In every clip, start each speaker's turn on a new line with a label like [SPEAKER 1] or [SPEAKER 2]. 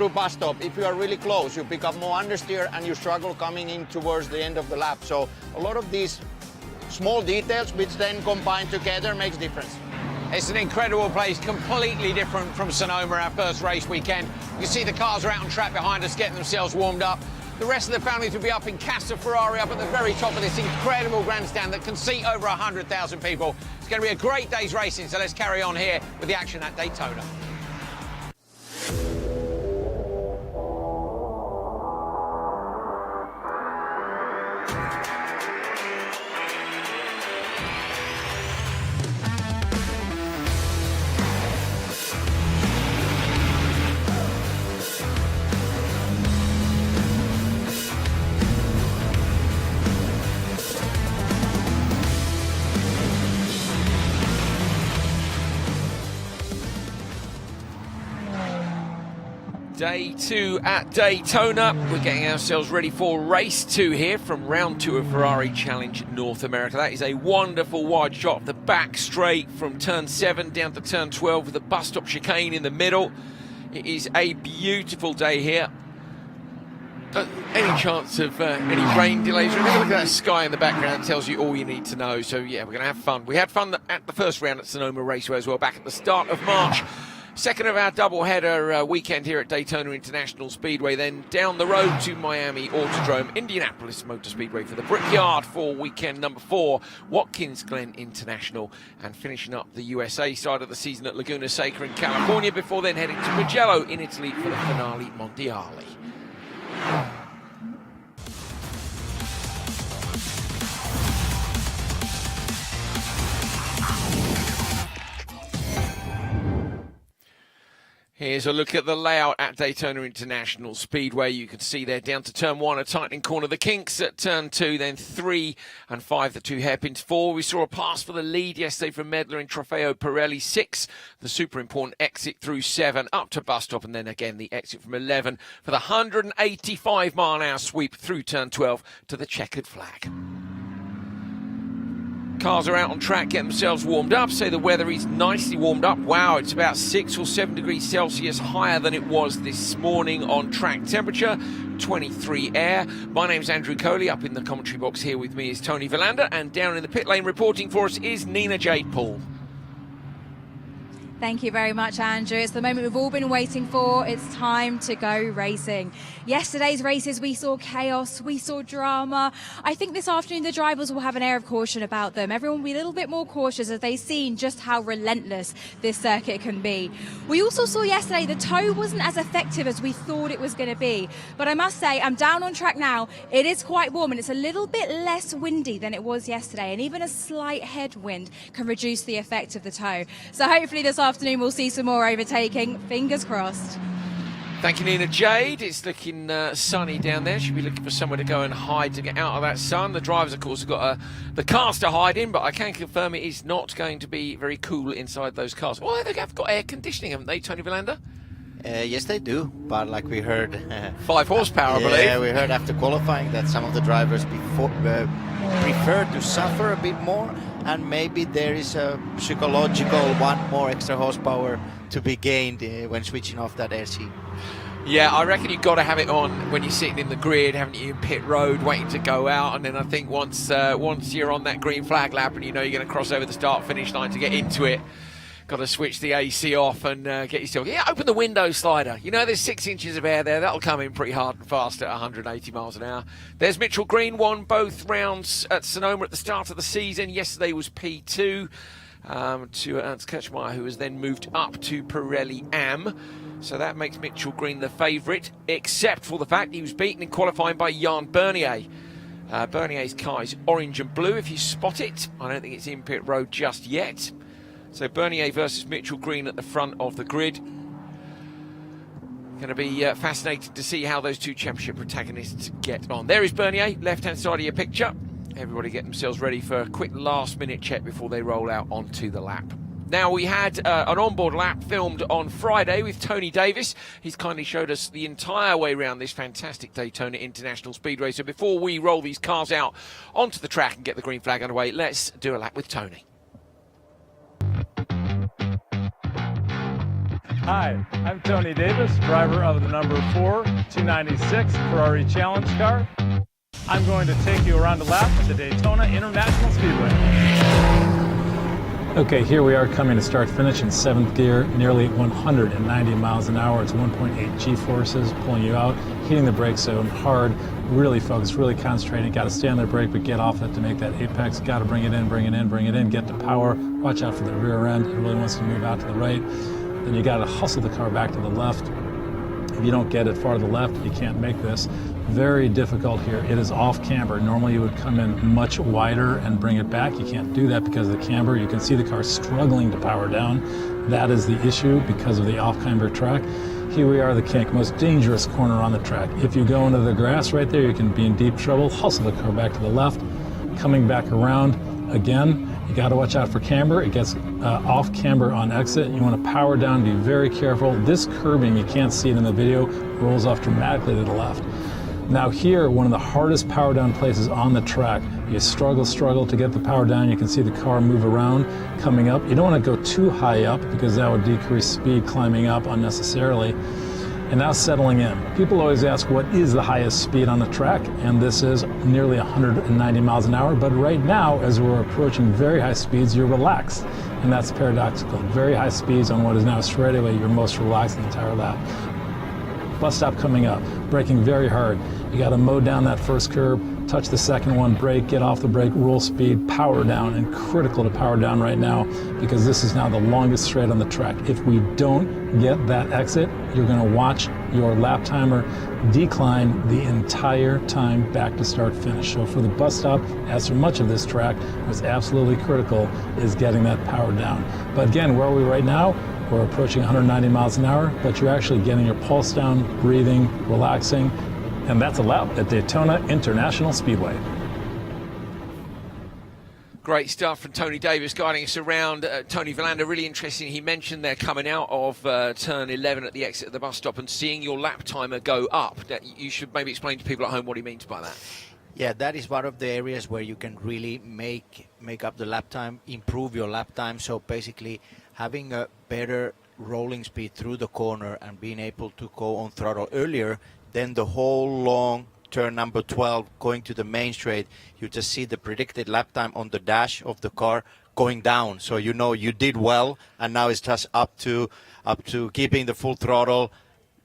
[SPEAKER 1] through bus stop, if you are really close, you pick up more understeer and you struggle coming in towards the end of the lap. So a lot of these small details which then combined together makes difference.
[SPEAKER 2] It's an incredible place, completely different from Sonoma, our first race weekend. You can see the cars are out on track behind us getting themselves warmed up. The rest of the families will be up in Casa Ferrari, up at the very top of this incredible grandstand that can seat over 100,000 people. It's going to be a great day's racing, so let's carry on here with the action at Daytona. Day 2 at Daytona. We're getting ourselves ready for race 2 here from round 2 of Ferrari Challenge North America. That is a wonderful wide shot of the back straight from turn 7 down to turn 12 with the bus stop chicane in the middle. It is a beautiful day here. Any chance of any rain delays? Remember, look at that sky in the background. It tells you all you need to know. So yeah, we're going to have fun. We had fun at the first round at Sonoma Raceway as well, back at the start of March. Second of our double-header weekend here at Daytona International Speedway, then down the road to Miami Autodrome, Indianapolis Motor Speedway for the Brickyard for weekend number 4, Watkins Glen International, and finishing up the USA side of the season at Laguna Seca in California before then heading to Mugello in Italy for the finale Mondiale. Here's a look at the layout at Daytona International Speedway. You can see there down to turn 1, a tightening corner. The kinks at turn 2, then 3 and 5, the 2 hairpins. 4, we saw a pass for the lead yesterday from Medler in Trofeo Pirelli. 6, the super important exit through 7, up to bus stop, and then again the exit from 11 for the 185-mile-an-hour sweep through turn 12 to the checkered flag. Cars are out on track, getting themselves warmed up. So the weather is nicely warmed up. Wow, it's about 6 or 7 degrees Celsius higher than it was this morning on track temperature. 23 air. My name's Andrew Coley. Up in the commentary box here with me is Tony Verlander. And down in the pit lane reporting for us is Nina Jade Paul.
[SPEAKER 3] Thank you very much, Andrew. It's the moment we've all been waiting for. It's time to go racing. Yesterday's races, we saw chaos, we saw drama. I think this afternoon the drivers will have an air of caution about them. Everyone will be a little bit more cautious as they've seen just how relentless this circuit can be. We also saw yesterday the tow wasn't as effective as we thought it was going to be. But I must say, I'm down on track now. It is quite warm and it's a little bit less windy than it was yesterday. And even a slight headwind can reduce the effect of the tow. So hopefully this afternoon we'll see some more overtaking. Fingers crossed.
[SPEAKER 2] Thank you, Nina Jade. It's looking sunny down there. Should be looking for somewhere to go and hide to get out of that sun. The drivers, of course, have got the cars to hide in, but I can confirm it is not going to be very cool inside those cars. Oh, they've got air conditioning, haven't they, Tony Verlander?
[SPEAKER 4] Yes, they do, but like we heard...
[SPEAKER 2] 5 horsepower, I believe.
[SPEAKER 4] Yeah, we heard after qualifying that some of the drivers prefer to suffer a bit more, and maybe there is a psychological 1 more extra horsepower to be gained when switching off that AC.
[SPEAKER 2] Yeah, I reckon you've got to have it on when you're sitting in the grid, haven't you, in pit road, waiting to go out, and then I think once you're on that green flag lap and you know you're going to cross over the start-finish line to get into it, got to switch the AC off and get yourself... Yeah, open the window slider. You know, there's 6 inches of air there. That'll come in pretty hard and fast at 180 miles an hour. There's Mitchell Green, won both rounds at Sonoma at the start of the season. Yesterday was P2 to Ernst Kirchmeier, who was then moved up to Pirelli AM. So that makes Mitchell Green the favourite, except for the fact he was beaten in qualifying by Jan Bernier. Bernier's car is orange and blue, if you spot it. I don't think it's in pit road just yet. So Bernier versus Mitchell Green at the front of the grid. Going to be fascinating to see how those two championship protagonists get on. There is Bernier, left-hand side of your picture. Everybody get themselves ready for a quick last-minute check before they roll out onto the lap. Now, we had an onboard lap filmed on Friday with Tony Davis. He's kindly showed us the entire way around this fantastic Daytona International Speedway. So before we roll these cars out onto the track and get the green flag underway, let's do a lap with Tony.
[SPEAKER 5] Hi, I'm Tony Davis, driver of the number 4 296 Ferrari Challenge car. I'm going to take you around a lap at the Daytona International Speedway. Okay, here we are coming to start finish in 7th gear, nearly 190 miles an hour. It's 1.8 G-forces pulling you out, hitting the brake zone hard, really focused, really concentrating. Got to stay on the brake, but get off it to make that apex. Got to bring it in, bring it in, bring it in, get to power. Watch out for the rear end. It really wants to move out to the right. Then you got to hustle the car back to the left. If you don't get it far to the left, you can't make this. Very difficult here. It is off camber. Normally you would come in much wider and bring it back. You can't do that because of the camber. You can see the car struggling to power down. That is the issue because of the off camber track. Here we are, the kink, most dangerous corner on the track. If you go into the grass right there, you can be in deep trouble. Hustle the car back to the left. Coming back around again, you got to watch out for camber. It gets off camber on exit. You want to power down, be very careful. This curbing, you can't see it in the video, rolls off dramatically to the left. Now here, one of the hardest power down places on the track. You struggle to get the power down. You can see the car move around, coming up. You don't want to go too high up because that would decrease speed climbing up unnecessarily. And now settling in. People always ask what is the highest speed on the track, and this is nearly 190 miles an hour. But right now, as we're approaching very high speeds, you're relaxed. And that's paradoxical. Very high speeds on what is now a straightaway, you're most relaxed the entire lap. Bus stop coming up, braking very hard. You got to mow down that first curb, touch the second one, brake, get off the brake, roll speed, power down, and critical to power down right now because this is now the longest straight on the track. If we don't get that exit, you're going to watch your lap timer decline the entire time back to start finish. So for the bus stop, as for much of this track, what's absolutely critical is getting that power down. But again, where are we right now? We're approaching 190 miles an hour, but you're actually getting your pulse down, breathing, relaxing, and that's a lap at Daytona International Speedway.
[SPEAKER 2] Great stuff from Tony Davis guiding us around. Tony Verlander, really interesting. He mentioned they're coming out of turn 11 at the exit of the bus stop and seeing your lap timer go up. You should maybe explain to people at home what he means by that.
[SPEAKER 4] Yeah, that is one of the areas where you can really make up the lap time, improve your lap time. So basically having a better rolling speed through the corner and being able to go on throttle earlier than the whole long turn number 12 going to the main straight, you just see the predicted lap time on the dash of the car going down. So you know you did well, and now it's just up to keeping the full throttle.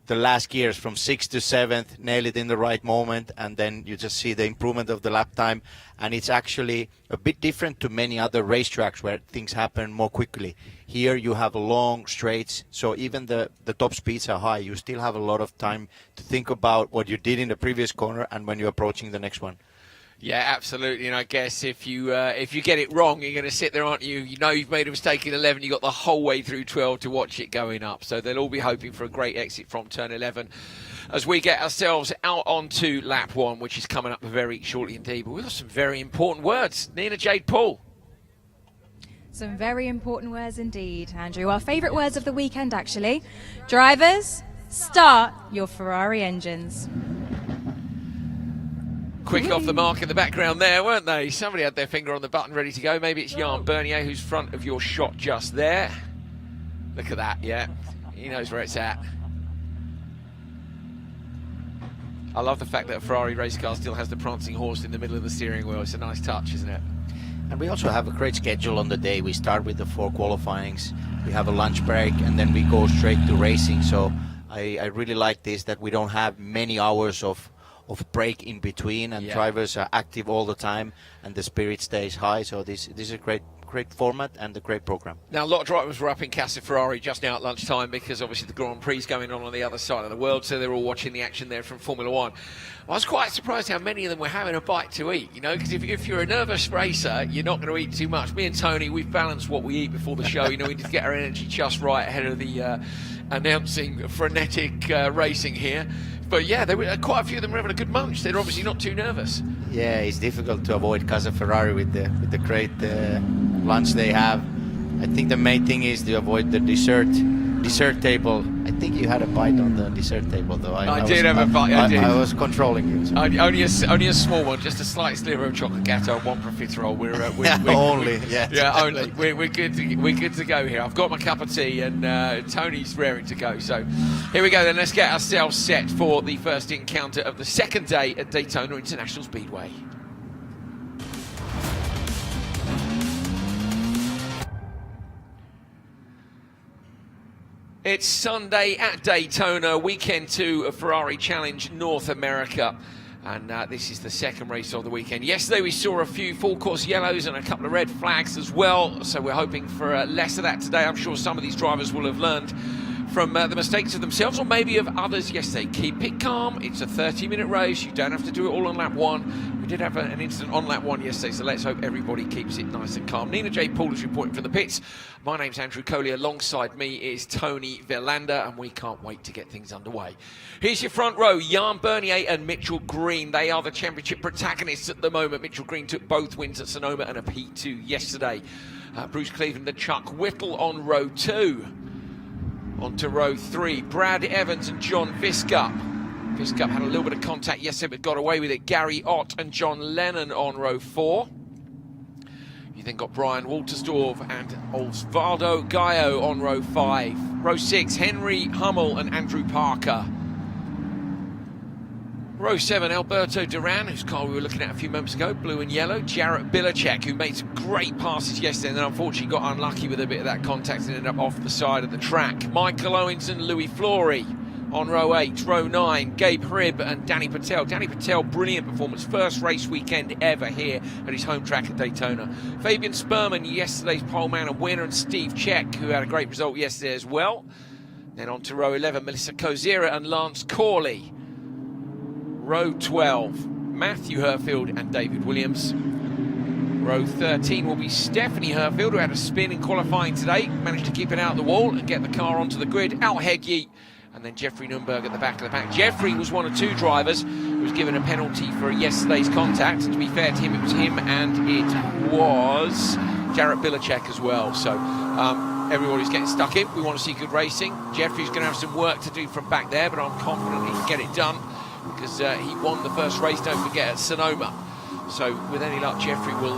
[SPEAKER 4] The last gears from 6th to 7th, nail it in the right moment, and then you just see the improvement of the lap time. And it's actually a bit different to many other racetracks where things happen more quickly. Here you have long straights, so even the top speeds are high. You still have a lot of time to think about what you did in the previous corner and when you're approaching the next one.
[SPEAKER 2] Yeah, absolutely. And I guess if you get it wrong, you're going to sit there, aren't you? You know you've made a mistake in 11. You've got the whole way through 12 to watch it going up. So they'll all be hoping for a great exit from turn 11 as we get ourselves out onto lap 1, which is coming up very shortly indeed. But we've got some very important words. Nina Jade Paul.
[SPEAKER 3] Some very important words indeed, Andrew. Our favourite words of the weekend, actually. Drivers, start your Ferrari engines.
[SPEAKER 2] Quick off the mark in the background there, weren't they? Somebody had their finger on the button ready to go. Maybe it's Jan Bernier who's front of your shot just there. Look at that, yeah. He knows where it's at. I love the fact that a Ferrari race car still has the prancing horse in the middle of the steering wheel. It's a nice touch, isn't it?
[SPEAKER 4] And we also have a great schedule on the day. We start with the 4 qualifyings, we have a lunch break, and then we go straight to racing. So I really like this, that we don't have many hours of break in between, and drivers are active all the time and the spirit stays high. So this is a great format and a great program.
[SPEAKER 2] Now, a lot of drivers were up in Casa Ferrari just now at lunchtime because obviously the Grand Prix is going on the other side of the world, so they're all watching the action there from Formula One. I was quite surprised how many of them were having a bite to eat, you know, because if you're a nervous racer, you're not going to eat too much. Me and Tony, we've balanced what we eat before the show. You know, we need to get our energy just right ahead of the announcing frenetic racing here. But yeah, there were quite a few of them were having a good munch. They're obviously not too nervous.
[SPEAKER 4] Yeah, it's difficult to avoid Casa Ferrari with the great lunch they have. I think the main thing is to avoid the dessert dessert table. I think you had a bite on the dessert table, though.
[SPEAKER 2] I did have a bite. I did.
[SPEAKER 4] I was controlling you. So.
[SPEAKER 2] Only a small one, just a slight sliver of chocolate gatto, one profiterole. We're
[SPEAKER 4] only.
[SPEAKER 2] Only. We're good to go here. I've got my cup of tea, and Tony's raring to go. So here we go. Then let's get ourselves set for the first encounter of the second day at Daytona International Speedway. It's Sunday at Daytona, weekend 2 of Ferrari Challenge North America. And this is the second race of the weekend. Yesterday we saw a few full course yellows and a couple of red flags as well. So we're hoping for less of that today. I'm sure some of these drivers will have learned from the mistakes of themselves or maybe of others yesterday. Keep it calm. It's a 30-minute race. You don't have to do it all on lap 1. We did have an incident on lap 1 yesterday, so let's hope everybody keeps it nice and calm. Nina J. Poole is reporting from the pits. My name's Andrew Coley. Alongside me is Tony Verlander, and we can't wait to get things underway. Here's your front row, Jan Bernier and Mitchell Green. They are the championship protagonists at the moment. Mitchell Green took both wins at Sonoma and a P2 yesterday. Bruce Cleveland and Chuck Whittle on row 2. On to row 3, Brad Evans and John Viscup. Viscup had a little bit of contact yesterday but got away with it. Gary Ott and John Lennon on row 4. You then got Brian Waltersdorf and Osvaldo Gallo on row 5. Row 6, Henry Hummel and Andrew Parker. Row 7, Alberto Duran, whose car we were looking at a few moments ago, blue and yellow. Jarrett Bilecek, who made some great passes yesterday and then unfortunately got unlucky with a bit of that contact and ended up off the side of the track. Michael Owens and Louis Flory on row 8. Row 9, Gabe Hrib and Danny Patel. Danny Patel, brilliant performance. First race weekend ever here at his home track at Daytona. Fabian Sperman, yesterday's pole man and winner, and Steve Check, who had a great result yesterday as well. Then on to row 11, Melissa Kozira and Lance Corley. Row 12, Matthew Herfield and David Williams. Row 13 will be Stephanie Herfield, who had a spin in qualifying today, managed to keep it out of the wall and get the car onto the grid. Al Hegyi and then Jeffrey Nürnberg at the back of the pack. Jeffrey was one of 2 drivers who was given a penalty for yesterday's contact. To be fair to him, it was him and it was Jarrett Bilecek as well. So everybody's getting stuck in. We want to see good racing. Jeffrey's going to have some work to do from back there, but I'm confident he can get it done, because he won the first race, don't forget, at Sonoma. So with any luck, Jeffrey will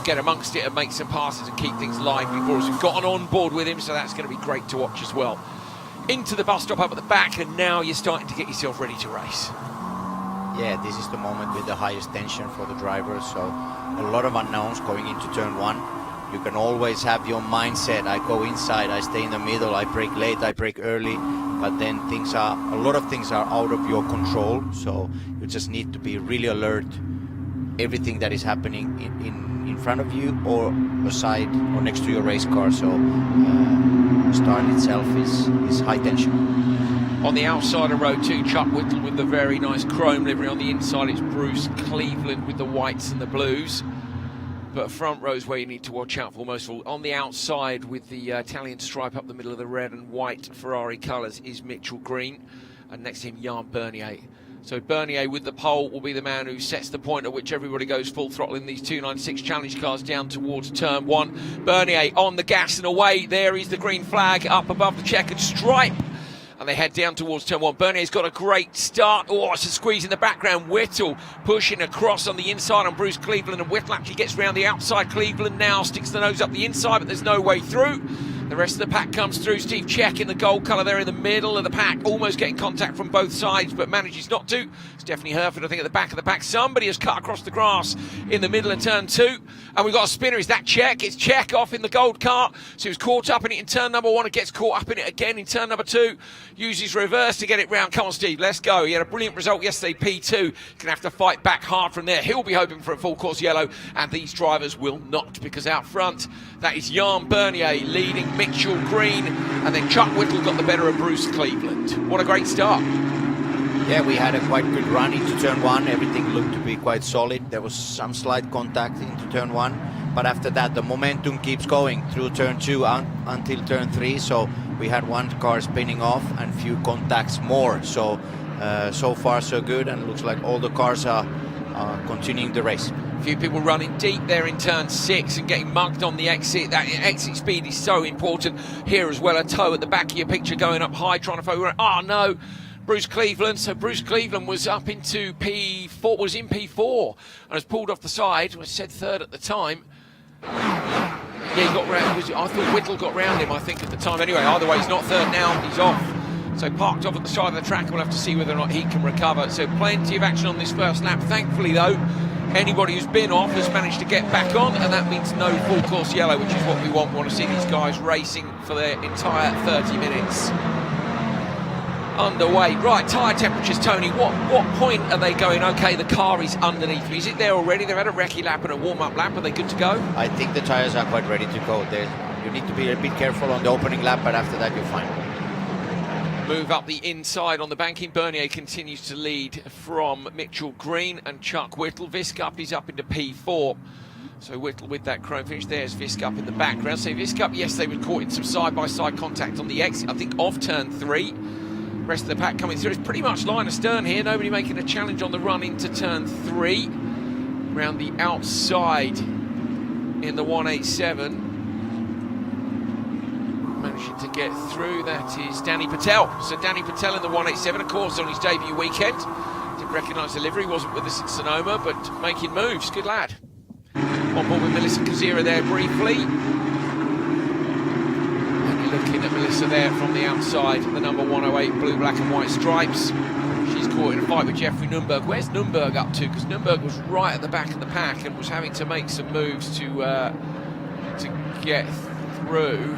[SPEAKER 2] get amongst it and make some passes and keep things lively for us. We've got an onboard with him, so that's going to be great to watch as well. Into the bus stop up at the back, and now you're starting to get yourself ready to race.
[SPEAKER 4] Yeah, this is the moment with the highest tension for the drivers. So a lot of unknowns going into turn 1. You can always have your mindset. I go inside, I stay in the middle, I brake late, I brake early. But then a lot of things are out of your control, so you just need to be really alert. Everything that is happening in front of you or beside or next to your race car. So the start itself is high tension.
[SPEAKER 2] On the outside of row 2, Chuck Whittle with the very nice chrome livery. On the inside, it's Bruce Cleveland with the whites and the blues. But front row is where you need to watch out for most of all. On the outside with the Italian stripe up the middle of the red and white Ferrari colours is Mitchell Green. And next to him, Jan Bernier. So Bernier with the pole will be the man who sets the point at which everybody goes full throttle in these 296 challenge cars down towards turn 1. Bernier on the gas and away. There is the green flag up above the checkered stripe. And they head down towards turn 1. Bernier's got a great start. Oh, it's a squeeze in the background. Whittle pushing across on the inside on Bruce Cleveland, and Whittle actually gets round the outside. Cleveland now sticks the nose up the inside, but there's no way through. The rest of the pack comes through. Steve Check in the gold colour there in the middle of the pack, almost getting contact from both sides, but manages not to. Stephanie Herford, I think, at the back of the pack. Somebody has cut across the grass in the middle of turn 2, and we've got a spinner. Is that Check? It's Check off in the gold car. So he was caught up in it in turn number 1 and gets caught up in it again in turn number 2. Uses reverse to get it round. Come on, Steve, let's go. He had a brilliant result yesterday, P2. Going to have to fight back hard from there. He'll be hoping for a full course yellow, and these drivers will not, because out front, that is Jan Bernier leading Mitchell Green, and then Chuck Whittle got the better of Bruce Cleveland. What a great start.
[SPEAKER 4] Yeah, we had a quite good run into turn 1. Everything looked to be quite solid. There was some slight contact into turn 1, but after that the momentum keeps going through turn 2 until turn 3. So we had one car spinning off and few contacts more. So so far so good, and it looks like all the cars are continuing the race.
[SPEAKER 2] A few people running deep there in turn 6 and getting mugged on the exit. That exit speed is so important here as well. A toe at the back of your picture going up high, trying to focus. Oh no, Bruce Cleveland. So Bruce Cleveland was up into P4, was in P4 and has pulled off the side. Was said third at the time. Yeah, he got round. I thought Whittle got round him, I think, at the time. Anyway, either way, he's not third now. He's off. So parked off at the side of the track. We'll have to see whether or not he can recover. So plenty of action on this first lap. Thankfully, though, anybody who's been off has managed to get back on, and that means no full course yellow, which is what we want. We want to see these guys racing for their entire 30 minutes. Underway. Right, tyre temperatures, Tony. What point are they going? Okay, the car is underneath me. Is it there already? They've had a recce lap and a warm-up lap. Are they good to go?
[SPEAKER 4] I think the tyres are quite ready to go. You need to be a bit careful on the opening lap, but after that you're fine.
[SPEAKER 2] Move up the inside on the banking. Bernier continues to lead from Mitchell Green and Chuck Whittle. Viscup is up into P4. So Whittle with that chrome finish. There's Viscup in the background. So Viscup, yes, they were caught in some side-by-side contact on the exit, I think, of turn 3. Rest of the pack coming through. It's pretty much line astern here. Nobody making a challenge on the run into turn 3. Around the outside in the 187. Managing to get through, that is Danny Patel. So Danny Patel in the 187, of course, on his debut weekend. Didn't recognise the livery, wasn't with us in Sonoma, but making moves. Good lad. On board with Melissa Kazira there briefly. And looking at Melissa there from the outside, the number 108, blue, black and white stripes. She's caught in a fight with Jeffrey Nürnberg. Where's Nürnberg up to? Because Nürnberg was right at the back of the pack and was having to make some moves to get through.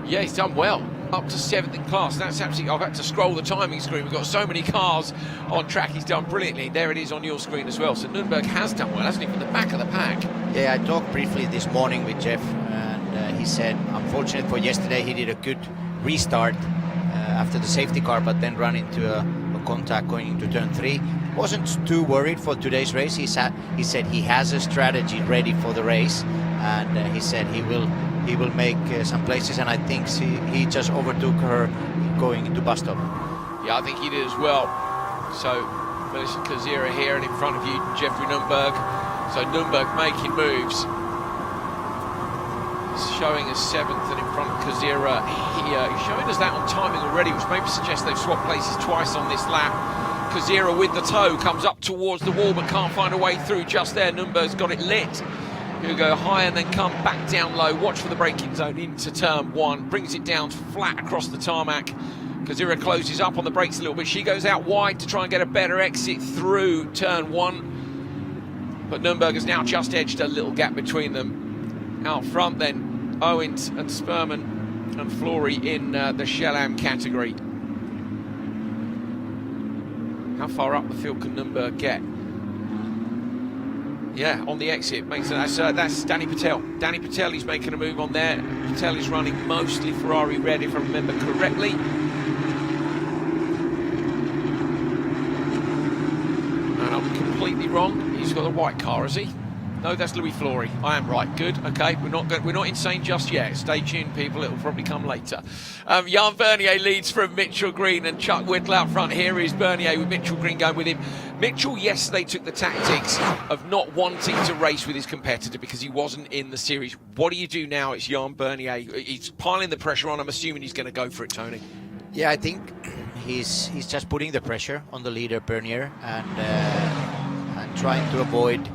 [SPEAKER 2] Yeah, he's done well. Up to 7th in class. That's absolutely... I've had to scroll the timing screen. We've got so many cars on track. He's done brilliantly. There it is on your screen as well. So Nürnberg has done well, hasn't he, from the back of the pack?
[SPEAKER 4] Yeah, I talked briefly this morning with Jeff, and he said, unfortunate for yesterday, he did a good restart after the safety car, but then ran into a contact going into turn 3. Wasn't too worried for today's race. He said he has a strategy ready for the race, and he said he will make some places, and I think he just overtook her going into bus stop.
[SPEAKER 2] Yeah, I think he did as well. So Melissa Kazira here, and in front of you Jeffrey Nürnberg. So Nürnberg making moves. He's showing us 7th, and in front of Kazira here. He's showing us that on timing already, which maybe suggests they've swapped places twice on this lap. Kazira with the toe comes up towards the wall but can't find a way through just there. Nürnberg's got it lit. He'll go high and then come back down low. Watch for the braking zone into turn 1. Brings it down flat across the tarmac. Kazira closes up on the brakes a little bit. She goes out wide to try and get a better exit through turn 1. But Nürnberg has now just edged a little gap between them. Out front then, Owens and Sperman and Flory in the Shellam category. How far up the field can Nürnberg get? Yeah, on the exit, makes that's Danny Patel. Danny Patel is making a move on there. Patel is running mostly Ferrari red, if I remember correctly. And I'm completely wrong. He's got a white car, has he? No, that's Louis Flory. I am right. Good. Okay, we're not insane just yet. Stay tuned, people. It'll probably come later. Jan Bernier leads from Mitchell Green and Chuck Whittle out front. Here is Bernier with Mitchell Green going with him. Mitchell yesterday took the tactics of not wanting to race with his competitor because he wasn't in the series. What do you do now? It's Jan Bernier. He's piling the pressure on. I'm assuming he's going to go for it, Tony.
[SPEAKER 4] Yeah, I think he's just putting the pressure on the leader Bernier and trying to avoid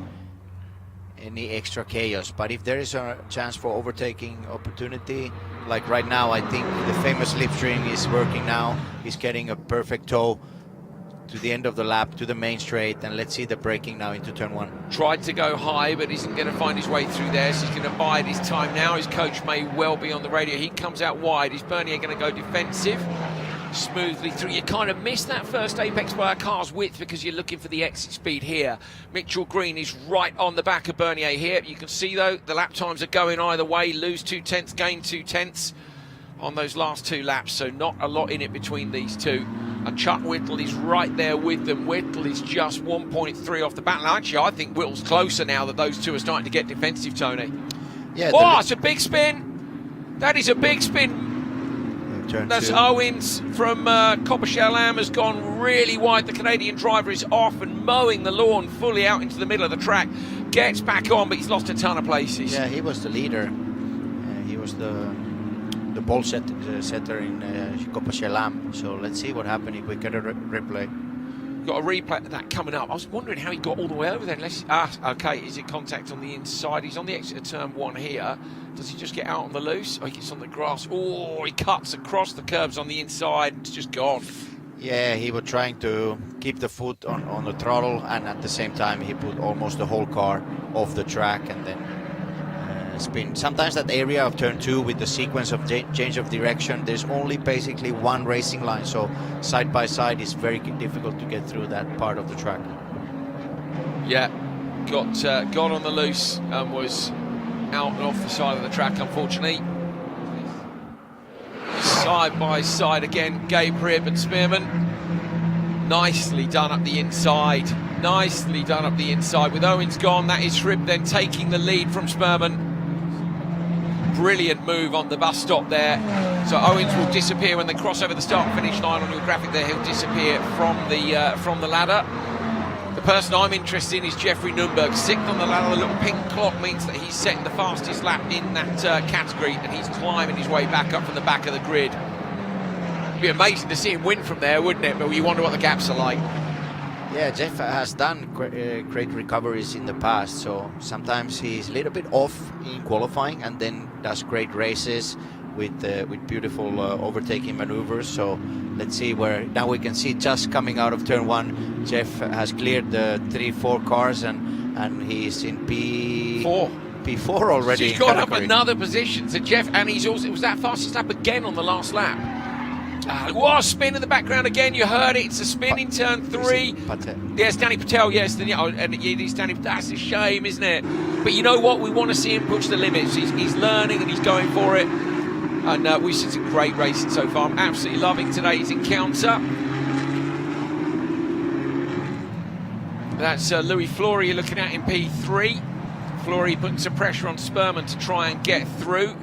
[SPEAKER 4] any extra chaos. But if there is a chance for overtaking opportunity, like right now, I think the famous slipstream is working now. He's getting a perfect toe to the end of the lap, to the main straight, and let's see the braking now into turn 1.
[SPEAKER 2] Tried to go high, but isn't going to find his way through there, so he's going to bide his time now. His coach may well be on the radio. He comes out wide. Is Bernier going to go defensive? Smoothly through. You kind of miss that first apex by a car's width because you're looking for the exit speed here. Mitchell Green is right on the back of Bernier here. You can see, though, the lap times are going either way. Lose 2 tenths, gain 2 tenths on those last 2 laps, so not a lot in it between these two. And Chuck Whittle is right there with them. Whittle is just 1.3 off the bat. Now, actually, I think Whittle's closer now that those two are starting to get defensive, Tony.
[SPEAKER 4] Yeah.
[SPEAKER 2] Oh, it's a big spin. That is a big spin. That's Owens from Copper Shellam has gone really wide. The Canadian driver is off and mowing the lawn fully out into the middle of the track. gets back on, but he's lost a ton of places.
[SPEAKER 4] Yeah, he was the leader. He was the ball setter in Coppa Chelam. So let's see what happened if we get a replay.
[SPEAKER 2] Got a replay of that coming up. I was wondering how he got all the way over there. Okay, is it contact on the inside? He's on the exit of turn 1 here. Does he just get out on the loose? Oh, he gets on the grass. Oh, he cuts across the curbs on the inside. It's just gone.
[SPEAKER 4] Yeah, he was trying to keep the foot on the throttle, and at the same time he put almost the whole car off the track and then spin. Sometimes that area of turn 2 with the sequence of change of direction, there's only basically one racing line, so side by side is very difficult to get through that part of the track.
[SPEAKER 2] Yeah, got on the loose and was out and off the side of the track, unfortunately. Side by side again, Gabe Rib and Spearman. Nicely done up the inside. Nicely done up the inside. With Owens gone, that is Rib then taking the lead from Spearman. Brilliant move on the bus stop there. So Owens will disappear when they cross over the start-finish line. On your graphic there, he'll disappear from the ladder. The person I'm interested in is Jeffrey Nürnberg, 6th on the ladder. The little pink clock means that he's setting the fastest lap in that category, and he's climbing his way back up from the back of the grid. It'd be amazing to see him win from there, wouldn't it? But you wonder what the gaps are like.
[SPEAKER 4] Yeah, Jeff has done great recoveries in the past, so sometimes he's a little bit off in qualifying and then does great races with beautiful overtaking maneuvers. So let's see where now we can see just coming out of turn 1, Jeff has cleared the 3-4 cars and he's in P4 already.
[SPEAKER 2] So he's gone up another position. So Jeff, and he's also, it was that fastest lap again on the last lap. Spin in the background again. You heard it. It's a spin in turn 3. Yes, Danny Patel. Yes, and it is Danny. That's a shame, isn't it? But you know what? We want to see him push the limits. He's learning and he's going for it. And we've seen some great racing so far. I'm absolutely loving today's encounter. That's Louis Flory you're looking at in P3. Flory putting some pressure on Spearman to try and get through.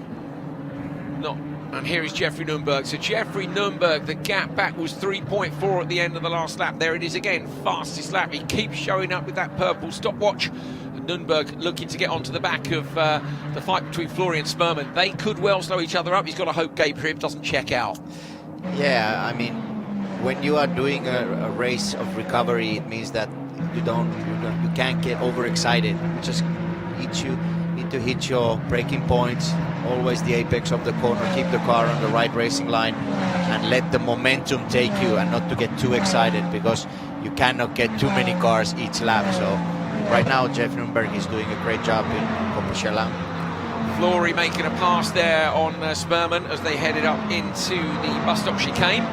[SPEAKER 2] And here is Jeffrey Nürnberg. So Jeffrey Nürnberg, the gap back was 3.4 at the end of the last lap. There it is again, fastest lap. He keeps showing up with that purple stopwatch. And Nürnberg looking to get onto the back of the fight between Flory and Spearman. They could well slow each other up. He's got to hope Gabe Rib doesn't check out.
[SPEAKER 4] Yeah, I mean, when you are doing a race of recovery, it means that you can't get overexcited. You need to hit your braking points, always the apex of the corner, keep the car on the right racing line and let the momentum take you and not to get too excited because you cannot get too many cars each lap. So right now Jeff Nürnberg is doing a great job in Coppa Chelam.
[SPEAKER 2] Flory making a pass there on Spearman as they headed up into the bus stop chicane.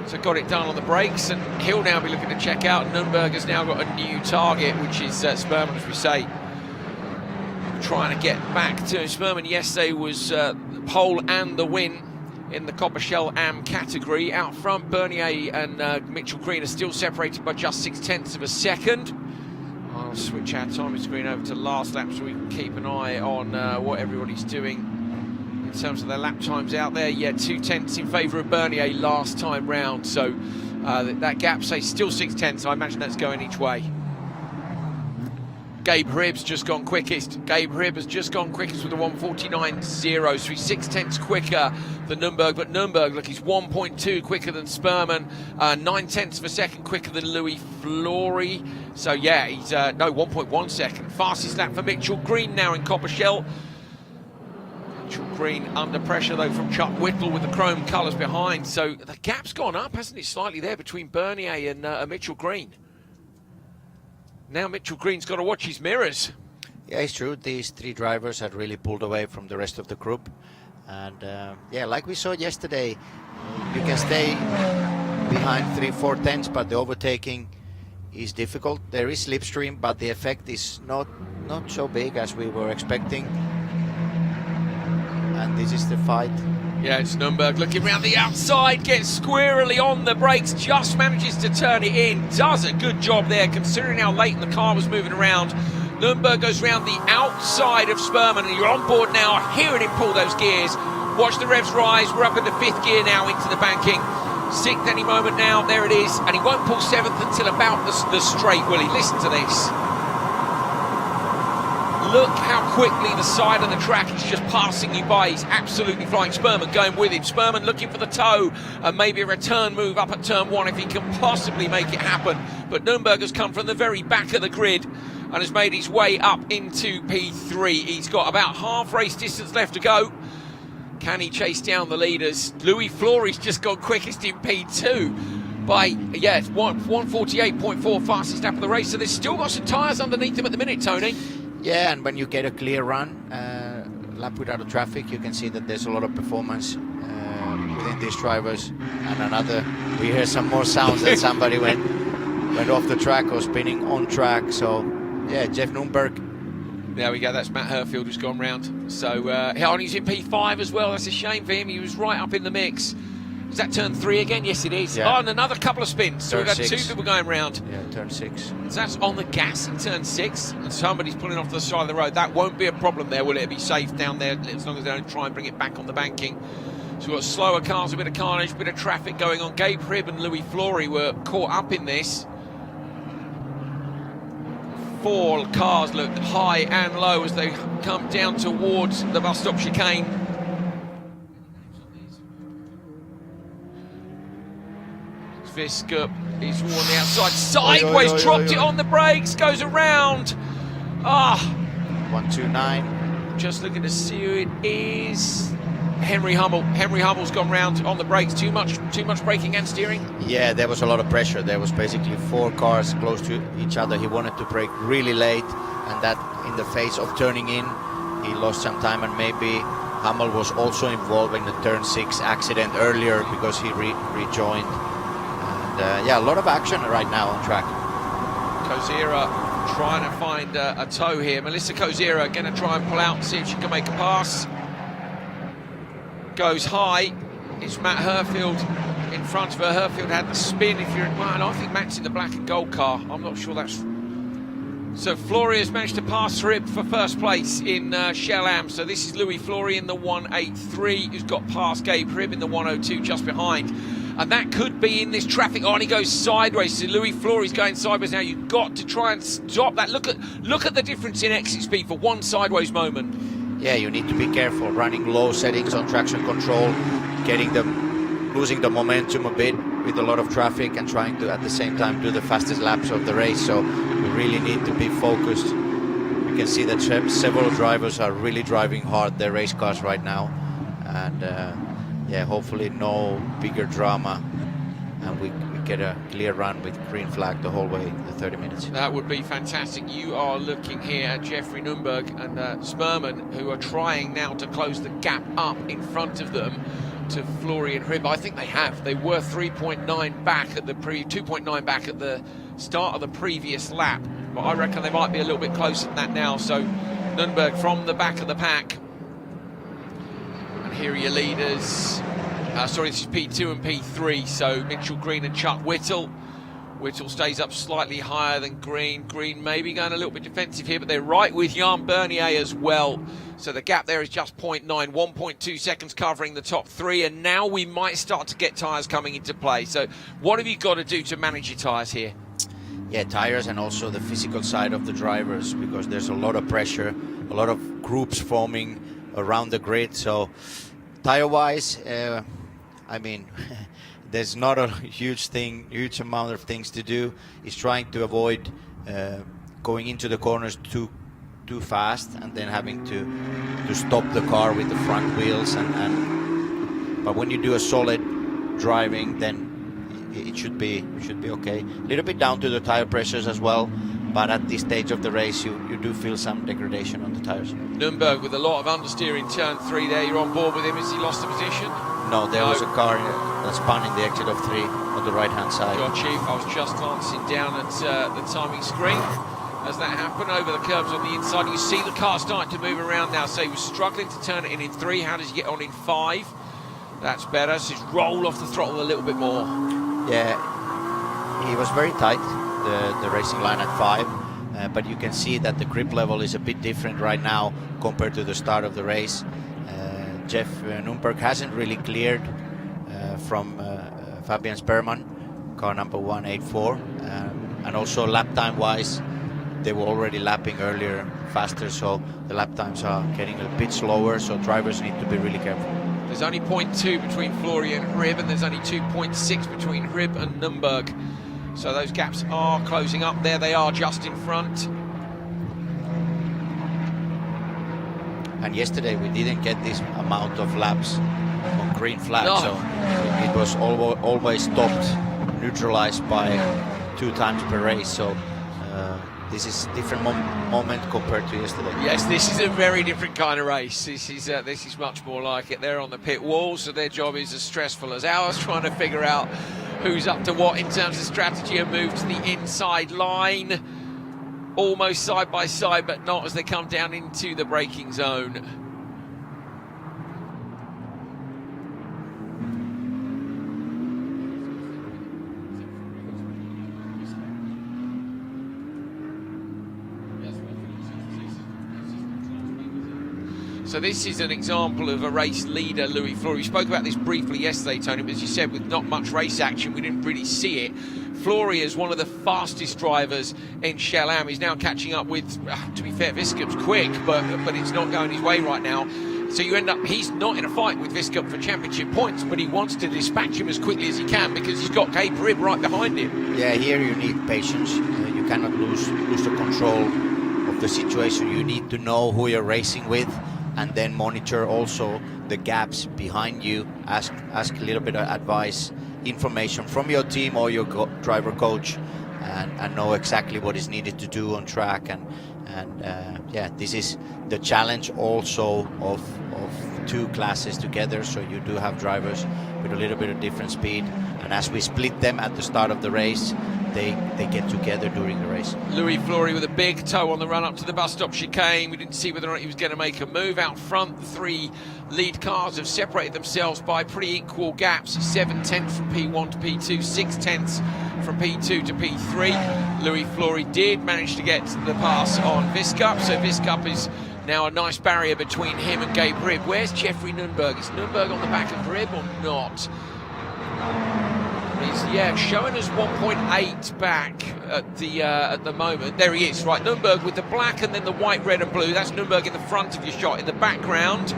[SPEAKER 2] So got it done on the brakes and he'll now be looking to check out. Nürnberg has now got a new target, which is Spearman, as we say. Trying to get back to Spearman. Yesterday was pole and the win in the Coppa Chelam category. Out front, Bernier and Mitchell Green are still separated by just 0.6 of a second. I'll switch our timing screen over to last lap so we can keep an eye on what everybody's doing in terms of their lap times out there. Yeah, 0.2 in favour of Bernier last time round. So that gap, say, still 0.6. I imagine that's going each way. Gabe Rib's just gone quickest. Gabe Rib has just gone quickest with a 1:49.0, so he's 0.6 quicker than Nürnberg, but Nürnberg, look, he's 1.2 quicker than Spearman, 0.9 of a second quicker than Louis Flory. So yeah, he's 1.1 second. Fastest lap for Mitchell Green now in Coppa Shell. Mitchell Green under pressure though from Chuck Whittle with the chrome colours behind. So the gap's gone up, hasn't it, slightly there between Bernier and Mitchell Green. Now Mitchell Green's got to watch his mirrors.
[SPEAKER 4] Yeah, it's true. These 3 drivers had really pulled away from the rest of the group. And yeah, like we saw yesterday, you can stay behind 3-4 tenths, but the overtaking is difficult. There is slipstream, but the effect is not so big as we were expecting. And this is the fight.
[SPEAKER 2] Yeah, it's Nürnberg looking around the outside, gets squarely on the brakes, just manages to turn it in, does a good job there considering how late the car was moving around. Nürnberg goes round the outside of Spearman and you're on board now, hearing him pull those gears. Watch the revs rise, we're up in the 5th gear now into the banking. 6th any moment now, there it is, and he won't pull 7th until about the straight, will he? Listen to this. look how quickly the side of the track is just passing you by. He's absolutely flying. Sperman going with him. Sperman looking for the toe and maybe a return move up at turn 1 if he can possibly make it happen. But Nürnberg has come from the very back of the grid and has made his way up into P3. He's got about half race distance left to go. Can he chase down the leaders? Louis Flory's just gone quickest in P2 by, yeah, it's 1:48.4, fastest lap of the race. So there's still got some tyres underneath him at the minute, Tony.
[SPEAKER 4] Yeah, and when you get a clear run, lap without a traffic, you can see that there's a lot of performance within these drivers. And another, we hear some more sounds that somebody went off the track or spinning on track. So, yeah, Jeff Nürnberg.
[SPEAKER 2] There we go, that's Matt Herfield who's gone round. So, he's in P5 as well. That's a shame for him. He was right up in the mix. Is that turn 3 again? Yes, it is.
[SPEAKER 4] Yeah.
[SPEAKER 2] Oh, and another couple of spins. So
[SPEAKER 4] Turn
[SPEAKER 2] we've had
[SPEAKER 4] 6.
[SPEAKER 2] 2 people going round.
[SPEAKER 4] Yeah, turn 6.
[SPEAKER 2] So that's on the gas in turn 6. And somebody's pulling off to the side of the road. That won't be a problem there, will it? It'll be safe down there as long as they don't try and bring it back on the banking. So we've got slower cars, a bit of carnage, a bit of traffic going on. Gabe Hribb and Louis Flory were caught up in this. 4 cars look high and low as they come down towards the bus stop chicane. Viskup is on the outside, sideways, dropped it on the brakes, goes around.
[SPEAKER 4] 129.
[SPEAKER 2] Just looking to see who it is. Henry Hummel. Henry Hummel's gone round on the brakes. Too much braking and steering.
[SPEAKER 4] Yeah, there was a lot of pressure. There was basically 4 cars close to each other. He wanted to brake really late, and that in the face of turning in, he lost some time, and maybe Hummel was also involved in the turn 6 accident earlier because he rejoined. And yeah, a lot of action right now on track.
[SPEAKER 2] Kozira trying to find a tow here. Melissa Kozira going to try and pull out and see if she can make a pass. Goes high. It's Matt Herfield in front of her. Herfield had the spin. If you're, well, I think Matt's in the black and gold car. I'm not sure that's. So Flory has managed to pass Hribb for first place in Shell Am. So this is Louis Flory in the 183, who's got past Gabe Hribb in the 102 just behind. And that could be in this traffic. Oh, and he goes sideways. So Louis Flory's going sideways now. You've got to try and stop that. Look at the difference in exit speed for one sideways moment.
[SPEAKER 4] Yeah, you need to be careful. Running low settings on traction control, losing the momentum a bit with a lot of traffic, and trying to at the same time do the fastest laps of the race. So you really need to be focused. You can see that several drivers are really driving hard their race cars right now, and yeah, hopefully no bigger drama, and we get a clear run with green flag the whole way, the 30 minutes.
[SPEAKER 2] That would be fantastic. You are looking here at Jeffrey Nürnberg and Sperman, who are trying now to close the gap up in front of them to Flory and Hribb. I think they have. They were 3.9 back at the 2.9 back at the start of the previous lap, but I reckon they might be a little bit closer than that now. So Nürnberg from the back of the pack. Here are your leaders. Sorry, this is P2 and P3, so Mitchell Green and Chuck Whittle. Whittle stays up slightly higher than Green. Green maybe going a little bit defensive here, but they're right with Jan Bernier as well. So the gap there is just 0.9, 1.2 seconds covering the top 3, and now we might start to get tyres coming into play. So what have you got to do to manage your tyres here?
[SPEAKER 4] Yeah, tyres and also the physical side of the drivers, because there's a lot of pressure, a lot of groups forming around the grid. So tire-wise, I mean, there's not a huge amount of things to do. It's trying to avoid going into the corners too fast and then having to stop the car with the front wheels. But when you do a solid driving, then it should be okay. A little bit down to the tire pressures as well. But at this stage of the race, you do feel some degradation on the tyres.
[SPEAKER 2] Nürnberg with a lot of understeer in turn 3 there. You're on board with him. Has he lost the position?
[SPEAKER 4] No, there was a car that spun in the exit of 3 on the right-hand side.
[SPEAKER 2] Got you. I was just glancing down at the timing screen as that happened over the curbs on the inside. You see the car starting to move around now. So he was struggling to turn it in 3. How does he get on in 5? That's better. So he's roll off the throttle a little bit more.
[SPEAKER 4] Yeah, he was very tight, the racing line at 5, but you can see that the grip level is a bit different right now compared to the start of the race. Jeff Nürnberg hasn't really cleared from Fabian Sperman, car number 184, and also lap time wise they were already lapping earlier faster, so the lap times are getting a bit slower, so drivers need to be really careful.
[SPEAKER 2] There's only 0.2 between Flory and Hrib, and there's only 2.6 between Hrib and Nürnberg. So those gaps are closing up. There they are, just in front.
[SPEAKER 4] And yesterday we didn't get this amount of laps on green flag,
[SPEAKER 2] No.
[SPEAKER 4] so it was always stopped, neutralized by 2 times per race. So this is a different moment compared to yesterday.
[SPEAKER 2] Yes, this is a very different kind of race. This is much more like it. They're on the pit wall, so their job is as stressful as ours, trying to figure out who's up to what in terms of strategy and move to the inside line. Almost side by side, but not as they come down into the braking zone. So this is an example of a race leader, Louis Flory. We spoke about this briefly yesterday, Tony, but as you said, with not much race action, we didn't really see it. Flory is one of the fastest drivers in Shell Am. He's now catching up with, to be fair, Viskup's quick, but it's not going his way right now. So you end up, he's not in a fight with Viskup for championship points, but he wants to dispatch him as quickly as he can because he's got Gabe Hrib right behind him.
[SPEAKER 4] Yeah, here you need patience. You cannot lose the control of the situation. You need to know who you're racing with, and then monitor also the gaps behind you. Ask a little bit of advice, information from your team or your driver coach, and know exactly what is needed to do on track. And yeah, this is the challenge also of 2 classes together. So you do have drivers with a little bit of different speed, and as we split them at the start of the race, they get together during the race.
[SPEAKER 2] Louis Flory with a big toe on the run up to the bus stop chicane. We didn't see whether or not he was going to make a move. Out front, the 3 lead cars have separated themselves by pretty equal gaps. 7/10 from P1 to P2, 6/10 from P2 to P3. Louis Flory did manage to get the pass on Viskup, so Viskup is now a nice barrier between him and Gabe Hrib. Where's Jeffrey Nürnberg? Is Nürnberg on the back of Hrib or not? He's showing us 1.8 back at the moment. There he is, right? Nürnberg with the black and then the white, red and blue. That's Nürnberg in the front of your shot. In the background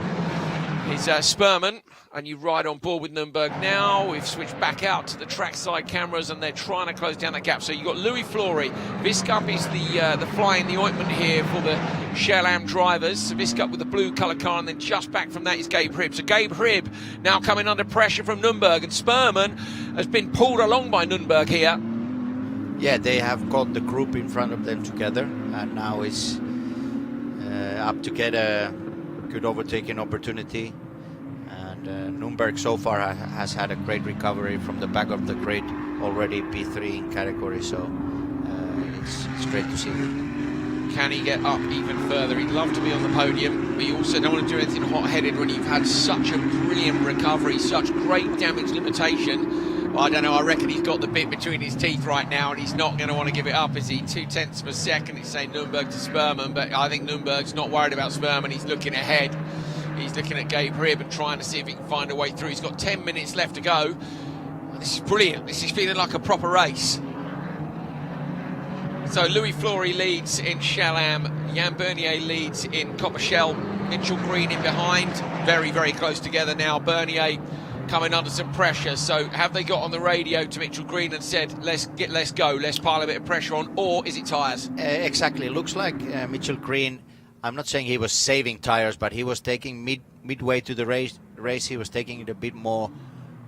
[SPEAKER 2] is Sperman, and you ride on board with Nürnberg now. We've switched back out to the trackside cameras, and they're trying to close down that gap. So you've got Louis Flory. Viskup is the fly in the ointment here for the Shell Am drivers. So Viskup with the blue colour car, and then just back from that is Gabe Hrib. So Gabe Hrib now coming under pressure from Nürnberg, and Sperman has been pulled along by Nürnberg here.
[SPEAKER 4] Yeah, they have got the group in front of them together, and now it's up to get a good overtaking opportunity. And Nürnberg so far has had a great recovery from the back of the grid, already P3 in category, so it's great to see.
[SPEAKER 2] Can he get up even further? He'd love to be on the podium, but you also don't want to do anything hot-headed when you've had such a brilliant recovery, such great damage limitation. Well, I don't know, I reckon he's got the bit between his teeth right now, and he's not going to want to give it up, is he? 0.2 of a second, it's saying Nürnberg to Sperman, but I think Nürnberg's not worried about Sperman. He's looking ahead. He's looking at Gabe Hrib and trying to see if he can find a way through. He's got 10 minutes left to go. This is brilliant. This is feeling like a proper race. So Louis Flory leads in Shell Am, Jan Bernier leads in Copper Shell, Mitchell Green in behind, very, very close together now. Bernier coming under some pressure, so have they got on the radio to Mitchell Green and said, let's go, let's pile a bit of pressure on, or is it tyres?
[SPEAKER 4] Exactly, it looks like Mitchell Green, I'm not saying he was saving tyres, but he was taking midway to the race, he was taking it a bit more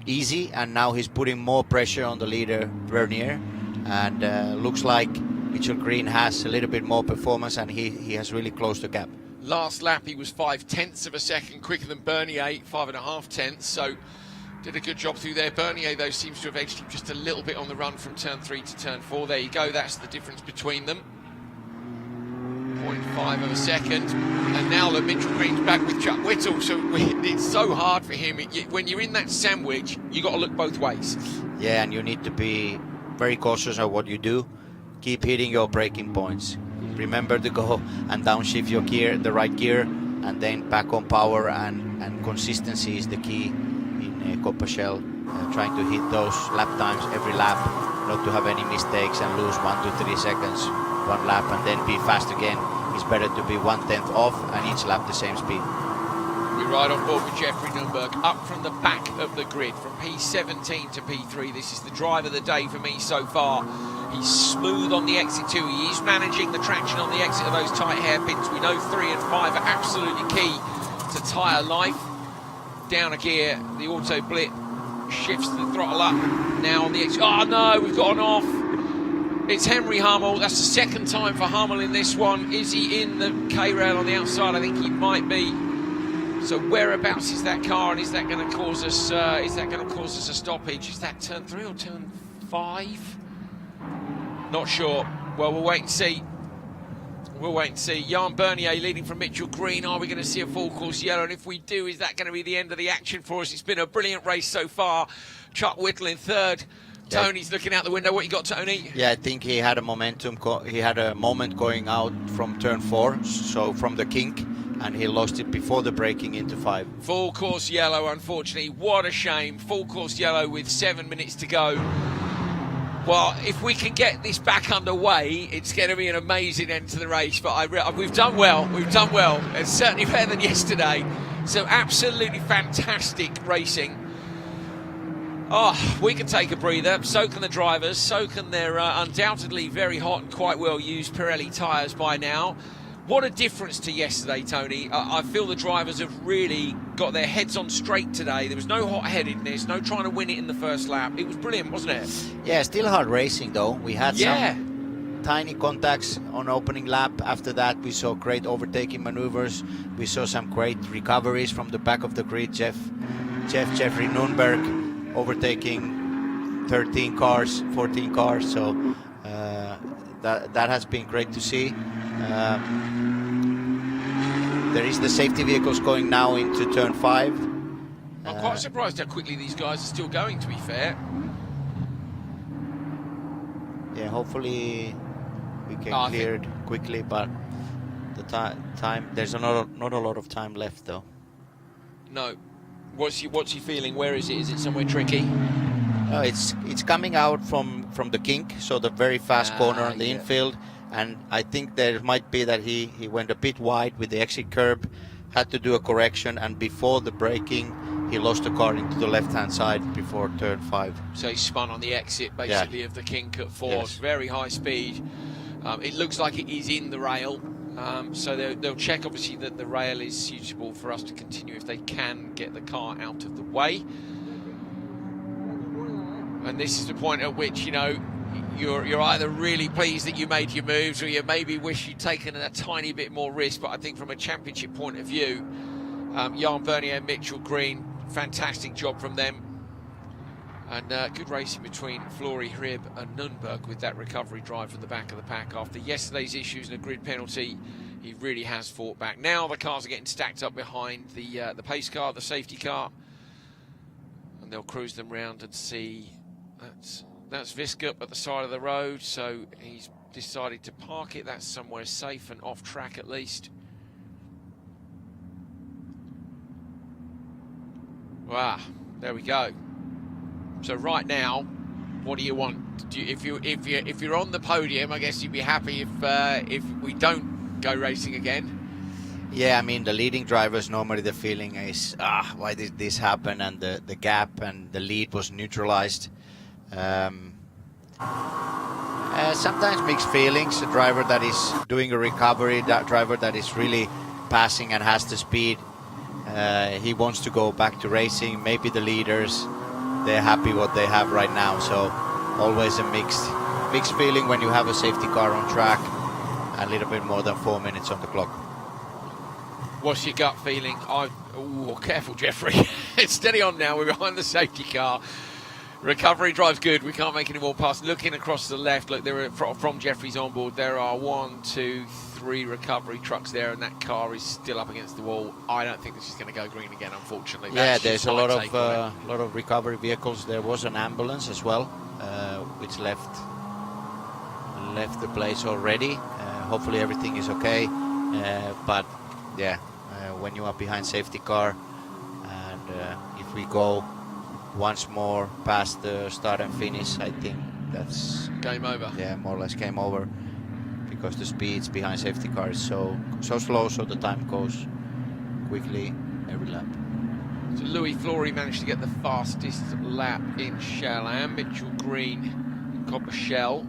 [SPEAKER 4] easy, and now he's putting more pressure on the leader, Bernier, and looks like Mitchell Green has a little bit more performance, and he has really closed the gap.
[SPEAKER 2] Last lap he was 0.5 of a second quicker than Bernier, 5.5, so did a good job through there. Bernier though seems to have edged him just a little bit on the run from turn 3 to turn 4. There you go, that's the difference between them. 0.5 of a second, and now that Mitchell Green's back with Chuck Whittle, so it's so hard for him. When you're in that sandwich, you got to look both ways.
[SPEAKER 4] Yeah, and you need to be very cautious of what you do. Keep hitting your braking points. Remember to go and downshift your gear, the right gear, and then back on power, and consistency is the key in Copper Shell trying to hit those lap times every lap, not to have any mistakes and lose 1 to 3 seconds one lap and then be fast again. It's better to be 1/10 off and each lap the same speed.
[SPEAKER 2] We ride on board with Jeffrey Nürnberg up from the back of the grid, from P17 to P3. This is the drive of the day for me so far. He's smooth on the exit too. He is managing the traction on the exit of those tight hairpins. We know 3 and 5 are absolutely key to tyre life. Down a gear, the auto blip shifts the throttle up. Now on the exit. Oh no, we've gone off. It's Henry Hummel. That's the second time for Hummel in this one. Is he in the K-rail on the outside? I think he might be. So whereabouts is that car, and is that going to cause us? Is that going to cause us a stoppage? Is that turn 3 or turn 5? Not sure. Well, we'll wait and see. We'll wait and see. Jan Bernier leading from Mitchell Green. Are we going to see a full course yellow? And if we do, is that going to be the end of the action for us? It's been a brilliant race so far. Chuck Whittle in third. Yeah. Tony's looking out the window. What you got, Tony?
[SPEAKER 4] Yeah, I think he had a momentum. He had a moment going out from turn 4, so from the kink, and he lost it before the braking into 5.
[SPEAKER 2] Full course yellow, unfortunately. What a shame. Full course yellow with 7 minutes to go. Well, if we can get this back underway, it's going to be an amazing end to the race. But we've done well. We've done well. It's certainly better than yesterday. So absolutely fantastic racing. Oh, we can take a breather. So can the drivers. So can their undoubtedly very hot and quite well used Pirelli tyres by now. What a difference to yesterday, Tony. I feel the drivers have really got their heads on straight today. There was no hot-headedness, no trying to win it in the first lap. It was brilliant, wasn't it?
[SPEAKER 4] Yeah, still hard racing, though. We had some tiny contacts on opening lap. After that, we saw great overtaking maneuvers. We saw some great recoveries from the back of the grid. Jeffrey Nürnberg overtaking 13 cars, 14 cars. So that has been great to see. There is the safety vehicles going now into turn 5.
[SPEAKER 2] I'm quite surprised how quickly these guys are still going, to be fair.
[SPEAKER 4] Yeah, hopefully we can clear it quickly, but the time there's not a lot of time left, though.
[SPEAKER 2] No. What's he feeling? Where is it? Is it somewhere tricky?
[SPEAKER 4] It's coming out from the kink, so the very fast corner on the infield. And I think there might be that he went a bit wide with the exit curb, had to do a correction, and before the braking, he lost the car into the left-hand side before turn 5.
[SPEAKER 2] So he spun on the exit, basically, of the kink at 4. Yes. Very high speed. It looks like it is in the rail. So they'll check, obviously, that the rail is suitable for us to continue if they can get the car out of the way. And this is the point at which, you know, you're either really pleased that you made your moves, or you maybe wish you'd taken a tiny bit more risk. But I think from a championship point of view, Jan Bernier and Mitchell Green, fantastic job from them. And good racing between Flory, Hrib and Nürnberg with that recovery drive from the back of the pack. After yesterday's issues and a grid penalty, he really has fought back. Now the cars are getting stacked up behind the pace car, the safety car. And they'll cruise them round and see. That's Viskup at the side of the road, so he's decided to park it. That's somewhere safe and off track at least. Wow, there we go. So right now, what do you want? If you're on the podium, I guess you'd be happy if we don't go racing again.
[SPEAKER 4] Yeah, I mean, the leading drivers, normally the feeling is, why did this happen? And the gap and the lead was neutralized. Sometimes mixed feelings. A driver that is doing a recovery, that driver that is really passing and has the speed, he wants to go back to racing. Maybe the leaders, they're happy what they have right now. So always a mixed feeling when you have a safety car on track, a little bit more than 4 minutes on the clock.
[SPEAKER 2] What's your gut feeling? Oh, careful, Jeffrey. It's steady on now. We're behind the safety car. Recovery drive's good. We can't make any more passes. Looking across the left, look, there are from Jeffrey's onboard. There are 1, 2, 3 recovery trucks there, and that car is still up against the wall. I don't think this is going to go green again, unfortunately.
[SPEAKER 4] Yeah, there's a lot of recovery vehicles. There was an ambulance as well, which left the place already. Hopefully everything is okay. But yeah, when you are behind safety car, and if we go once more past the start and finish, I think that's
[SPEAKER 2] game over.
[SPEAKER 4] Yeah, more or less game over, because the speeds behind safety car is so slow, so the time goes quickly every lap.
[SPEAKER 2] So Louis Flory managed to get the fastest lap in Shell Am. Mitchell Green in Copper Shell.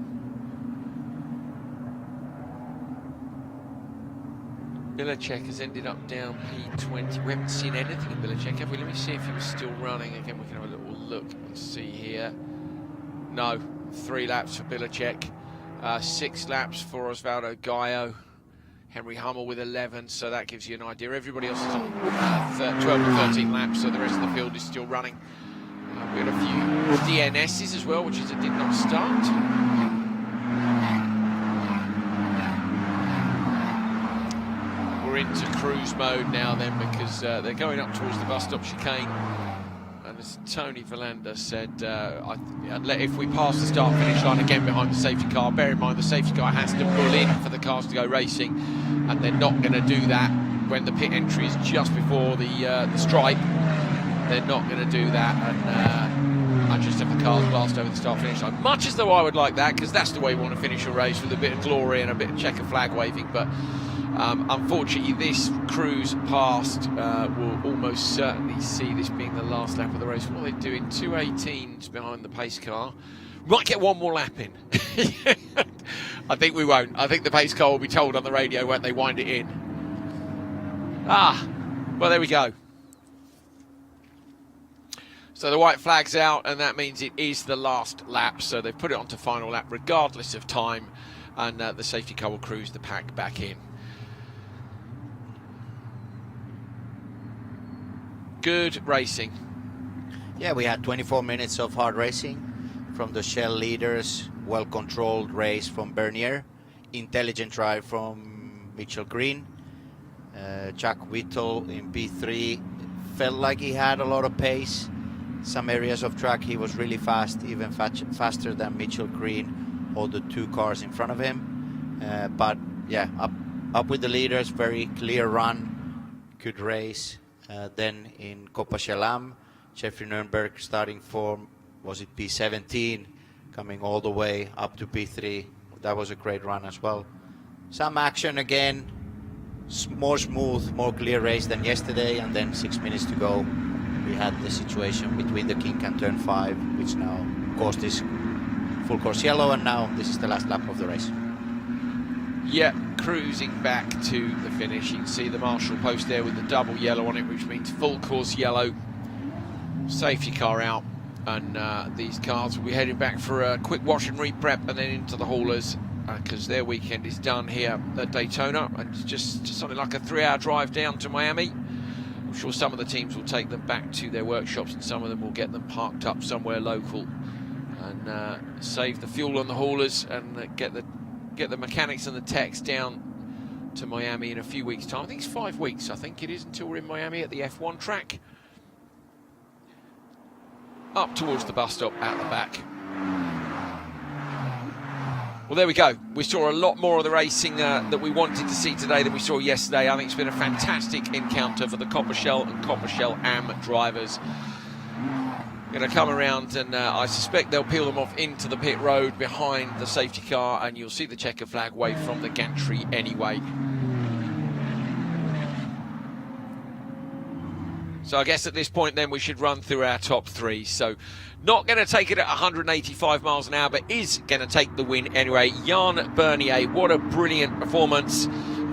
[SPEAKER 2] Bilecek has ended up down P20. We haven't seen anything in Bilecek, have we? Let me see if he was still running. Again, we can have a little look and see here. No, 3 laps for Bilecek, 6 laps for Osvaldo Gallo, Henry Hummel with 11, so that gives you an idea. Everybody else is on 12 to 13 laps, so the rest of the field is still running. We had a few DNSs as well, which is it did not start. We're into cruise mode now then, because they're going up towards the bus stop chicane. And as Tony Verlander said, if we pass the start-finish line again behind the safety car, bear in mind the safety car has to pull in for the cars to go racing, and they're not going to do that when the pit entry is just before the stripe. They're not going to do that, and just have the cars blast over the start-finish line. Much as though I would like that, because that's the way we want to finish a race, with a bit of glory and a bit of checker flag waving, but unfortunately, this cruise past will almost certainly see this being the last lap of the race. What are they doing? 2:18s behind the pace car. We might get one more lap in. I think we won't. I think the pace car will be told on the radio, won't they, wind it in. Well, there we go. So the white flag's out, and that means it is the last lap. So they've put it onto final lap regardless of time, and the safety car will cruise the pack back in. Good racing.
[SPEAKER 4] Yeah, we had 24 minutes of hard racing from the Shell leaders, well-controlled race from Bernier, intelligent drive from Mitchell Green. Chuck Whittle in P3 felt like he had a lot of pace. Some areas of track he was really fast, even faster than Mitchell Green, all the 2 cars in front of him. But yeah, up with the leaders, very clear run, good race. Then in Copa Chelam, Jeffrey Nürnberg starting from, was it P17, coming all the way up to P3. That was a great run as well. Some action again, more smooth, more clear race than yesterday, and then 6 minutes to go. We had the situation between the kink and turn 5, which now caused this full course yellow, and now this is the last lap of the race.
[SPEAKER 2] Yeah, cruising back to the finish. You can see the marshal post there with the double yellow on it, which means full course yellow. Safety car out, and these cars will be heading back for a quick wash and re-prep, and then into the haulers, because their weekend is done here at Daytona, and it's just something like a 3-hour drive down to Miami. I'm sure some of the teams will take them back to their workshops, and some of them will get them parked up somewhere local, and save the fuel on the haulers, and get the mechanics and the techs down to Miami in a few weeks' time. I think it's 5 weeks, I think it is, until we're in Miami at the F1 track. Up towards the bus stop at the back. Well, there we go. We saw a lot more of the racing that we wanted to see today than we saw yesterday. I think it's been a fantastic encounter for the Copper Shell and Copper Shell AM drivers. Going to come around, and I suspect they'll peel them off into the pit road behind the safety car, and you'll see the checker flag wave from the gantry anyway. So I guess at this point then we should run through our top 3. So not going to take it at 185 miles an hour, but is going to take the win anyway. Jan Bernier, what a brilliant performance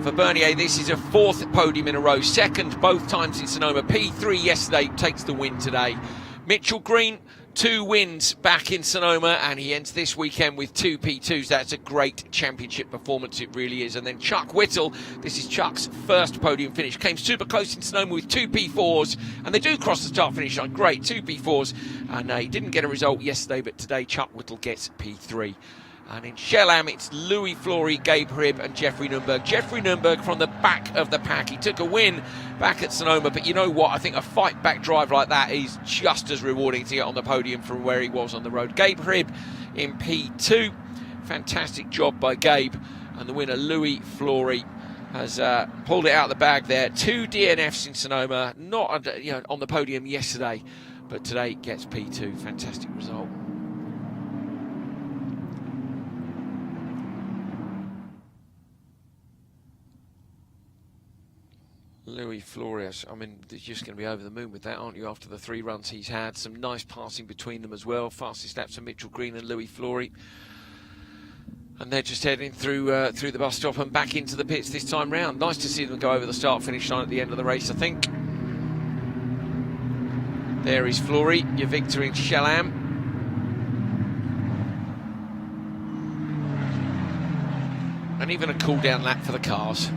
[SPEAKER 2] for Bernier. This is a 4th podium in a row, 2nd both times in Sonoma. P3 yesterday, takes the win today. Mitchell Green, 2 wins back in Sonoma, and he ends this weekend with 2 P2s. That's a great championship performance, it really is. And then Chuck Whittle, this is Chuck's 1st podium finish. Came super close in Sonoma with 2 P4s, and they do cross the start-finish line. Great, 2 P4s, and he didn't get a result yesterday, but today Chuck Whittle gets P3. And in Shell Am, it's Louis Flory, Gabe Hrib and Jeffrey Nürnberg. Jeffrey Nürnberg from the back of the pack. He took a win back at Sonoma, but you know what? I think a fight-back drive like that is just as rewarding to get on the podium from where he was on the road. Gabe Hrib in P2. Fantastic job by Gabe. And the winner, Louis Flory, has pulled it out of the bag there. 2 DNFs in Sonoma, not on the podium yesterday. but today gets P2. Fantastic result. Louis Flores, I mean, they're just going to be over the moon with that, aren't you, after the 3 runs he's had. Some nice passing between them as well. Fastest laps of Mitchell Green and Louis Flores. And they're just heading through the bus stop and back into the pits this time round. Nice to see them go over the start-finish line at the end of the race, I think. There is Flores, your victor in Shallam. And even a cool-down lap for the cars.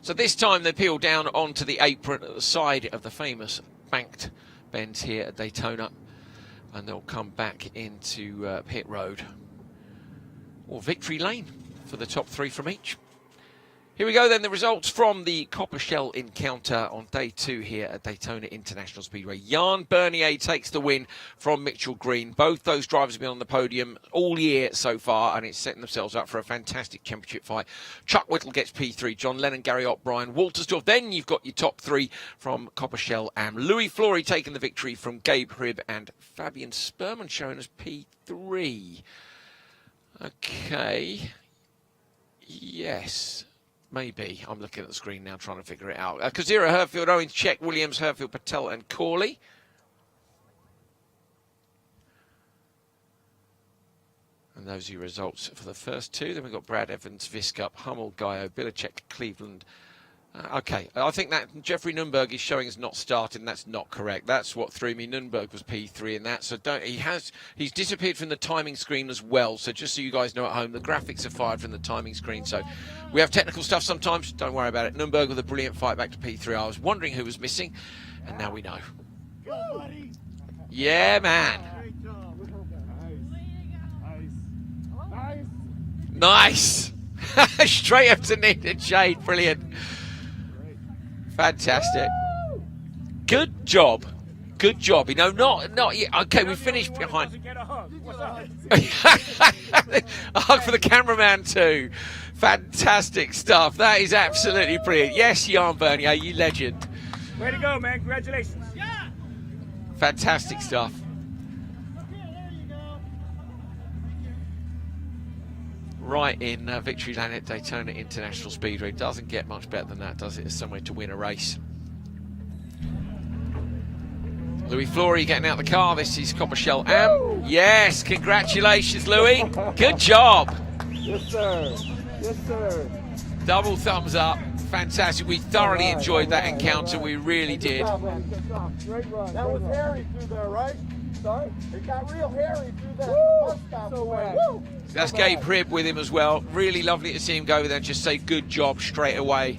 [SPEAKER 2] So this time they peel down onto the apron at the side of the famous banked bend here at Daytona, and they'll come back into pit road or victory lane for the top 3 from each. Here we go then, the results from the Copper Shell encounter on day 2 here at Daytona International Speedway. Jan Bernier takes the win from Mitchell Green. Both those drivers have been on the podium all year so far, and it's setting themselves up for a fantastic championship fight. Chuck Whittle gets P3, John Lennon, Gary Ott, Brian Waltersdorf. Then you've got your top 3 from Copper Shell and Louis Flores taking the victory from Gabe Hrib and Fabian Sperman showing as P3. Okay. Yes. Maybe. I'm looking at the screen now trying to figure it out. Kazira, Herfield, Owens, Czech, Williams, Herfield, Patel and Corley. And those are your results for the first 2. Then we've got Brad Evans, Viscup, Hummel, Gaio, Bilicek, Cleveland. Okay, I think that Jeffrey Nunberg is showing as not starting. That's not correct. That's what threw me. Nunberg was P3 in that. So he's disappeared from the timing screen as well. So just so you guys know at home, the graphics are fired from the timing screen. So we have technical stuff sometimes. Don't worry about it. Nunberg with a brilliant fight back to P3. I was wondering who was missing, and now we know. Yeah, man. Nice. Straight up to Nina Jade. Brilliant. Fantastic. Good job. Good job. You know, not yet. Okay, we finished behind. A hug for the cameraman too. Fantastic stuff. That is absolutely brilliant. Yes, Jan Bernier, you legend.
[SPEAKER 6] Way to go, man. Congratulations.
[SPEAKER 2] Fantastic stuff. Right in victory lane at Daytona International Speedway. Doesn't get much better than that, does it? It's somewhere to win a race. Louis Flores getting out of the car. This is Copper Shell Am. Yes, congratulations, Louis. Good job.
[SPEAKER 6] Yes, sir. Yes, sir.
[SPEAKER 2] Double thumbs up. Fantastic. We thoroughly enjoyed that encounter. We really did.
[SPEAKER 6] That was hairy through there, right? Sorry? It got real hairy through there. Woo!
[SPEAKER 2] That's Gabe Hrib with him as well. Really lovely to see him go over there and just say good job straight away.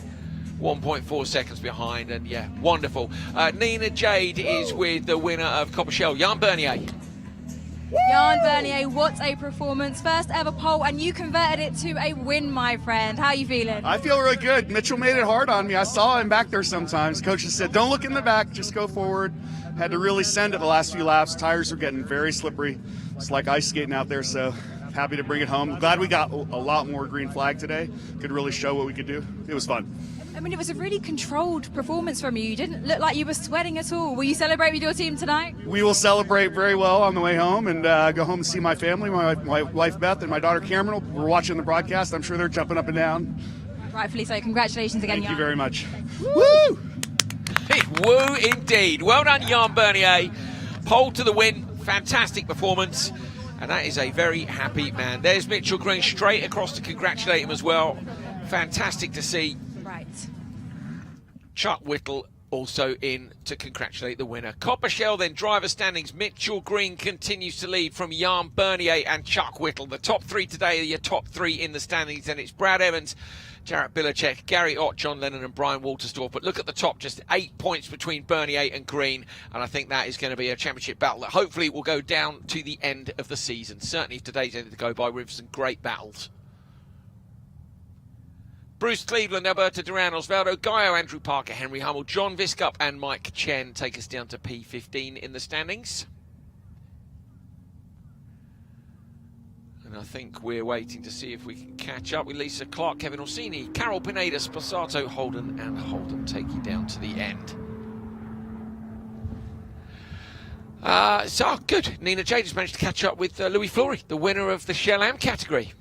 [SPEAKER 2] 1.4 seconds behind, and yeah, wonderful. Nina Jade is with the winner of Copper Shell, Jan Bernier.
[SPEAKER 3] Jan Bernier, what a performance. First ever pole, and you converted it to a win, my friend. How are you feeling?
[SPEAKER 7] I feel really good. Mitchell made it hard on me. I saw him back there sometimes. Coach just said, don't look in the back, just go forward. Had to really send it the last few laps. Tires were getting very slippery. It's like ice skating out there, so happy to bring it home. Glad we got a lot more green flag today. Could really show what we could do. It was fun.
[SPEAKER 3] I mean, it was a really controlled performance from you. You didn't look like you were sweating at all. Will you celebrate with your team tonight?
[SPEAKER 7] We will celebrate very well on the way home and go home and see my family, my wife Beth and my daughter Cameron. We're watching the broadcast. I'm sure they're jumping up and down.
[SPEAKER 3] Rightfully so. Congratulations again,
[SPEAKER 7] Thank
[SPEAKER 3] Jan.
[SPEAKER 7] you very much. Woo!
[SPEAKER 2] Woo indeed. Well done, Jan Bernier. Pole to the win. Fantastic performance. And that is a very happy man. There's Mitchell Green straight across to congratulate him as well. Fantastic to see.
[SPEAKER 3] Right.
[SPEAKER 2] Chuck Whittle also in to congratulate the winner. Copper Shell then driver standings. Mitchell Green continues to lead from Jan Bernier and Chuck Whittle. The top 3 today are your top 3 in the standings, and it's Brad Evans, Jarrett Bilicek, Gary Ott, John Lennon and Brian Waltersdorf. But look at the top, just 8 points between Bernier and Green, and I think that is going to be a championship battle that hopefully will go down to the end of the season. Certainly if today's ended to go by with some great battles. Bruce Cleveland, Alberto Duran, Osvaldo Gaio, Andrew Parker, Henry Hummel, John Viscup and Mike Chen take us down to P15 in the standings. And I think we're waiting to see if we can catch up with Lisa Clark, Kevin Orsini, Carol Pineda, Sposato, Holden, and Holden take you down to the end. So good. Nina Jade has managed to catch up with Louis Flory, the winner of the Shell Am category.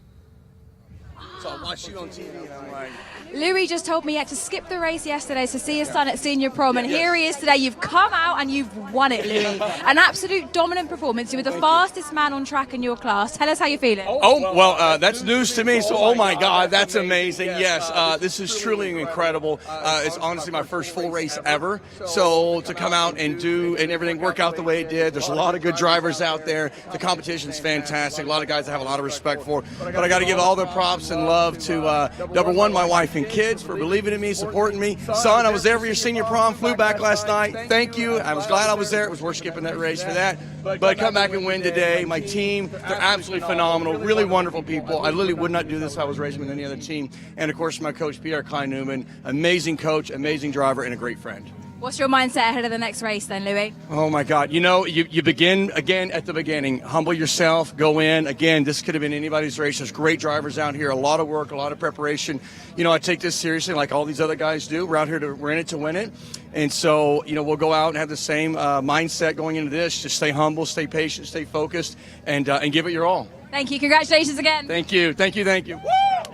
[SPEAKER 6] So I watched you on TV and I'm like,
[SPEAKER 3] Louis just told me he had to skip the race yesterday to see his son at senior prom, and here he is today. You've come out and you've won it, Louis. An absolute dominant performance. You were the fastest man on track in your class. Tell us how you're feeling.
[SPEAKER 6] oh, well, that's news to me. So, oh my God, that's amazing. Yes, this is truly incredible. It's honestly my first full race ever. So to come out and do and everything work out the way it did, there's a lot of good drivers out there. The competition's fantastic. A lot of guys I have a lot of respect for. But I got to give all the props and love to number one, my wife and kids for believing in me, supporting me. Son, I was there for your senior prom, flew back last night. Thank you. I was glad I was there. It was worth skipping that race for that. But come back and win today. My team, they're absolutely phenomenal, really wonderful people. I literally would not do this if I was racing with any other team. And of course, my coach, Pierre Klein Newman, amazing coach, amazing driver, and a great friend.
[SPEAKER 3] What's your mindset ahead of the next race then, Louis?
[SPEAKER 6] Oh my God. You know, you begin again at the beginning. Humble yourself, go in. Again, this could have been anybody's race. There's great drivers out here, a lot of work, a lot of preparation. You know, I take this seriously like all these other guys do. We're out here we're in it to win it. And so, you know, we'll go out and have the same mindset going into this. Just stay humble, stay patient, stay focused, and give it your all.
[SPEAKER 3] Thank you. Congratulations again.
[SPEAKER 6] Thank you. Thank you. Thank you.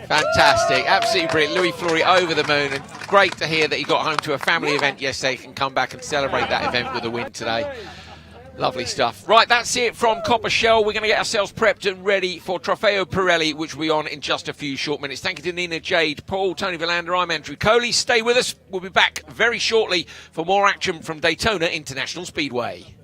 [SPEAKER 2] Fantastic, absolutely brilliant. Louis Flory over the moon, and great to hear that he got home to a family event yesterday. He can come back and celebrate that event with a win today. Lovely stuff. Right, that's it from Copper Shell. We're going to get ourselves prepped and ready for Trofeo Pirelli, which will be on in just a few short minutes. Thank you to Nina Jade, Paul, Tony Villander. I'm Andrew Coley. Stay with us. We'll be back very shortly for more action from Daytona International Speedway.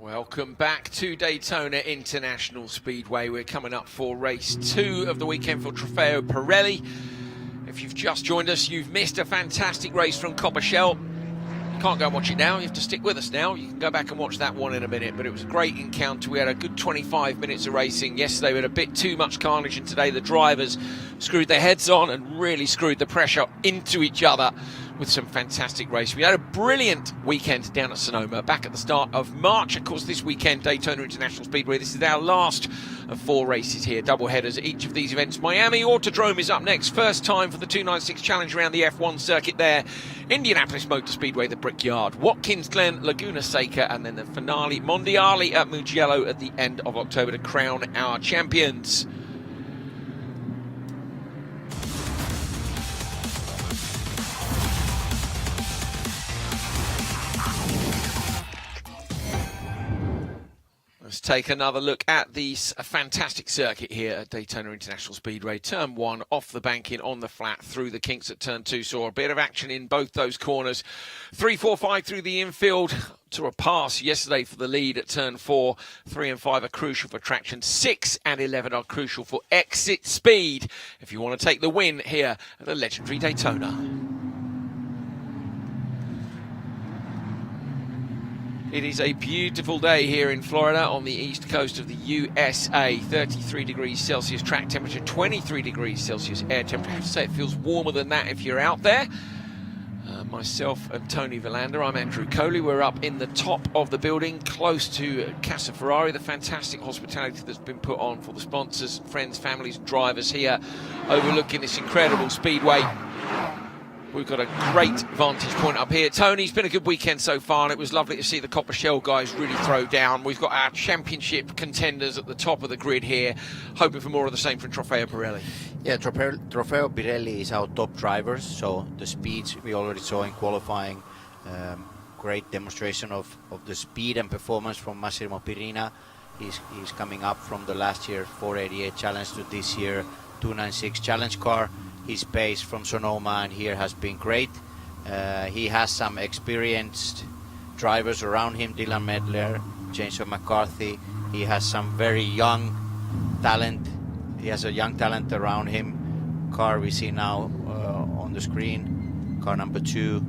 [SPEAKER 2] Welcome back to Daytona International Speedway. We're coming up for race 2 of the weekend for Trofeo Pirelli. If you've just joined us, you've missed a fantastic race from Coppershell. You can't go and watch it now, you have to stick with us now. You can go back and watch that one in a minute, but it was a great encounter. We had a good 25 minutes of racing. Yesterday we had a bit too much carnage, and today the drivers screwed their heads on and really screwed the pressure into each other with some fantastic racing. We had a brilliant weekend down at Sonoma, back at the start of March. Of course, this weekend, Daytona International Speedway. This is our last of 4 races here, double headers at each of these events. Miami Autodrome is up next. First time for the 296 Challenge around the F1 circuit there. Indianapolis Motor Speedway, the Brickyard. Watkins Glen, Laguna Seca, and then the finale, Mondiali at Mugello at the end of October to crown our champions. Let's take another look at the fantastic circuit here at Daytona International Speedway. Turn 1 off the banking on the flat through the kinks at turn 2. Saw a bit of action in both those corners. 3, 4, 5 through the infield to a pass yesterday for the lead at turn 4. 3 and 5 are crucial for traction. 6 and 11 are crucial for exit speed if you want to take the win here at the legendary Daytona. It is a beautiful day here in Florida on the east coast of the USA. 33 degrees Celsius track temperature, 23 degrees Celsius air temperature. I have to say it feels warmer than that if you're out there. Myself and Tony Villander, I'm Andrew Coley. We're up in the top of the building, close to Casa Ferrari, the fantastic hospitality that's been put on for the sponsors, friends, families, and drivers here, overlooking this incredible speedway. We've got a great vantage point up here. Tony, it's been a good weekend so far, and it was lovely to see the Coppershell guys really throw down. We've got our championship contenders at the top of the grid here, hoping for more of the same from Trofeo Pirelli.
[SPEAKER 4] Yeah, Trofeo Pirelli is our top drivers, so the speeds we already saw in qualifying. Great demonstration of the speed and performance from Massimo Pirina. He's coming up from the last year 488 Challenge to this year 296 Challenge car. His pace from Sonoma and here has been great. He has some experienced drivers around him, Dylan Medler, Jason McCarthy. He has some very young talent. He has a young talent around him. Car we see now on the screen, car number 2,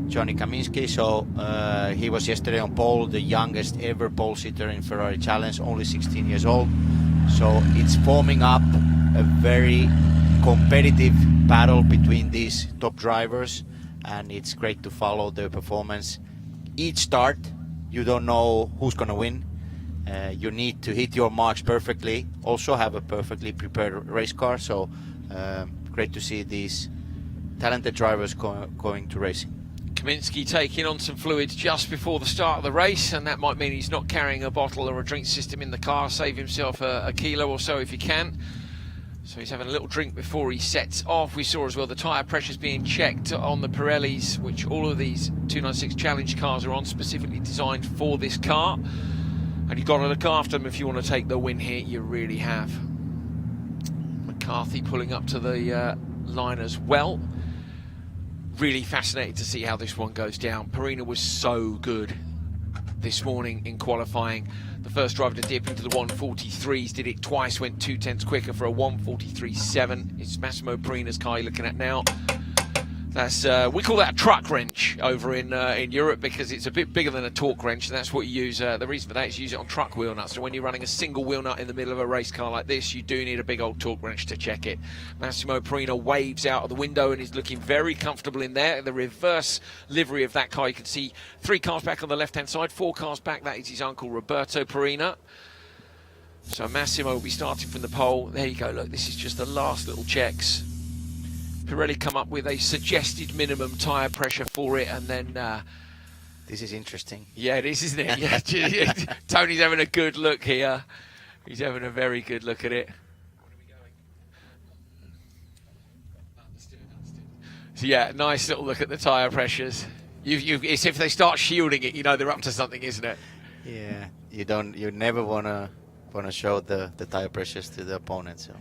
[SPEAKER 4] Johnny Kaminsky. So he was yesterday on pole, the youngest ever pole sitter in Ferrari Challenge, only 16 years old. So it's forming up a very competitive battle between these top drivers, and it's great to follow their performance. Each start, you don't know who's going to win. You need to hit your marks perfectly, also have a perfectly prepared race car. So great to see these talented drivers going to racing.
[SPEAKER 2] Kaminsky taking on some fluids just before the start of the race, and that might mean he's not carrying a bottle or a drink system in the car. Save himself a kilo or so if you can. So he's having a little drink before he sets off. We saw as well the tyre pressures being checked on the Pirellis, which all of these 296 Challenge cars are on, specifically designed for this car. And you've got to look after them if you want to take the win here. You really have. McCarthy pulling up to the line as well. Really fascinated to see how this one goes down. Pirina was so good this morning in qualifying. The first driver to dip into the 143s, did it twice, went 2/10 quicker for a 143.7. It's Massimo Pirina's car you're looking at now. That's we call that a truck wrench over in Europe, because it's a bit bigger than a torque wrench, and that's what you use. The reason for that is you use it on truck wheel nuts. So when you're running a single wheel nut in the middle of a race car like this, you do need a big old torque wrench to check it. Massimo Pirina waves out of the window and is looking very comfortable in there. The reverse livery of that car, you can see 3 cars back on the left-hand side, 4 cars back. That is his uncle Roberto Pirina. So Massimo will be starting from the pole. There you go. Look, this is just the last little checks. Pirelli come up with a suggested minimum tyre pressure for it, and then
[SPEAKER 4] This is interesting.
[SPEAKER 2] yeah, it is, isn't it? Yeah. Tony's having a good look here. He's having a very good look at it. So yeah, nice little look at the tyre pressures. It's if they start shielding it, you know they're up to something, isn't it?
[SPEAKER 4] Yeah, you never wanna show the tire pressures to the opponent. So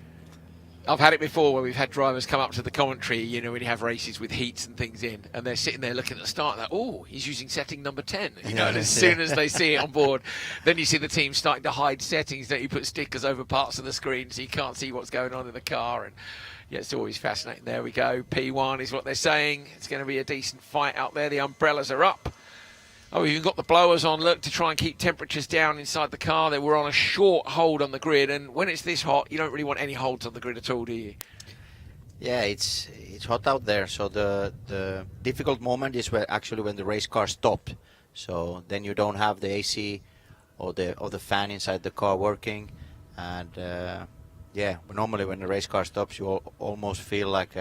[SPEAKER 2] I've had it before where we've had drivers come up to the commentary, you know, when you have races with heats and things in, and they're sitting there looking at the start, like, oh, he's using setting number 10. You know, and as soon as they see it on board, then you see the team starting to hide settings, that you put stickers over parts of the screen so you can't see what's going on in the car. And yeah, it's always fascinating. There we go. P1 is what they're saying. It's going to be a decent fight out there. The umbrellas are up. Oh, we've even got the blowers on, look, to try and keep temperatures down inside the car. They were on a short hold on the grid, and when it's this hot, you don't really want any holds on the grid at all, do you?
[SPEAKER 4] Yeah, it's hot out there. So the difficult moment is when the race car stopped. So then you don't have the AC or the fan inside the car working, and yeah, normally when the race car stops, you almost feel like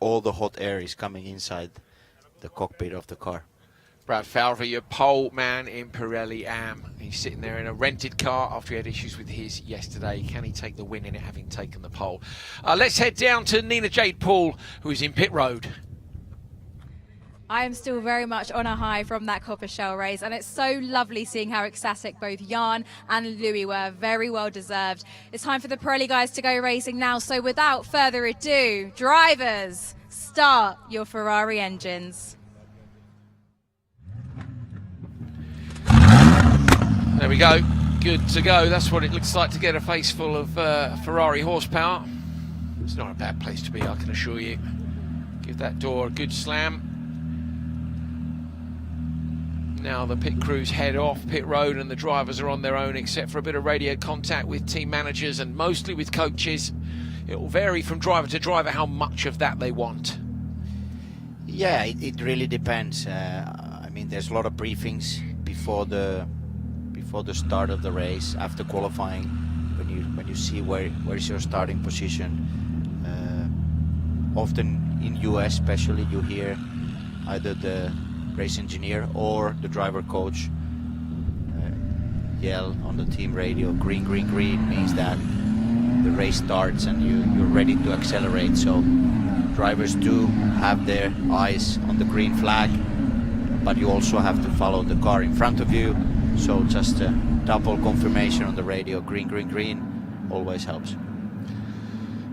[SPEAKER 4] all the hot air is coming inside the cockpit of the car.
[SPEAKER 2] Brad Falver, your pole man in Pirelli Am. He's sitting there in a rented car after he had issues with his yesterday. Can he take the win in it, having taken the pole? Let's head down to Nina Jade Paul, who is in pit road.
[SPEAKER 3] I am still very much on a high from that Copper Shell race, and it's so lovely seeing how ecstatic both Jan and Louis were. Very well deserved. It's time for the Pirelli guys to go racing now, so without further ado, drivers, start your Ferrari engines.
[SPEAKER 2] There we go, good to go. That's what it looks like to get a face full of Ferrari horsepower. It's not a bad place to be, I can assure you. Give that door a good slam. Now the pit crews head off pit road and the drivers are on their own, except for a bit of radio contact with team managers and mostly with coaches. It will vary from driver to driver how much of that they want.
[SPEAKER 4] Yeah, it really depends. I mean, there's a lot of briefings before the start of the race, after qualifying, when you see where's your starting position. Often in US especially, you hear either the race engineer or the driver coach yell on the team radio, green, green, green, means that the race starts and you're ready to accelerate. So drivers do have their eyes on the green flag, but you also have to follow the car in front of you. So just a double confirmation on the radio, green, green, green, always helps.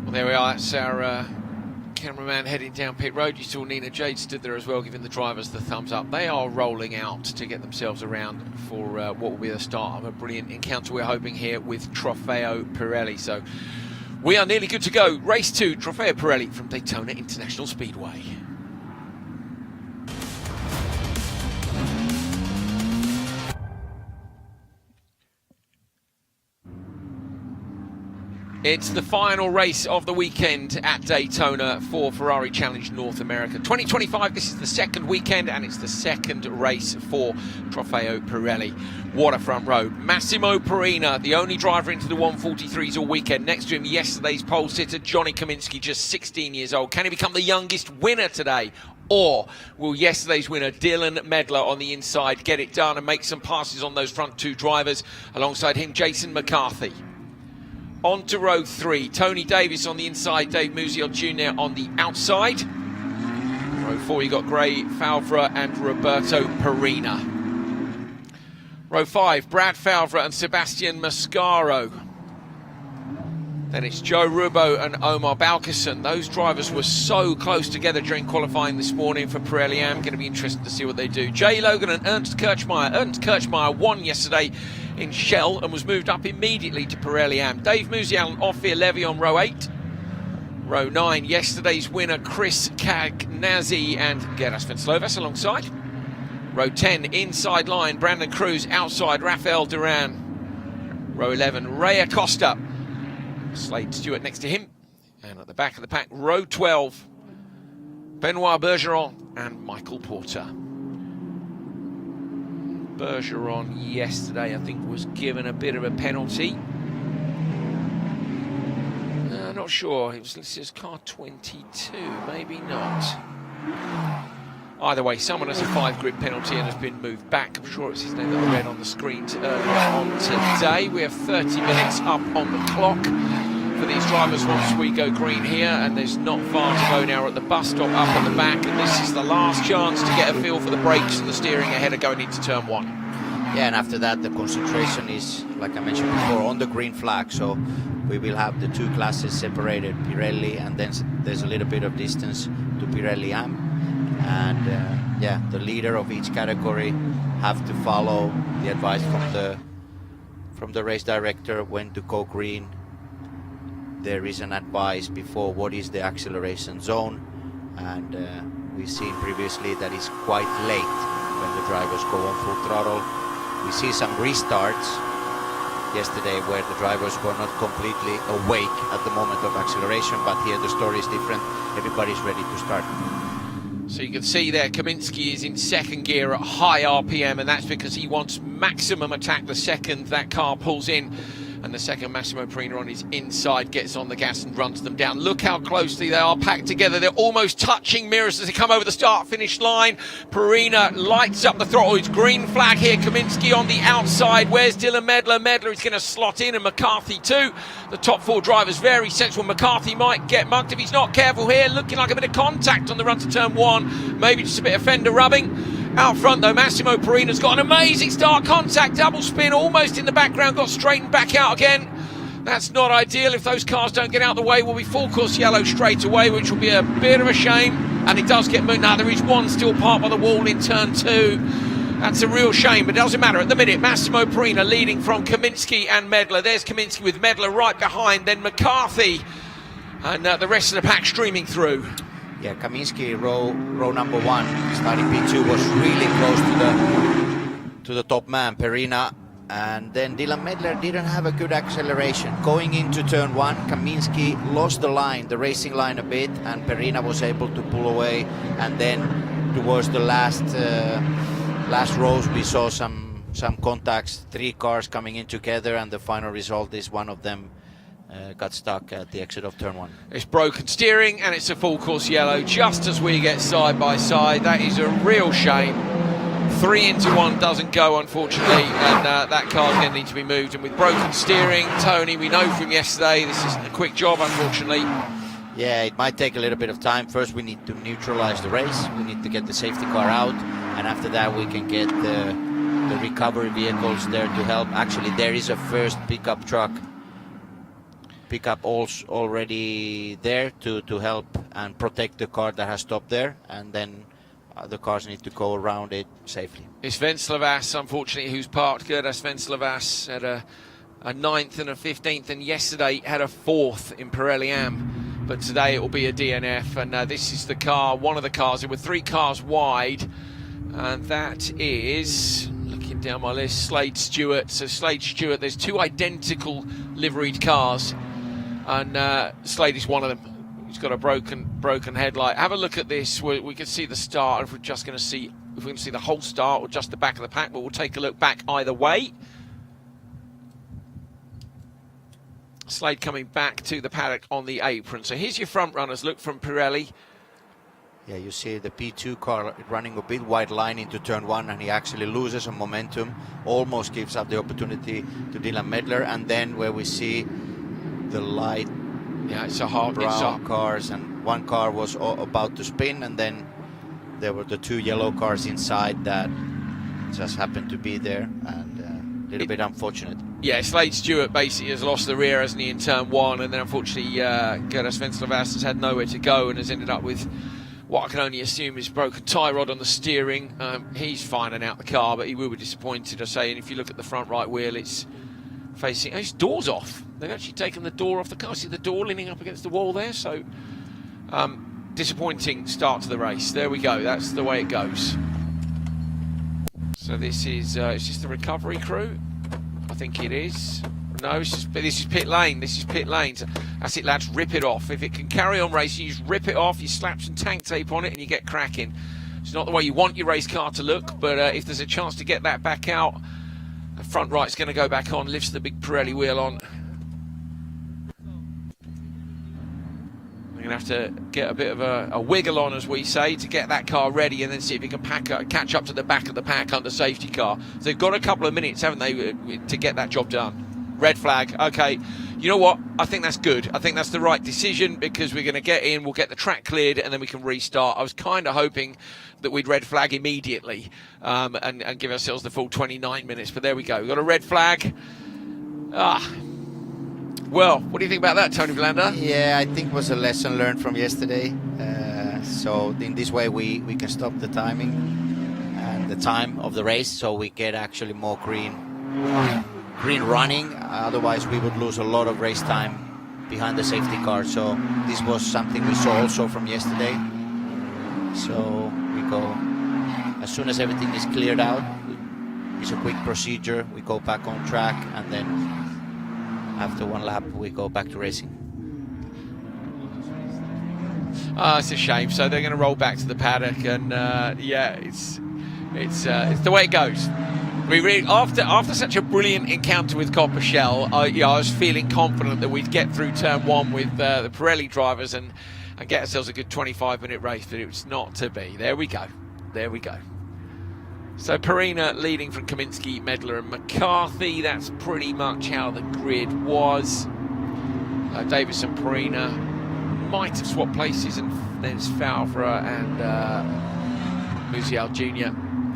[SPEAKER 2] Well, there we are. That's our cameraman heading down pit road. You saw Nina Jade stood there as well, giving the drivers the thumbs up. They are rolling out to get themselves around for what will be the start of a brilliant encounter we're hoping here with Trofeo Pirelli. So we are nearly good to go. Race 2, Trofeo Pirelli from Daytona International Speedway. It's the final race of the weekend at Daytona for Ferrari Challenge North America 2025. This is the second weekend and it's the second race for Trofeo Pirelli. What a front row. Massimo Perina, the only driver into the 143s all weekend. Next to him, yesterday's pole sitter, Johnny Kaminsky, just 16 years old. Can he become the youngest winner today? Or will yesterday's winner, Dylan Medler, on the inside get it done and make some passes on those front two drivers? Alongside him, Jason McCarthy. On to row 3, Tony Davis on the inside, Dave Musial Jr. on the outside. Row 4, you got Gray Falvra and Roberto Perina. Row 5, Brad Falvra and Sebastian Mascaro. Then it's Joe Rubo and Omar Balkison. Those drivers were so close together during qualifying this morning for Pirelli Am. Going to be interesting to see what they do. Jay Logan and Ernst Kirchmeier. Ernst Kirchmeier won yesterday in Shell and was moved up immediately to Pirelli Am. Dave Musial and Ophir Levy on row 8. Row 9, yesterday's winner Chris Cagnazzi and Geras Venclovas alongside. Row 10, inside line, Brandon Cruz, outside Rafael Duran. Row 11, Ray Acosta. Slade Stewart next to him. And at the back of the pack, row 12, Benoit Bergeron and Michael Porter. Bergeron yesterday, I think, was given a bit of a penalty. Not sure. It was listed as car 22, maybe not. Either way, someone has a 5-grid penalty and has been moved back. I'm sure it's his name that I read on the screen earlier on today. We have 30 minutes up on the clock for these drivers once we go green here, and there's not far to go now at the bus stop up at the back, and this is the last chance to get a feel for the brakes and the steering ahead of going into turn 1.
[SPEAKER 4] Yeah, and after that the concentration is, like I mentioned before, on the green flag. So we will have the two classes separated, Pirelli, and then there's a little bit of distance to Pirelli AM. And yeah, the leader of each category have to follow the advice from the race director when to go green. There is an advice before what is the acceleration zone, and we've seen previously that it's quite late when the drivers go on full throttle. We see some restarts yesterday where the drivers were not completely awake at the moment of acceleration, but here the story is different. Everybody's ready to start.
[SPEAKER 2] So you can see there Kaminsky is in second gear at high RPM, and that's because he wants maximum attack the second that car pulls in. And the second Massimo Perina on his inside gets on the gas and runs them down. Look how closely they are packed together. They're almost touching mirrors as they come over the start-finish line. Perina lights up the throttle. It's green flag here. Kaminsky on the outside. Where's Dylan Medler? Medler is going to slot in, and McCarthy too. The top four drivers very sensible. McCarthy might get mugged if he's not careful here. Looking like a bit of contact on the run to turn one. Maybe just a bit of fender rubbing. Out front though, Massimo Perina's got an amazing start, contact, double spin, almost in the background, got straightened back out again. That's not ideal. If those cars don't get out of the way, we'll be full course yellow straight away, which will be a bit of a shame. And it does get moved. Now there is one still parked by the wall in turn two. That's a real shame, but it doesn't matter. At the minute, Massimo Perina leading from Kaminsky and Medler. There's Kaminsky with Medler right behind, then McCarthy, and the rest of the pack streaming through.
[SPEAKER 4] Yeah, Kaminsky, row number one, starting P2, was really close to the top man, Perina, and then Dylan Medler didn't have a good acceleration. Going into turn one, Kaminsky lost the line, the racing line a bit, and Perina was able to pull away. And then towards the last rows, we saw some contacts, three cars coming in together, and the final result is one of them got stuck at the exit of turn one. It's
[SPEAKER 2] broken steering and it's a full course yellow just as we get side by side. That is a real shame. 3 into 1 doesn't go, unfortunately, and that car's going to need to be moved. And with broken steering, Tony, we know from yesterday this isn't a quick job, unfortunately.
[SPEAKER 4] Yeah, it might take a little bit of time. First we need to neutralize the race, we need to get the safety car out, and after that we can get the recovery vehicles there to help. Actually, there is a first pickup truck already there to help and protect the car that has stopped there, and then the cars need to go around it safely.
[SPEAKER 2] It's Venceslas, unfortunately, who's parked good. Venceslas had a 9th and a 15th, and yesterday had a 4th in Pirelli AM, but today it will be a DNF. And this is the car, one of the cars. There were 3 cars wide, and that is, looking down my list, Slade Stewart. So Slade Stewart, there's 2 identical liveried cars, and Slade is one of them. He's got a broken headlight. Have a look at this. We can see the start. If we're just going to see, if we can see the whole start or just the back of the pack, but we'll take a look back either way. Slade coming back to the paddock on the apron. So here's your front runners. Look from Pirelli.
[SPEAKER 4] Yeah, you see the P2 car running a bit wide line into turn one, and he actually loses some momentum, almost gives up the opportunity to Dylan Medler. And then where we see the light,
[SPEAKER 2] yeah, it's a hard
[SPEAKER 4] brown cars, and one car was about to spin, and then there were the 2 yellow cars inside that just happened to be there, and a little bit unfortunate.
[SPEAKER 2] Yeah, Slade Stewart basically has lost the rear, hasn't he, in turn one, and then unfortunately Gerdas Venceslas has had nowhere to go and has ended up with what I can only assume is broken tie rod on the steering. He's finding out the car, but he will be disappointed, I say. And if you look at the front right wheel, it's facing, his door's off. They've actually taken the door off the car. See the door leaning up against the wall there? So disappointing start to the race. There we go, that's the way it goes. So this is it's just the recovery crew, I think it is. No, this is pit lane. This is pit lane. So that's it, lads. Rip it off. If it can carry on racing, you just rip it off. You slap some tank tape on it, and you get cracking. It's not the way you want your race car to look, but if there's a chance to get that back out, the front right's going to go back on. Lifts the big Pirelli wheel on. We're going to have to get a bit of a wiggle on, as we say, to get that car ready, and then see if you can catch up to the back of the pack under safety car. So they've got a couple of minutes, haven't they, to get that job done. Red flag, okay. You know what? I think that's good. I think that's the right decision, because we're going to get in, we'll get the track cleared, and then we can restart. I was kind of hoping that we'd red flag immediately and give ourselves the full 29 minutes, but there we go. We've got a red flag. Well, what do you think about that, Tony Blanda?
[SPEAKER 4] Yeah, I think it was a lesson learned from yesterday. So in this way we can stop the timing and the time of the race, so we get actually more green running. Otherwise we would lose a lot of race time behind the safety car. So this was something we saw also from yesterday. So we go, as soon as everything is cleared out, it's a quick procedure. We go back on track, and then after one lap we go back to racing.
[SPEAKER 2] It's a shame. So they're going to roll back to the paddock, and yeah, it's the way it goes. We really, after such a brilliant encounter with Copper Shell, I was feeling confident that we'd get through turn one with the Pirelli drivers and get ourselves a good 25-minute race, but it was not to be. There we go. So Perina leading from Kaminsky, Medler and McCarthy. That's pretty much how the grid was. Davison, Perina might have swapped places, and then it's Favre and Musial Jr.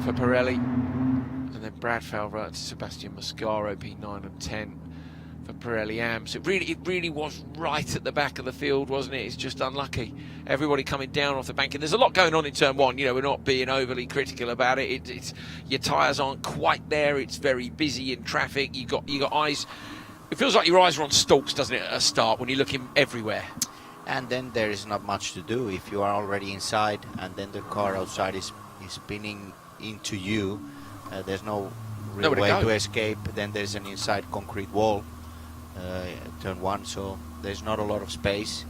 [SPEAKER 2] for Pirelli. And then Brad Favre and Sebastian Mascaro, P9 and 10 for Pirelli Am. So it really was right at the back of the field, wasn't it? It's just unlucky. Everybody coming down off the bank, and there's a lot going on in turn one. You know, we're not being overly critical about it. It's your tyres aren't quite there. It's very busy in traffic. You got eyes. It feels like your eyes are on stalks, doesn't it, at a start when you're looking everywhere.
[SPEAKER 4] And then there is not much to do if you are already inside, and then the car outside is spinning into you. There's no real way to escape. Then there's an inside concrete wall, turn one, so there's not a lot of space.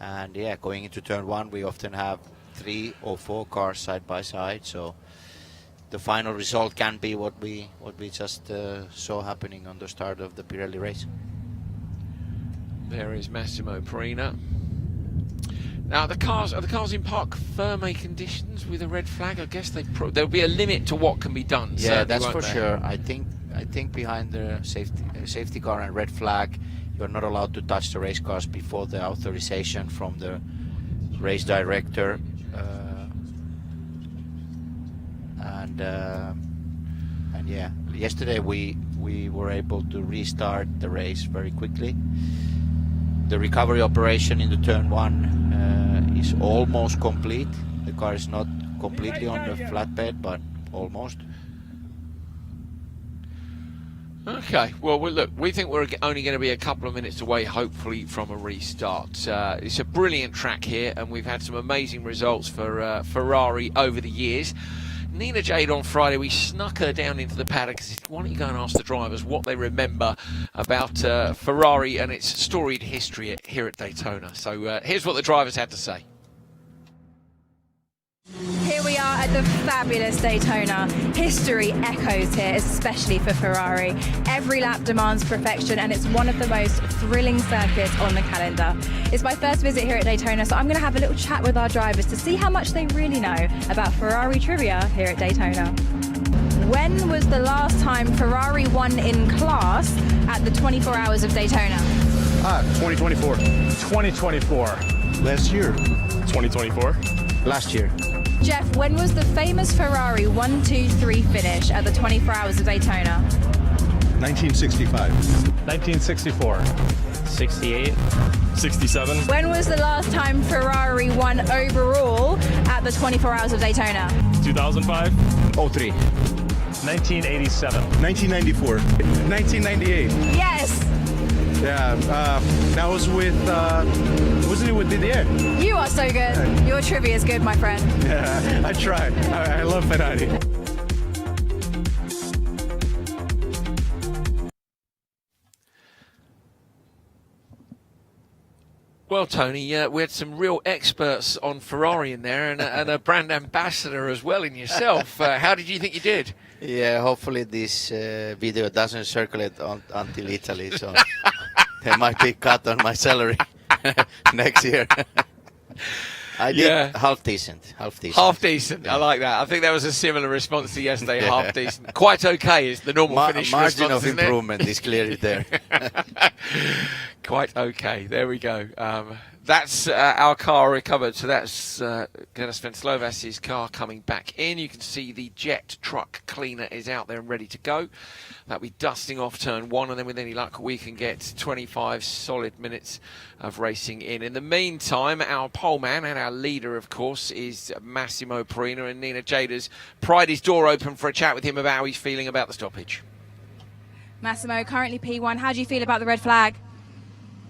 [SPEAKER 4] And yeah, going into turn one, we often have 3 or 4 cars side by side. So the final result can be what we just saw happening on the start of the Pirelli race.
[SPEAKER 2] There is Massimo Perina. Now are the cars in parc ferme conditions with a red flag? I guess there'll be a limit to what can be done.
[SPEAKER 4] Yeah, that's for sure. I think behind the safety car and red flag, you're not allowed to touch the race cars before the authorization from the race director. And yeah, yesterday we were able to restart the race very quickly. The recovery operation in the turn one is almost complete. The car is not completely on the flatbed, but almost.
[SPEAKER 2] Okay, well, look, we think we're only going to be a couple of minutes away, hopefully, from a restart. It's a brilliant track here, and we've had some amazing results for Ferrari over the years. Nina Jade on Friday, we snuck her down into the paddock and said, why don't you go and ask the drivers what they remember about Ferrari and its storied history here at Daytona. So here's what the drivers had to say.
[SPEAKER 3] Here we are at the fabulous Daytona. History echoes here, especially for Ferrari. Every lap demands perfection, and it's one of the most thrilling circuits on the calendar. It's my first visit here at Daytona, so I'm going to have a little chat with our drivers to see how much they really know about Ferrari trivia here at Daytona. When was the last time Ferrari won in class at the 24 Hours of Daytona?
[SPEAKER 7] 2024.
[SPEAKER 5] 2024.
[SPEAKER 7] Last year. 2024.
[SPEAKER 4] Last year.
[SPEAKER 3] Jeff, when was the famous Ferrari 1-2-3 finish at the 24 Hours of Daytona?
[SPEAKER 7] 1965.
[SPEAKER 5] 1964.
[SPEAKER 8] 68.
[SPEAKER 7] 67.
[SPEAKER 3] When was the last time Ferrari won overall at the 24 Hours of Daytona?
[SPEAKER 7] 2005.
[SPEAKER 8] 03.
[SPEAKER 5] 1987.
[SPEAKER 7] 1994. 1998.
[SPEAKER 3] Yes!
[SPEAKER 7] Yeah, that was with, wasn't it with Didier?
[SPEAKER 3] You are so good. Your trivia is good, my friend.
[SPEAKER 7] Yeah, I tried. I love Ferrari.
[SPEAKER 2] Well, Tony, we had some real experts on Ferrari in there and a brand ambassador as well in yourself. How did you think you did?
[SPEAKER 4] Yeah, hopefully this video doesn't circulate until Italy, so there might be a cut on my salary next year. I did half decent.
[SPEAKER 2] Half decent. I like that. I think that was a similar response to yesterday.
[SPEAKER 4] Yeah.
[SPEAKER 2] Half decent. Quite okay is the normal finish
[SPEAKER 4] margin
[SPEAKER 2] response,
[SPEAKER 4] of improvement is clearly there.
[SPEAKER 2] Quite okay. There we go. That's our car recovered. So that's Glenis Venclovas' car coming back in. You can see the jet truck cleaner is out there and ready to go. That'll be dusting off turn 1, and then with any luck we can get 25 solid minutes of racing in. In the meantime, our pole man and our leader, of course, is Massimo Perina, and Nina Jada's pried his door open for a chat with him about how he's feeling about the stoppage.
[SPEAKER 3] Massimo, currently P1. How do you feel about the red flag?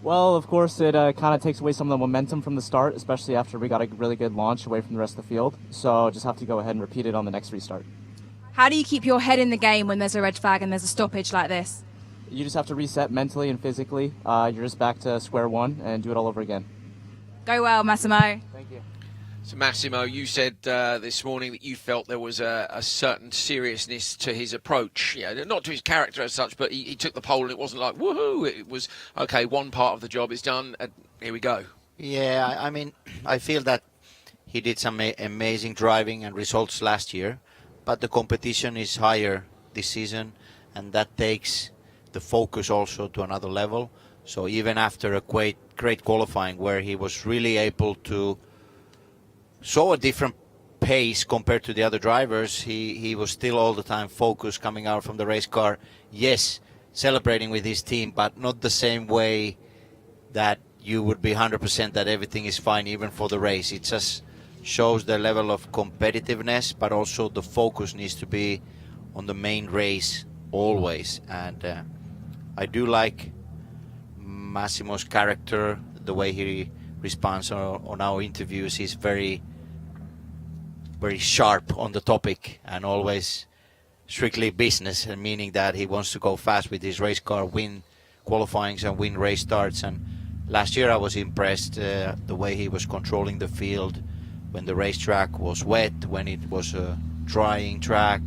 [SPEAKER 9] Well, of course, it kind of takes away some of the momentum from the start, especially after we got a really good launch away from the rest of the field. So just have to go ahead and repeat it on the next restart.
[SPEAKER 3] How do you keep your head in the game when there's a red flag and there's a stoppage like this?
[SPEAKER 9] You just have to reset mentally and physically. You're just back to square one and do it all over again.
[SPEAKER 3] Go well, Massimo.
[SPEAKER 9] Thank you.
[SPEAKER 2] So Massimo, you said this morning that you felt there was a certain seriousness to his approach. Yeah, not to his character as such, but he took the pole and it wasn't like, woohoo, it was, okay, one part of the job is done, here we go.
[SPEAKER 4] Yeah, I mean, I feel that he did some amazing driving and results last year, but the competition is higher this season, and that takes the focus also to another level. So even after a great qualifying where he was really able to show a different pace compared to the other drivers, he was still all the time focused coming out from the race car. Yes, celebrating with his team, but not the same way that you would be 100% that everything is fine even for the race. It just shows the level of competitiveness, but also the focus needs to be on the main race always. And I do like Massimo's character, the way he responds on our interviews. He's very sharp on the topic and always strictly business, and meaning that he wants to go fast with his race car, win qualifyings and win race starts. And last year I was impressed the way he was controlling the field when the racetrack was wet, when it was a drying track,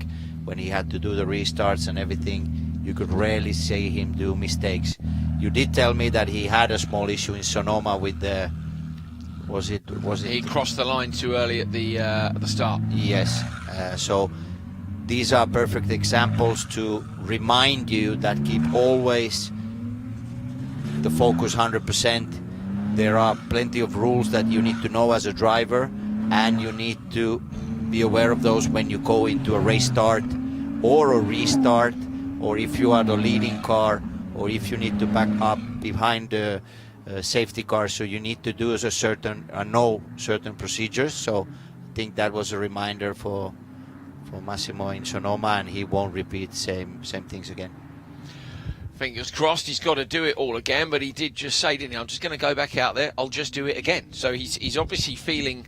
[SPEAKER 4] when he had to do the restarts and everything. You could rarely see him do mistakes. You did tell me that he had a small issue in Sonoma with the was it
[SPEAKER 2] he crossed the line too early at the start.
[SPEAKER 4] Yes, so these are perfect examples to remind you that keep always the focus 100%. There are plenty of rules that you need to know as a driver, and you need to be aware of those when you go into a race start or a restart, or if you are the leading car, or if you need to back up behind the safety car. So you need to do know certain procedures. So I think that was a reminder for Massimo in Sonoma, and he won't repeat same things again.
[SPEAKER 2] Fingers crossed he's got to do it all again, but he did just say, didn't he, I'm just going to go back out there, I'll just do it again. So he's obviously feeling,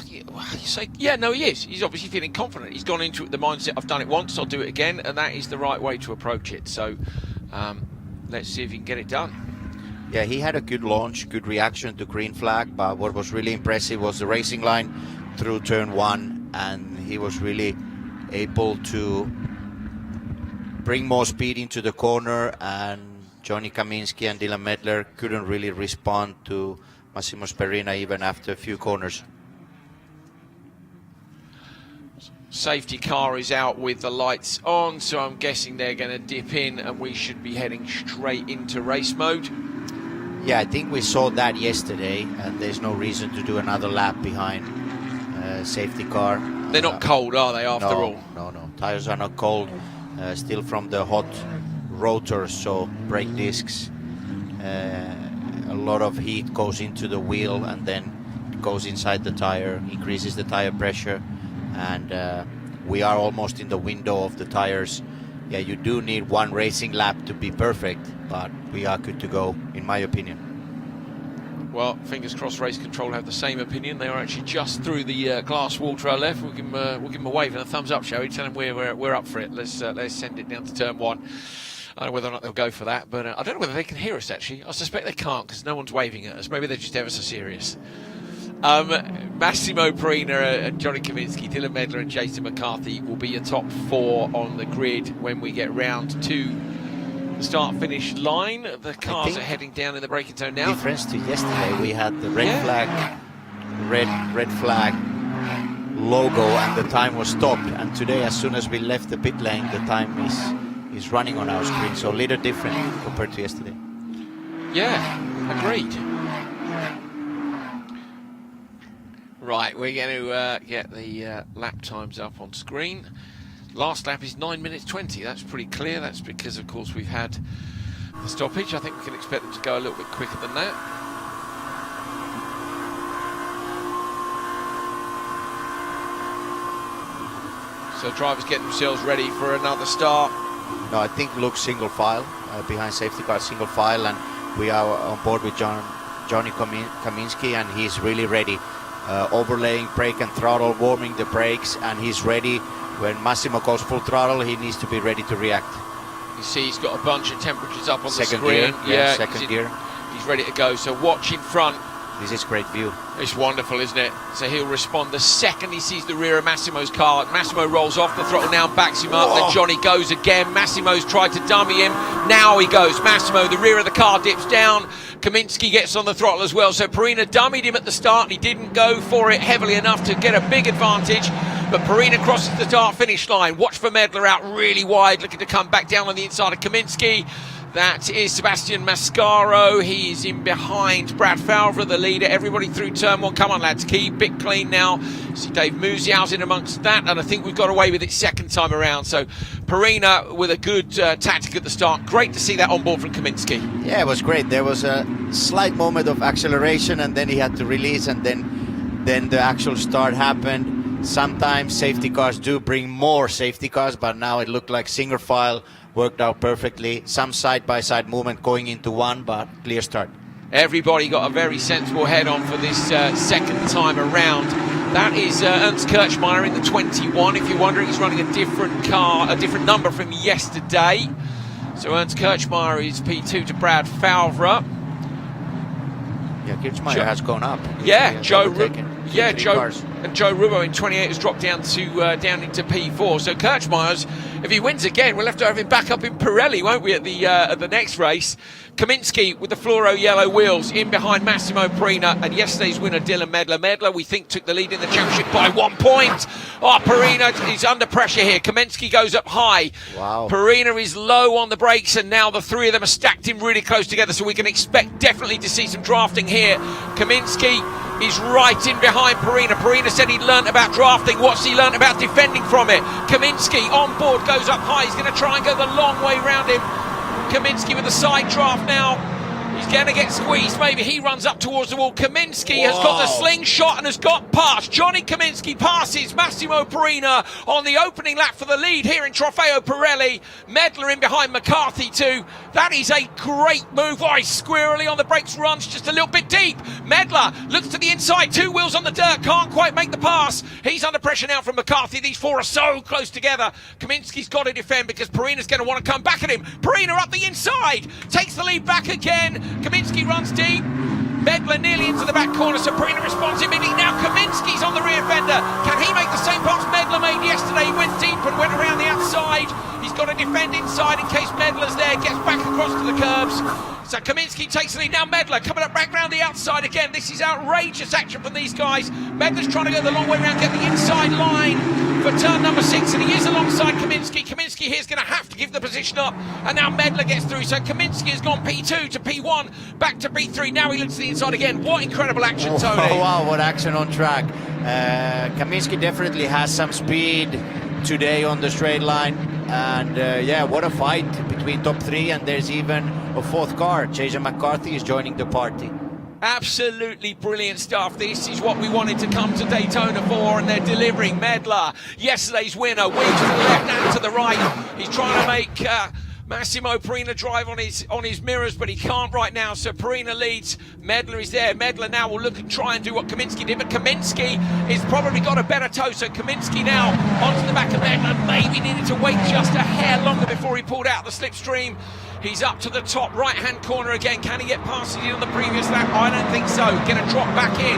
[SPEAKER 2] you say, yeah, no, he is. He's obviously feeling confident. He's gone into it the mindset, I've done it once, I'll do it again, and that is the right way to approach it. So let's see if he can get it done.
[SPEAKER 4] Yeah, he had a good launch, good reaction to green flag, but what was really impressive was the racing line through turn 1, and he was really able to bring more speed into the corner, and Johnny Kaminsky and Dylan Medler couldn't really respond to Massimo Perina even after a few corners.
[SPEAKER 2] Safety car is out with the lights on, so I'm guessing they're going to dip in and we should be heading straight into race mode.
[SPEAKER 4] Yeah, I think we saw that yesterday, and there's no reason to do another lap behind safety car.
[SPEAKER 2] They're not cold, are they, after all?
[SPEAKER 4] No. Tires are not cold. Still from the hot rotors, so brake discs. A lot of heat goes into the wheel and then it goes inside the tire, increases the tire pressure, and we are almost in the window of the tires. Yeah, you do need one racing lap to be perfect, but we are good to go, in my opinion.
[SPEAKER 2] Well, fingers crossed Race Control have the same opinion. They are actually just through the glass wall to our left. We'll give them a wave and a thumbs up, shall we? Tell them we're up for it. Let's send it down to turn 1. I don't know whether or not they'll go for that, but I don't know whether they can hear us, actually. I suspect they can't because no one's waving at us. Maybe they're just ever so serious. Massimo Perina and Johnny Kaminsky, Dylan Medler and Jason McCarthy will be your top 4 on the grid when we get round to the start-finish line. The cars are heading down in the braking zone now.
[SPEAKER 4] Difference to yesterday, we had the red flag logo, and the time was stopped. And today, as soon as we left the pit lane, the time is running on our screen. So a little different compared to yesterday.
[SPEAKER 2] Yeah, agreed. Right, we're going to get the lap times up on screen. Last lap is 9 minutes 20. That's pretty clear. That's because, of course, we've had the stoppage. I think we can expect them to go a little bit quicker than that. So drivers get themselves ready for another start.
[SPEAKER 4] No, I think Luke's single file, behind safety car single file, and we are on board with Johnny Kamiński, and he's really ready. Overlaying brake and throttle, warming the brakes, and he's ready. When Massimo goes full throttle, he needs to be ready to react.
[SPEAKER 2] You see he's got a bunch of temperatures up on
[SPEAKER 4] Second
[SPEAKER 2] the screen.
[SPEAKER 4] Gear, yeah, second gear.
[SPEAKER 2] He's ready to go, so watch in front.
[SPEAKER 4] This is great view.
[SPEAKER 2] It's wonderful, isn't it? So he'll respond the second he sees the rear of Massimo's car. Massimo rolls off the throttle now, backs him up. Then Johnny goes again. Massimo's tried to dummy him. Now he goes. Massimo, the rear of the car dips down. Kamiński gets on the throttle as well. So Pirelli dummied him at the start and he didn't go for it heavily enough to get a big advantage. But Pirelli crosses the start-finish line. Watch for Medler out really wide, looking to come back down on the inside of Kamiński. That is Sebastian Mascaro. He is in behind Brad Falvera, the leader. Everybody through turn one. Come on, lads, keep it clean now. See Dave Muziau's in amongst that, and I think we've got away with it second time around. So Pirelli with a good tactic at the start. Great to see that on board from Kamiński.
[SPEAKER 4] Yeah, it was great. There was a slight moment of acceleration, and then he had to release, and then the actual start happened. Sometimes safety cars do bring more safety cars, but now it looked like single file worked out perfectly. Some side-by-side movement going into one, but clear start.
[SPEAKER 2] Everybody got a very sensible head-on for this second time around. That is Ernst Kirchmeier in the 21. If you're wondering, he's running a different car, a different number from yesterday. So Ernst Kirchmeier is P2 to Brad Falvera.
[SPEAKER 4] Yeah, Kirchmeier has gone up.
[SPEAKER 2] Yeah, Joe
[SPEAKER 4] cars.
[SPEAKER 2] And Joe Rubbo in 28 has dropped down into P4. So Kirchmeier's, if he wins again, we'll have to have him back up in Pirelli, won't we, at the next race? Kamiński with the fluoro yellow wheels in behind Massimo Pirelli, and yesterday's winner Dylan Medler. Medler, we think, took the lead in the championship by 1 point. Oh, Pirelli is under pressure here. Kamiński goes up high.
[SPEAKER 4] Wow.
[SPEAKER 2] Pirelli is low on the brakes, and now the three of them are stacked in really close together, so we can expect definitely to see some drafting here. Kamiński is right in behind Pirelli. Pirelli said he'd learnt about drafting. What's he learnt about defending from it? Kamiński on board, goes up high. He's going to try and go the long way round him. Kamiński with the side draft now. He's going to get squeezed. Maybe he runs up towards the wall. Kamiński has got the slingshot and has got past. Johnny Kamiński passes Massimo Pirelli on the opening lap for the lead here in Trofeo Pirelli. Medler in behind McCarthy too. That is a great move. Oh, he's squirrely on the brakes, runs just a little bit deep. Medler looks to the inside, two wheels on the dirt, can't quite make the pass. He's under pressure now from McCarthy. These four are so close together. Kamiński's got to defend because Pirelli's going to want to come back at him. Pirelli up the inside, takes the lead back again. Kamiński runs deep. Medler nearly into the back corner, so Pirelli responds immediately. Now Kamiński's on the rear fender. Can he make the same pass Medler made yesterday? He went deep and went around the outside. He's got to defend inside in case Medler's there, gets back across to the curbs. So Kamiński takes the lead. Now Medler coming up back round the outside again. This is outrageous action from these guys. Medler's trying to go the long way round, get the inside line for turn number 6, and he is alongside Kamiński. Kamiński here's going to have to give the position up, and now Medler gets through. So Kamiński has gone P2 to P1, back to P3. Now he looks to the inside again. What incredible action, Tony.
[SPEAKER 4] Oh, wow, what action on track. Kamiński definitely has some speed today on the straight line, and yeah, what a fight between top three, and there's even a fourth car. Jason McCarthy is joining the party.
[SPEAKER 2] Absolutely brilliant stuff. This is what we wanted to come to Daytona for, and they're delivering. Medler, yesterday's winner, wing to the left and to the right. He's trying to make Massimo Pirelli drive on his mirrors, but he can't right now, so Pirelli leads. Medler is there. Medler now will look and try and do what Kamiński did, but Kamiński has probably got a better toe, so Kamiński now onto the back of Medler. Maybe needed to wait just a hair longer before he pulled out the slipstream. He's up to the top right-hand corner again. Can he get past it on the previous lap? I don't think so. Going to drop back in.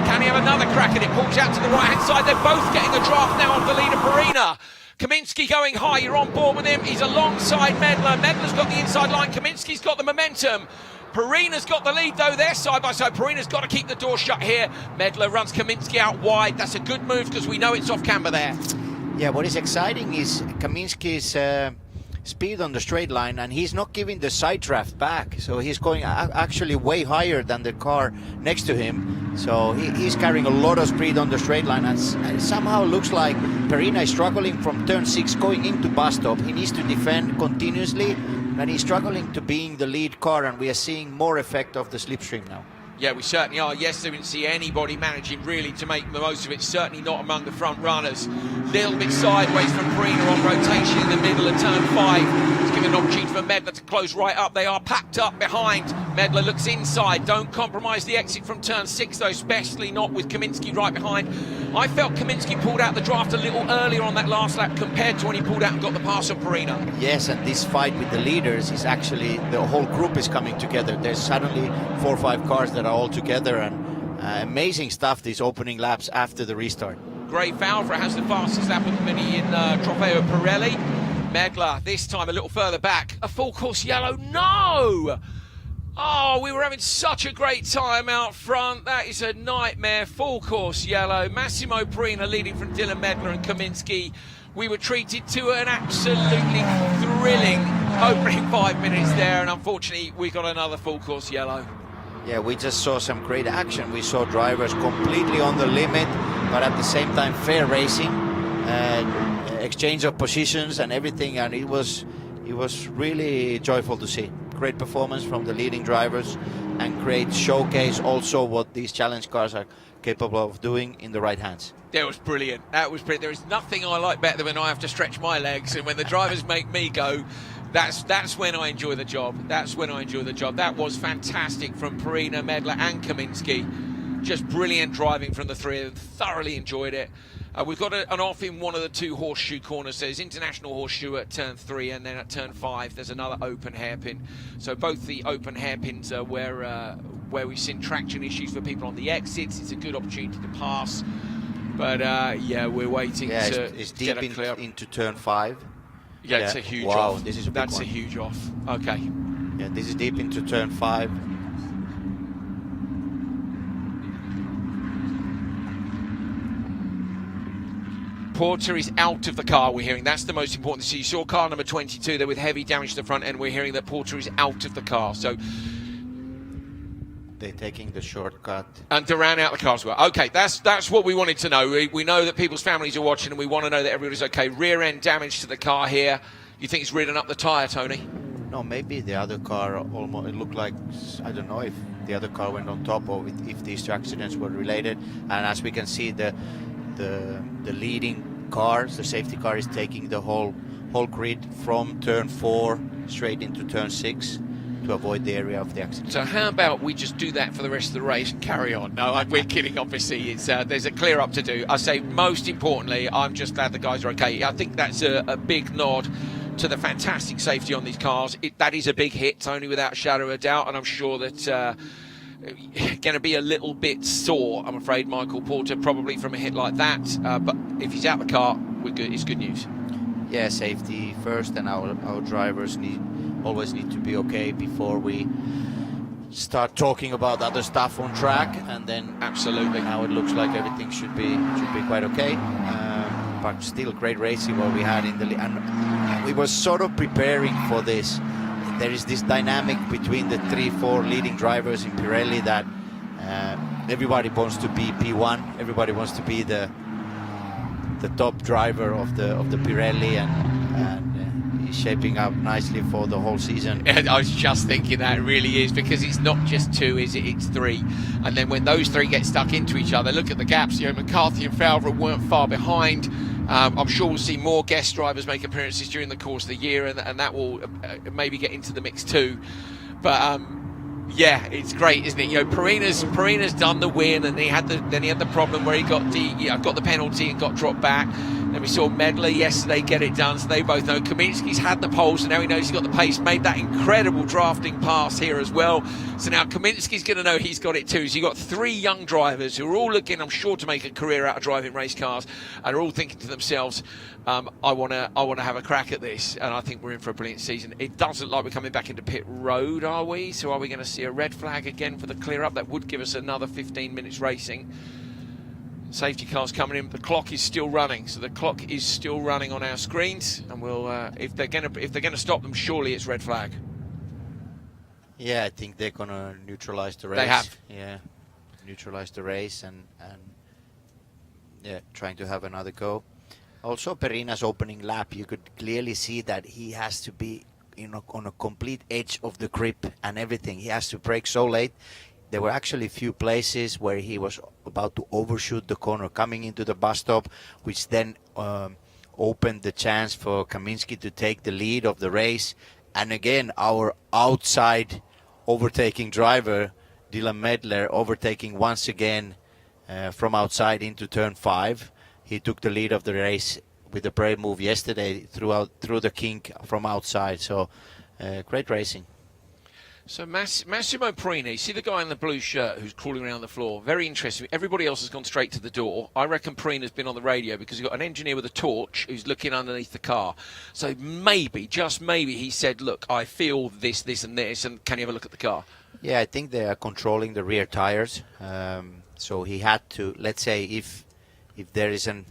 [SPEAKER 2] Can he have another crack at it? Pulls out to the right-hand side. They're both getting a draft now of the leader, Pirelli. Kamiński going high, you're on board with him. He's alongside Medler. Medler's got the inside line. Kamiński's got the momentum. Pirelli's got the lead though, they're side by side. Pirelli's got to keep the door shut here. Medler runs Kamiński out wide. That's a good move because we know it's off camber there.
[SPEAKER 4] Yeah, what is exciting is Kamiński's speed on the straight line, and he's not giving the side draft back, so he's going actually way higher than the car next to him. So he's carrying a lot of speed on the straight line, and it somehow looks like Perina is struggling from turn 6 going into bus stop. He needs to defend continuously, and he's struggling to being the lead car, and we are seeing more effect of the slipstream now.
[SPEAKER 2] Yeah, we certainly are. Yesterday we didn't see anybody managing really to make the most of it, certainly not among the front runners. Little bit sideways from Perina on rotation in the middle of turn 5. It's giving an opportunity for Medler to close right up. They are packed up behind. Medler looks inside. Don't compromise the exit from turn 6 though, especially not with Kaminski right behind. I felt Kaminski pulled out the draft a little earlier on that last lap compared to when he pulled out and got the pass on Perina.
[SPEAKER 4] Yes, and this fight with the leaders is actually, the whole group is coming together. There's suddenly 4 or 5 cars that are all together, and amazing stuff these opening laps after the restart.
[SPEAKER 2] Gray Falvra has the fastest lap of the mini in Trofeo Pirelli. Medler this time a little further back. A full course yellow, no! Oh, we were having such a great time out front. That is a nightmare. Full course yellow. Massimo Perina leading from Dylan Medler and Kaminski. We were treated to an absolutely thrilling opening 5 minutes there, and unfortunately we got another full course yellow.
[SPEAKER 4] Yeah, we just saw some great action. We saw drivers completely on the limit, but at the same time fair racing, exchange of positions and everything, and it was really joyful to see. Great performance from the leading drivers, and great showcase also what these challenge cars are capable of doing in the right hands.
[SPEAKER 2] That was brilliant. That was brilliant. There is nothing I like better than when I have to stretch my legs, and when the drivers make me go, that's when I enjoy the job. That's when I enjoy the job. That was fantastic from Perina, Medler and Kaminski. Just brilliant driving from the three of them. Thoroughly enjoyed it. We've got an off in one of the 2 horseshoe corners. There's International Horseshoe at turn 3, and then at turn 5 there's another open hairpin. So both the open hairpins are where we've seen traction issues for people on the exits. It's a good opportunity to pass. But yeah, we're waiting to
[SPEAKER 4] it's
[SPEAKER 2] get
[SPEAKER 4] deep
[SPEAKER 2] a clear.
[SPEAKER 4] into turn 5.
[SPEAKER 2] Yeah, it's a huge
[SPEAKER 4] wow,
[SPEAKER 2] off.
[SPEAKER 4] This is a big
[SPEAKER 2] That's
[SPEAKER 4] one.
[SPEAKER 2] a huge off. Okay.
[SPEAKER 4] Yeah, this is deep into turn 5.
[SPEAKER 2] Porter is out of the car, we're hearing. That's the most important. So you saw car number 22 there with heavy damage to the front end. We're hearing that Porter is out of the car. So
[SPEAKER 4] they're taking the shortcut.
[SPEAKER 2] And Duran out of the car as well. Okay, that's what we wanted to know. We know that people's families are watching, and we want to know that everybody's okay. Rear end damage to the car here. You think it's ridden up the tyre, Tony?
[SPEAKER 4] No, maybe the other car almost, it looked like, I don't know if the other car went on top or if these two accidents were related. And as we can see, the leading cars, the safety car is taking the whole grid from turn 4 straight into turn 6 to avoid the area of the accident.
[SPEAKER 2] So how about we just do that for the rest of the race and carry on? No, we're kidding, obviously. It's there's a clear up to do. I say most importantly, I'm just glad the guys are okay. I think that's a big nod to the fantastic safety on these cars. That is a big hit, Tony, without a shadow of a doubt, and I'm sure that going to be a little bit sore, I'm afraid, Michael Porter, probably from a hit like that. But if he's out the car, we're good. It's good news.
[SPEAKER 4] Yeah, safety first, and our drivers always need to be okay before we start talking about other stuff on track. And then
[SPEAKER 2] absolutely,
[SPEAKER 4] now it looks like everything should be quite okay. But still, great racing what we had in the and we were sort of preparing for this. There is this dynamic between the 3-4 leading drivers in Pirelli that everybody wants to be P1. Everybody wants to be the top driver of the Pirelli, and he's shaping up nicely for the whole season.
[SPEAKER 2] I was just thinking that it really is, because it's not just 2, is it? It's 3. And then when those 3 get stuck into each other, look at the gaps. You know, McCarthy and Falvra weren't far behind. I'm sure we'll see more guest drivers make appearances during the course of the year, and that will maybe get into the mix too. But yeah, it's great, isn't it? You know, Perina's done the win, and he had the problem where he got the penalty and got dropped back. Then we saw Medler yesterday get it done, so they both know. Kaminski's had the poles, and now he knows he's got the pace. Made that incredible drafting pass here as well. So now Kaminski's going to know he's got it too. So you've got 3 young drivers who are all looking, I'm sure, to make a career out of driving race cars, and are all thinking to themselves, I want to have a crack at this, and I think we're in for a brilliant season. It does look like we're coming back into pit road, are we? So are we going to see a red flag again for the clear up? That would give us another 15 minutes racing. Safety cars coming in. The clock is still running, so the clock is still running on our screens, and we'll if they're gonna stop them, surely it's red flag.
[SPEAKER 4] Yeah, I think they're gonna neutralize the race.
[SPEAKER 2] They have.
[SPEAKER 4] Yeah, neutralize the race and yeah, trying to have another go. Also, Perina's opening lap, you could clearly see that he has to be, you know, on a complete edge of the grip and everything. He has to brake so late. There were actually a few places where he was about to overshoot the corner coming into the bus stop, which then opened the chance for Kaminsky to take the lead of the race. And again, our outside overtaking driver, Dylan Medler, overtaking once again from outside into turn 5. He took the lead of the race with a brave move yesterday through the kink from outside. So great racing.
[SPEAKER 2] So Massimo Perini, see the guy in the blue shirt who's crawling around the floor? Very interesting. Everybody else has gone straight to the door. I reckon Perina's been on the radio because you've got an engineer with a torch who's looking underneath the car. So maybe, just maybe, he said, look, I feel this, this and this, and can you have a look at the car?
[SPEAKER 4] Yeah, I think they are controlling the rear tires. So he had to, let's say, if there is an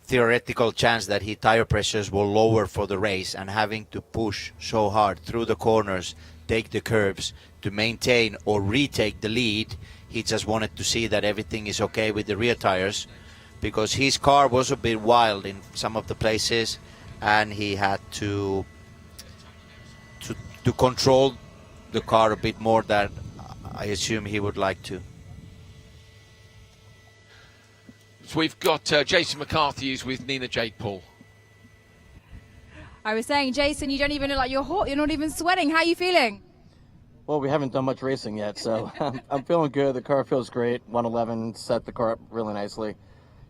[SPEAKER 4] theoretical chance that his tire pressures will lower for the race, and having to push so hard through the corners, take the curves to maintain or retake the lead, he just wanted to see that everything is okay with the rear tires, because his car was a bit wild in some of the places and he had to control the car a bit more than I assume he would like to.
[SPEAKER 2] So we've got Jason McCarthy who's with Nina Jake Paul.
[SPEAKER 3] I was saying, Jason, you don't even look like you're hot. You're not even sweating. How are you feeling?
[SPEAKER 9] Well, we haven't done much racing yet, so I'm feeling good. The car feels great. 111 set the car up really nicely.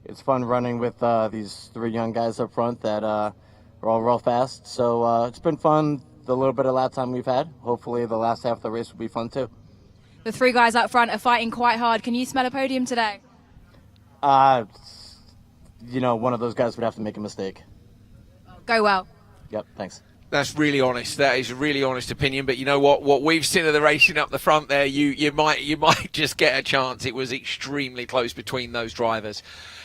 [SPEAKER 9] It's fun running with these 3 young guys up front that are all real fast. So it's been fun, the little bit of lap time we've had. Hopefully the last half of the race will be fun too.
[SPEAKER 3] The 3 guys up front are fighting quite hard. Can you smell a podium today?
[SPEAKER 9] You know, one of those guys would have to make a mistake.
[SPEAKER 3] Go well.
[SPEAKER 9] Yep, thanks.
[SPEAKER 2] That's really honest. That is a really honest opinion. But you know what we've seen of the racing up the front there, you might just get a chance. It was extremely close between those drivers.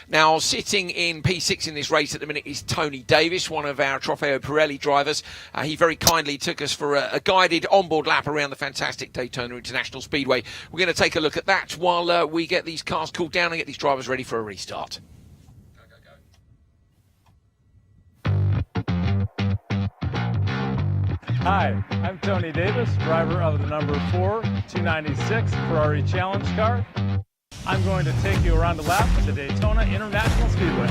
[SPEAKER 2] Now, sitting in P6 in this race at the minute is Tony Davis, one of our Trofeo Pirelli drivers. He very kindly took us for a guided onboard lap around the fantastic Daytona International Speedway. We're going to take a look at that while we get these cars cooled down and get these drivers ready for a restart.
[SPEAKER 5] Hi, I'm Tony Davis, driver of the number 4 296 Ferrari Challenge car. I'm going to take you around a lap at the Daytona International Speedway.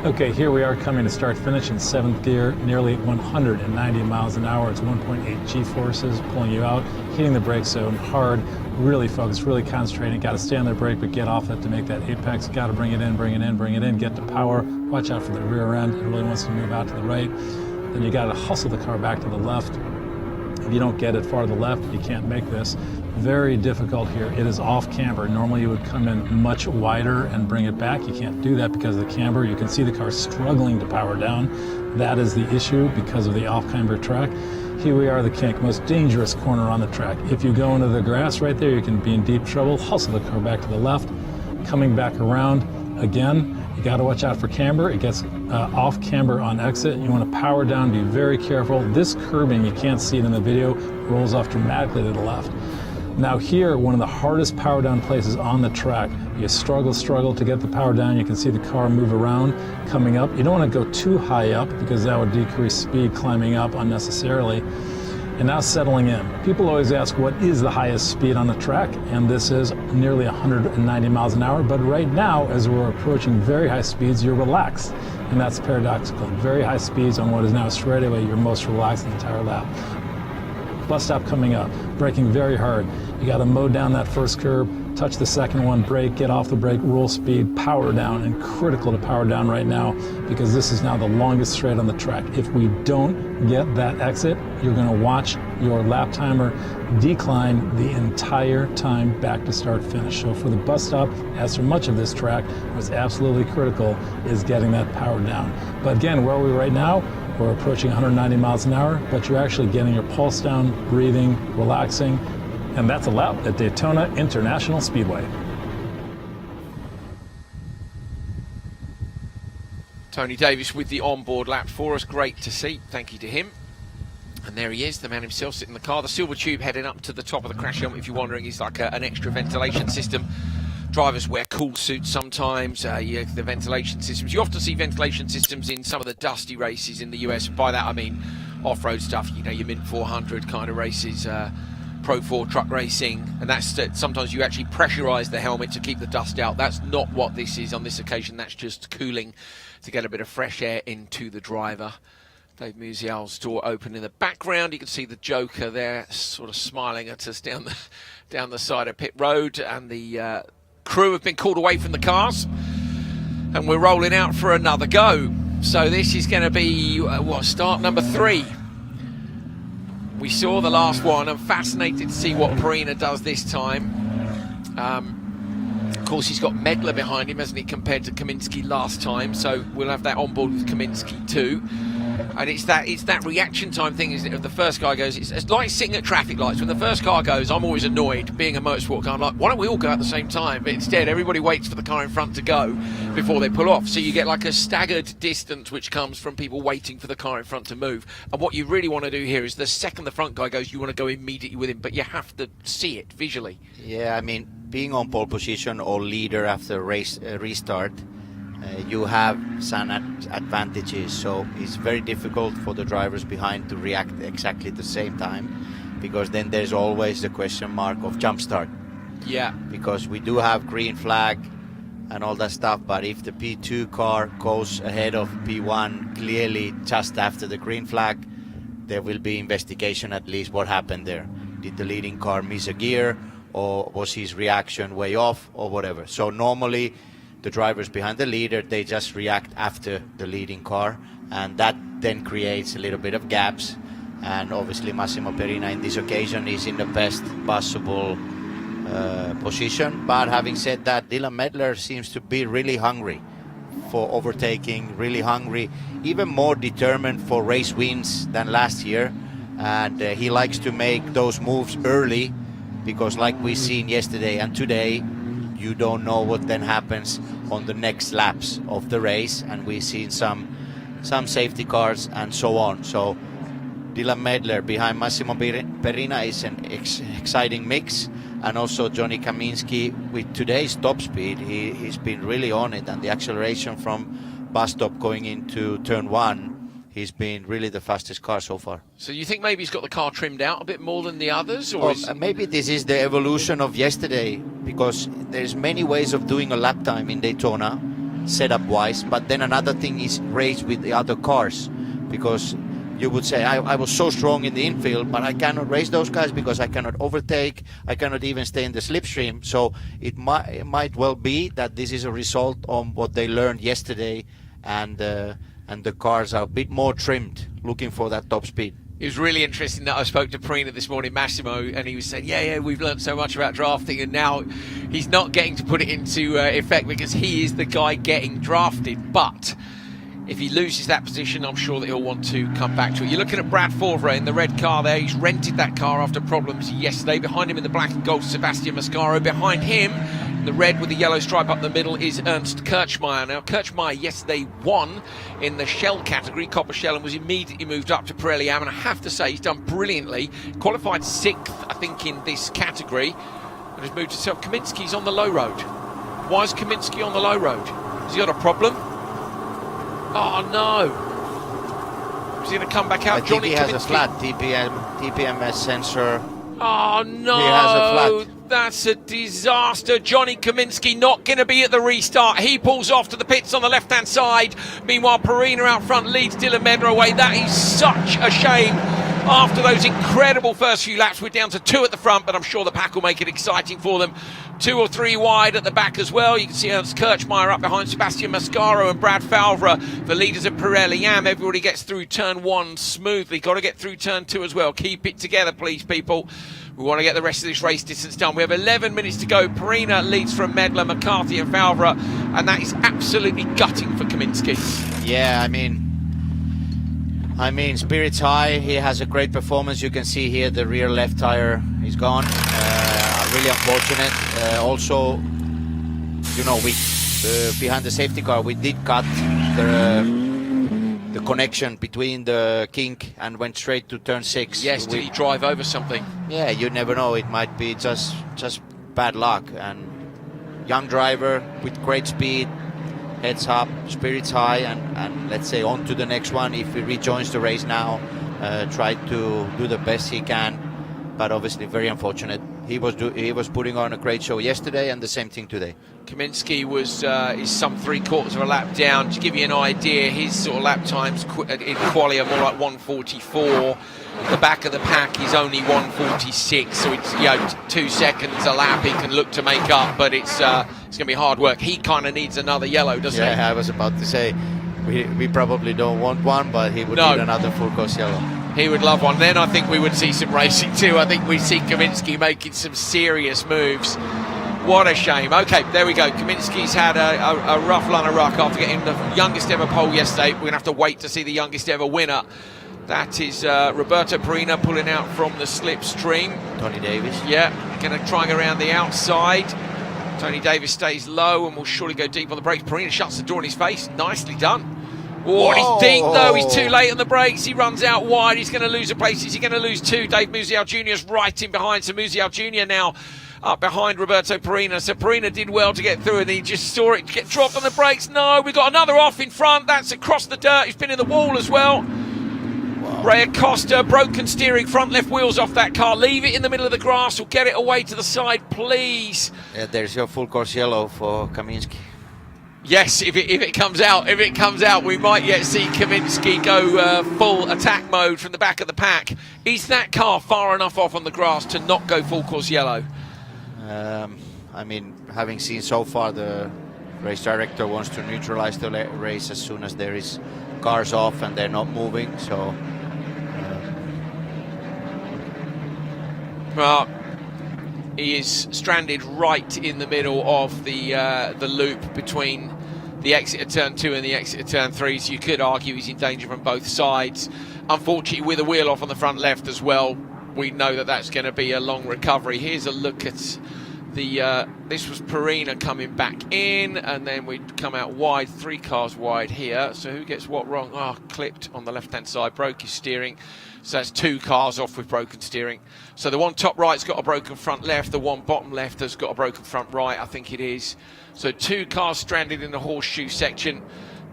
[SPEAKER 5] Okay, here we are coming to start finish in 7th gear, nearly 190 miles an hour. It's 1.8 G-forces pulling you out, hitting the brake zone hard, really focused, really concentrating. Got to stay on the brake, but get off it to make that apex. Got to bring it in, bring it in, bring it in, get to power. Watch out for the rear end. It really wants to move out to the right. Then you got to hustle the car back to the left. If you don't get it far to the left, you can't make this. Very difficult here. It is off camber. Normally you would come in much wider and bring it back. You can't do that because of the camber. You can see the car struggling to power down. That is the issue because of the off camber track. Here we are, the kink, most dangerous corner on the track. If you go into the grass right there, you can be in deep trouble. Hustle the car back to the left. Coming back around again. You got to watch out for camber. It gets off camber on exit. You want to power down, be very careful. This curbing, you can't see it in the video, rolls off dramatically to the left. Now here, one of the hardest power down places on the track. You struggle to get the power down. You can see the car move around, coming up. You don't want to go too high up because that would decrease speed climbing up unnecessarily. And now settling in. People always ask what is the highest speed on the track, and this is nearly 190 miles an hour. But right now, as we're approaching very high speeds, you're relaxed, and that's paradoxical. Very high speeds on what is now a straightaway, you're most relaxed the entire lap. Bus stop coming up, braking very hard. You got to mow down that first curb, touch the second one, brake, get off the brake, roll speed, power down, and critical to power down right now because this is now the longest straight on the track. If we don't get that exit, you're going to watch your lap timer decline the entire time back to start finish. So for the bus stop, as for much of this track, what's absolutely critical is getting that power down. But again, where are we right now? We're approaching 190 miles an hour, but you're actually getting your pulse down, breathing, relaxing, and that's a lap at Daytona International Speedway.
[SPEAKER 2] Tony Davis with the onboard lap for us. Great to see. Thank you to him. And there he is, the man himself sitting in the car. The silver tube heading up to the top of the crash helmet, if you're wondering, is like an extra ventilation system. Drivers wear cool suits sometimes. The ventilation systems. You often see ventilation systems in some of the dusty races in the US. By that I mean off-road stuff, you know, your Mint 400 kind of races, Pro 4 truck racing, and that's sometimes you actually pressurize the helmet to keep the dust out. That's not what this is on this occasion. That's just cooling to get a bit of fresh air into the driver. Dave Musial's door open in the background. You can see the Joker there sort of smiling at us down the side of pit road, and the crew have been called away from the cars, and we're rolling out for another go. So this is going to be start number 3. We saw the last one. I'm fascinated to see what Pirelli does this time. Of course, he's got Medler behind him, hasn't he, compared to Kaminski last time. So we'll have that on board with Kaminski too. And it's that reaction time thing, isn't it? If the first guy goes, it's like sitting at traffic lights. When the first car goes, I'm always annoyed. Being a motorsport car, I'm like, why don't we all go at the same time? But instead, everybody waits for the car in front to go before they pull off. So you get like a staggered distance, which comes from people waiting for the car in front to move. And what you really want to do here is the second the front guy goes, you want to go immediately with him, but you have to see it visually.
[SPEAKER 4] Yeah, I mean, being on pole position or leader after race restart, you have some advantages, so it's very difficult for the drivers behind to react exactly at the same time, because then there's always the question mark of jump start.
[SPEAKER 2] Yeah.
[SPEAKER 4] Because we do have green flag and all that stuff, but if the P2 car goes ahead of P1 clearly just after the green flag, there will be investigation at least what happened there. Did the leading car miss a gear, or was his reaction way off, or whatever? So normally the drivers behind the leader, they just react after the leading car, and that then creates a little bit of gaps. And obviously Massimo Perina in this occasion is in the best possible position. But having said that, Dylan Medler seems to be really hungry for overtaking, really hungry, even more determined for race wins than last year. And he likes to make those moves early, because like we seen yesterday and today, you don't know what then happens on the next laps of the race, and we've seen some safety cars and so on. So Dylan Medler behind Massimo Perina is an exciting mix, and also Johnny Kaminski with today's top speed. He's been really on it, and the acceleration from bus stop going into turn 1, he's been really the fastest car so far.
[SPEAKER 2] So you think maybe he's got the car trimmed out a bit more than the others? Or
[SPEAKER 4] maybe this is the evolution of yesterday, because there's many ways of doing a lap time in Daytona, setup-wise, but then another thing is race with the other cars, because you would say, I was so strong in the infield, but I cannot race those guys because I cannot overtake, I cannot even stay in the slipstream. So it might well be that this is a result of what they learned yesterday, and the cars are a bit more trimmed, looking for that top speed.
[SPEAKER 2] It was really interesting that I spoke to Perina this morning, Massimo, and he was saying, yeah, we've learned so much about drafting, and now he's not getting to put it into effect because he is the guy getting drafted. But if he loses that position, I'm sure that he'll want to come back to it. You're looking at Brad Favre in the red car there. He's rented that car after problems yesterday. Behind him in the black and gold, Sebastian Mascaro. Behind him, the red with the yellow stripe up the middle, is Ernst Kirchmeier. Now, Kirchmeier yesterday won in the shell category, copper shell, and was immediately moved up to Pirelli Am. And I have to say, he's done brilliantly. Qualified 6th, I think, in this category, and has moved himself. Kaminski's on the low road. Why is Kaminski on the low road? Has he got a problem? Oh no! Is he going to come back out?
[SPEAKER 4] I think he has a flat TPMS sensor.
[SPEAKER 2] Oh no!
[SPEAKER 4] He has a flat.
[SPEAKER 2] That's a disaster. Johnny Kaminski not going to be at the restart. He pulls off to the pits on the left-hand side. Meanwhile, Perina out front leads Dylan Medler away. That is such a shame. After those incredible first few laps, we're down to 2 at the front, but I'm sure the pack will make it exciting for them. 2 or 3 wide at the back as well. You can see Ernst Kirchmeier up behind Sebastian Mascaro and Brad Favre, the leaders of Pirelli Am. Everybody gets through turn 1 smoothly. Got to get through turn 2 as well. Keep it together, please, people. We want to get the rest of this race distance done. We have 11 minutes to go. Perina leads from Medler, McCarthy and Favre, and that is absolutely gutting for Kaminski.
[SPEAKER 4] Yeah, I mean, spirits high. He has a great performance. You can see here the rear left tire is gone. Really unfortunate. Also, you know, we behind the safety car, we did cut the connection between the kink and went straight to turn 6.
[SPEAKER 2] Yes, did he drive over something?
[SPEAKER 4] Yeah, you never know. It might be just bad luck. And young driver with great speed, heads up, spirits high, and let's say on to the next one. If he rejoins the race now, try to do the best he can. But obviously very unfortunate. He was putting on a great show yesterday, and the same thing today.
[SPEAKER 2] Kaminsky is some 3/4 of a lap down. To give you an idea, his sort of lap times in quali are more like 1:44. The back of the pack is only 1:46, so it's 2 seconds a lap he can look to make up, but it's going to be hard work. He kind of needs another yellow, doesn't he?
[SPEAKER 4] Yeah, I was about to say we probably don't want one, but he would need another full course yellow.
[SPEAKER 2] He would love one. Then I think we would see some racing too. I think we see Kaminsky making some serious moves. What a shame. Okay, there we go. Kaminsky's had a rough run of ruck after getting the youngest ever pole yesterday. We're going to have to wait to see the youngest ever winner. That is Roberto Perina pulling out from the slipstream.
[SPEAKER 4] Tony Davis.
[SPEAKER 2] Yeah, going to try and go around the outside. Tony Davis stays low and will surely go deep on the brakes. Perina shuts the door in his face. Nicely done. Oh, and he's deep though. He's too late on the brakes. He runs out wide. He's going to lose a place. Is he going to lose 2? Dave Musial Jr. is right in behind. So Musial Jr. now up behind Roberto Perina. So Perina did well to get through, and he just saw it get dropped on the brakes. No, we've got another off in front. That's across the dirt. He's been in the wall as well. Wow. Ray Acosta, broken steering, front left wheels off that car. Leave it in the middle of the grass or get it away to the side, please.
[SPEAKER 4] Yeah, there's your full course yellow for Kaminsky.
[SPEAKER 2] Yes, if it comes out, we might yet see Kaminsky go full attack mode from the back of the pack. Is that car far enough off on the grass to not go full course yellow?
[SPEAKER 4] I mean, having seen so far, the race director wants to neutralize the race as soon as there is cars off and they're not moving. So,
[SPEAKER 2] well, he is stranded right in the middle of the loop between the exit of turn 2 and the exit of turn 3, so you could argue he's in danger from both sides. Unfortunately, with a wheel off on the front left as well, we know that that's going to be a long recovery. Here's a look at this was Perina coming back in, and then we'd come out wide, 3 cars wide here. So who gets what wrong? Clipped on the left-hand side, broke his steering. So that's 2 cars off with broken steering. So the one top right's got a broken front left, the one bottom left has got a broken front right, I think it is. So 2 cars stranded in the horseshoe section.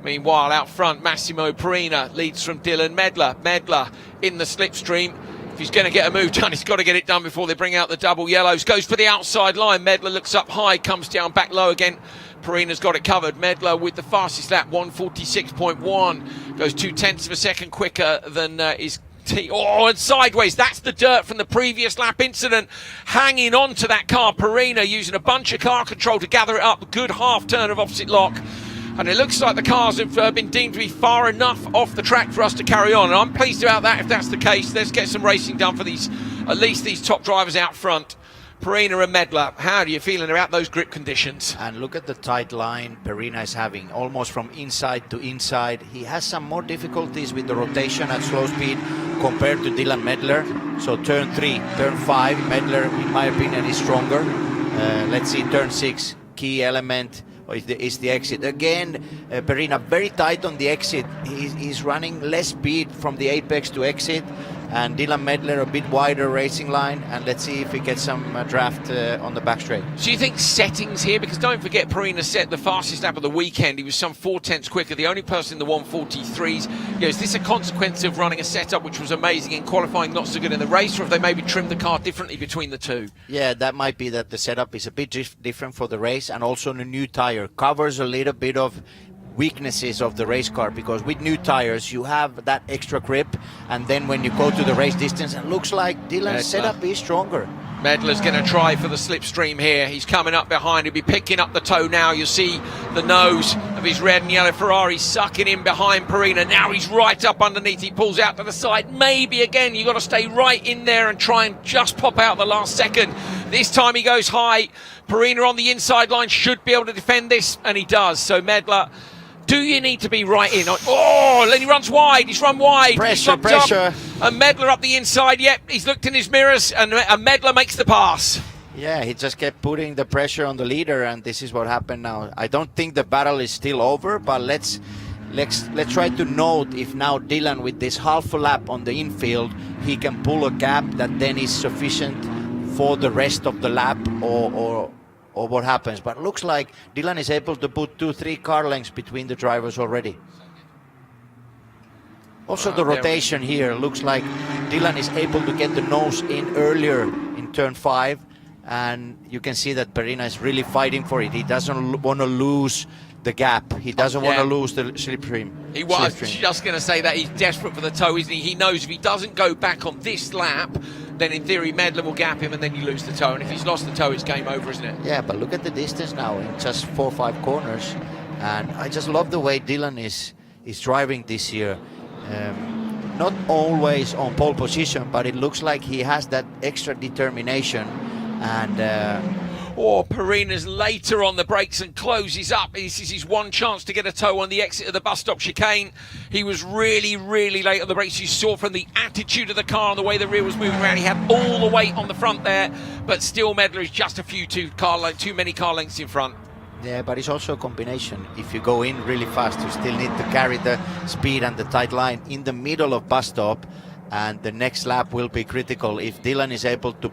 [SPEAKER 2] Meanwhile, out front, Massimo Perina leads from Dylan Medler. Medler in the slipstream. If he's going to get a move done, he's got to get it done before they bring out the double yellows. Goes for the outside line. Medler looks up high, comes down back low again. Perina's got it covered. Medler with the fastest lap, 1:46.1. Goes 0.2 of a second quicker than his and sideways. That's the dirt from the previous lap incident. Hanging on to that car, Perina using a bunch of car control to gather it up. Good half turn of opposite lock. And it looks like the cars have been deemed to be far enough off the track for us to carry on. And I'm pleased about that if that's the case. Let's get some racing done for at least these top drivers out front. Perina and Medler, how are you feeling about those grip conditions?
[SPEAKER 4] And look at the tight line Perina is having, almost from inside to inside. He has some more difficulties with the rotation at slow speed compared to Dylan Medler. So turn 3, turn 5, Medler, in my opinion, is stronger. Let's see, turn 6, key element is the exit. Again, Perina very tight on the exit. He's running less speed from the apex to exit. And Dylan Medler a bit wider racing line, and let's see if he gets some draft on the back straight.
[SPEAKER 2] Do you think settings here, because don't forget Perina set the fastest lap of the weekend, he was some 0.4 quicker, the only person in the 1:43s. Is this a consequence of running a setup which was amazing in qualifying, not so good in the race, or have they maybe trimmed the car differently between the two?
[SPEAKER 4] Yeah, that might be that the setup is a bit different for the race, and also the new tire covers a little bit of weaknesses of the race car, because with new tires you have that extra grip, and then when you go to the race distance, it looks like Dylan's setup is stronger.
[SPEAKER 2] Medler's going to try for the slipstream here. He's coming up behind. He'll be picking up the toe now. You'll see the nose of his red and yellow Ferrari sucking in behind Perina. Now he's right up underneath. He pulls out to the side. Maybe again, you've got to stay right in there and try and just pop out the last second. This time he goes high. Perina on the inside line should be able to defend this, and he does. So Medler, do you need to be right in? Then he runs wide. He's run wide.
[SPEAKER 4] Pressure.
[SPEAKER 2] And Medler up the inside. Yep, he's looked in his mirrors, and Medler makes the pass.
[SPEAKER 4] Yeah, he just kept putting the pressure on the leader, and this is what happened now. I don't think the battle is still over, but let's let's try to note if now Dylan, with this half a lap on the infield, he can pull a gap that then is sufficient for the rest of the lap, or what happens. But it looks like Dylan is able to put 2-3 car lengths between the drivers already. Also the rotation here looks like Dylan is able to get the nose in earlier in turn 5, and you can see that Perina is really fighting for it. He doesn't want to lose the gap. He doesn't want to lose the slipstream.
[SPEAKER 2] He was just going to say that he's desperate for the toe, isn't he? He knows if he doesn't go back on this lap, then in theory Medler will gap him and then you lose the toe. And if he's lost the toe, it's game over, isn't it?
[SPEAKER 4] Yeah, but look at the distance now in just 4 or 5 corners. And I just love the way Dylan is driving this year. Not always on pole position, but it looks like he has that extra determination. And
[SPEAKER 2] Perina's later on the brakes and closes up. This is his one chance to get a toe on the exit of the bus stop chicane. He was really, really late on the brakes. You saw from the attitude of the car and the way the rear was moving around, he had all the weight on the front there, but still Medler is just a few too many car lengths in front.
[SPEAKER 4] Yeah, but it's also a combination. If you go in really fast, you still need to carry the speed and the tight line in the middle of bus stop, and the next lap will be critical. If Dylan is able to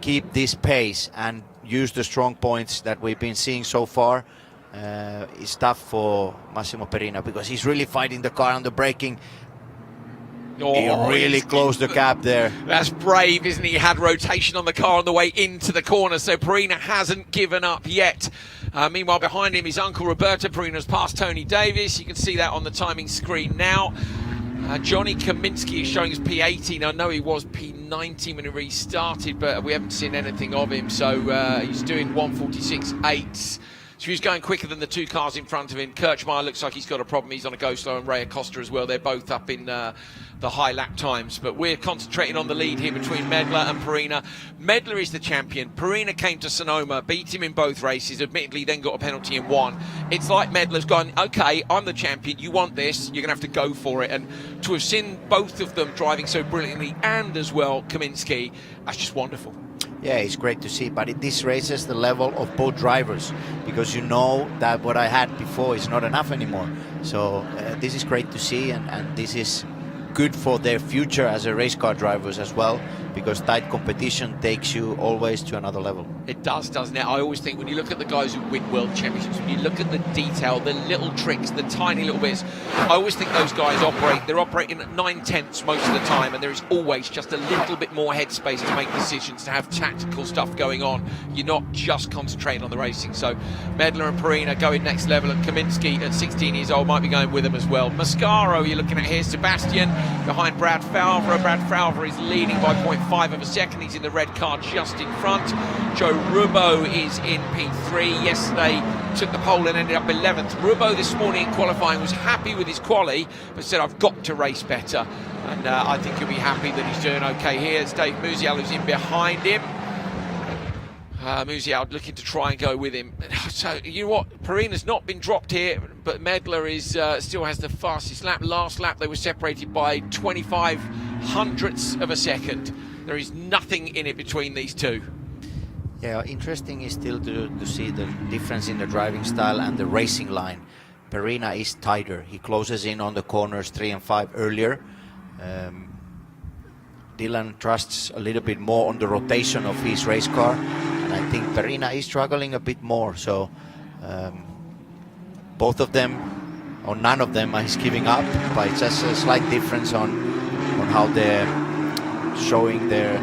[SPEAKER 4] keep this pace and use the strong points that we've been seeing so far, it's tough for Massimo Perina, because he's really fighting the car on the braking. He really closed the gap there.
[SPEAKER 2] That's brave, isn't he? He had rotation on the car on the way into the corner, so Perina hasn't given up yet. Meanwhile, behind him, his uncle Roberto Perina's passed Tony Davis. You can see that on the timing screen now. Johnny Kaminsky is showing us P18. I know he was P19 when he restarted, but we haven't seen anything of him, so he's doing 1:46.8. So he's going quicker than the 2 cars in front of him. Kirchmeier looks like he's got a problem. He's on a go slow, and Ray Acosta as well. They're both up in the high lap times. But we're concentrating on the lead here between Medler and Perina. Medler is the champion. Perina came to Sonoma, beat him in both races, admittedly then got a penalty in one. It's like Medler's gone, okay, I'm the champion, you want this, you're going to have to go for it. And to have seen both of them driving so brilliantly, and as well Kaminsky, that's just wonderful.
[SPEAKER 4] Yeah, it's great to see, but this raises the level of both drivers, because you know that what I had before is not enough anymore. So this is great to see, and this is good for their future as a race car drivers as well, because tight competition takes you always to another level.
[SPEAKER 2] It does, doesn't it? I always think when you look at the guys who win world championships, when you look at the detail, the little tricks, the tiny little bits, I always think those guys they're operating at 9/10 most of the time, and there is always just a little bit more headspace to make decisions, to have tactical stuff going on. You're not just concentrating on the racing. So Medler and Perina going next level, and Kaminsky at 16 years old might be going with them as well. Mascaro, you're looking at here, Sebastian behind Brad Falvera. Brad Falvera is leading by 0.5 of a second. He's in the red car just in front. Joe Rubo is in P3. Yesterday took the pole and ended up 11th. Rubo this morning in qualifying was happy with his quali, but said, I've got to race better. And I think he'll be happy that he's doing okay here. It's Dave Musial who's in behind him. Musial looking to try and go with him. So, you know what? Perina's not been dropped here, but Medler is still has the fastest lap. Last lap, they were separated by 25 hundredths of a second. There is nothing in it between these two.
[SPEAKER 4] Yeah, interesting is still to see the difference in the driving style and the racing line. Perina is tighter. He closes in on the corners 3 and 5 earlier. Dylan trusts a little bit more on the rotation of his race car, and I think Perina is struggling a bit more. So both of them, or none of them, is giving up, but it's just a slight difference on how they're showing their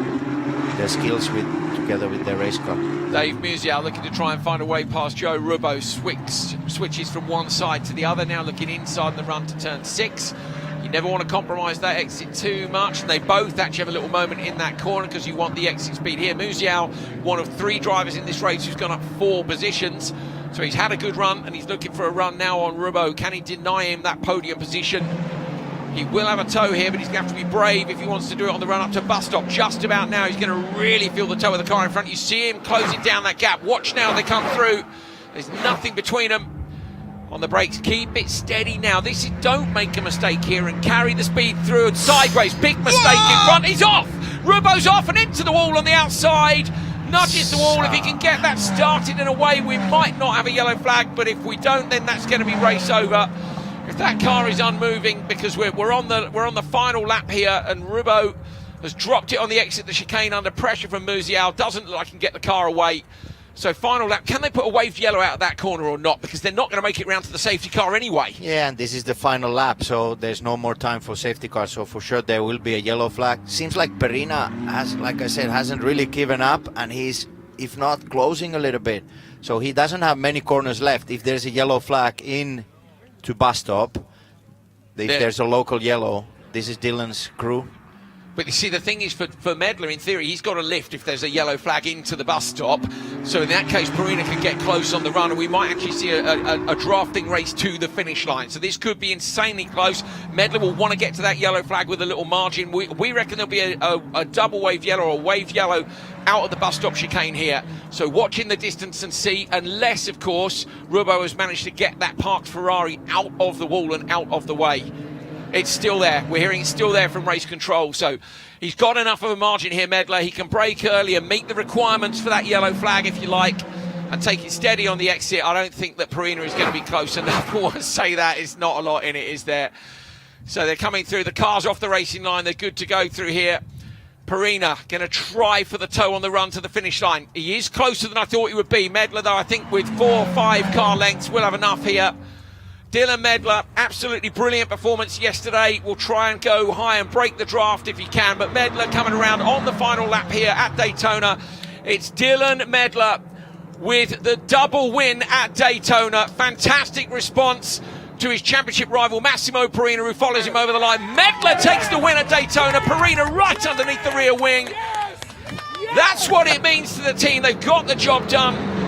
[SPEAKER 4] skills together with their race car.
[SPEAKER 2] Dave Musial looking to try and find a way past Joe Rubo. Switches from one side to the other, now looking inside the run to turn 6. You never want to compromise that exit too much, and they both actually have a little moment in that corner because you want the exit speed here. Musial, one of 3 drivers in this race who's gone up 4 positions, so he's had a good run and he's looking for a run now on Rubo. Can he deny him that podium position? He will have a toe here, but he's going to have to be brave if he wants to do it on the run up to bus stop. Just about now, he's going to really feel the toe of the car in front. You see him closing down that gap. Watch now, they come through. There's nothing between them. On the brakes, keep it steady now. Don't make a mistake here and carry the speed through and sideways. Big mistake in front. He's off. Rubo's off and into the wall on the outside. Nudges the wall. If he can get that started in a way, we might not have a yellow flag, but if we don't, then that's going to be race over. If that car is unmoving, because we're on the final lap here, and Rubo has dropped it on the exit, the chicane under pressure from Musial, doesn't look like he can get the car away. So final lap, can they put a waved yellow out of that corner or not? Because they're not going to make it round to the safety car anyway.
[SPEAKER 4] Yeah, and this is the final lap, so there's no more time for safety car. So for sure there will be a yellow flag. Seems like Perina has, like I said, hasn't really given up, and he's, if not, closing a little bit. So he doesn't have many corners left. If there's a yellow flag in to bus stop, if there's a local yellow, this is Dylan's crew.
[SPEAKER 2] But you see, the thing is, for Medler, in theory, he's got a lift if there's a yellow flag into the bus stop. So in that case, Pirelli can get close on the run, and we might actually see a drafting race to the finish line. So this could be insanely close. Medler will want to get to that yellow flag with a little margin. We reckon there'll be a double wave yellow or a wave yellow out of the bus stop chicane here. So watching the distance and see, unless, of course, Rubo has managed to get that parked Ferrari out of the wall and out of the way. It's still there. We're hearing it's still there from race control. So he's got enough of a margin here, Medler. He can brake early and meet the requirements for that yellow flag, if you like, and take it steady on the exit. I don't think that Pirelli is going to be close enough. I want to say that. It's not a lot in it, is there? So they're coming through. The car's off the racing line. They're good to go through here. Pirelli going to try for the toe on the run to the finish line. He is closer than I thought he would be. Medler, though, I think with 4 or 5 car lengths, we'll have enough here. Dylan Medler, absolutely brilliant performance yesterday. Will try and go high and break the draft if he can. But Medler coming around on the final lap here at Daytona. It's Dylan Medler with the double win at Daytona. Fantastic response to his championship rival Massimo Pirelli, who follows him over the line. Medler takes the win at Daytona. Pirelli right underneath the rear wing. That's what it means to the team. They've got the job done.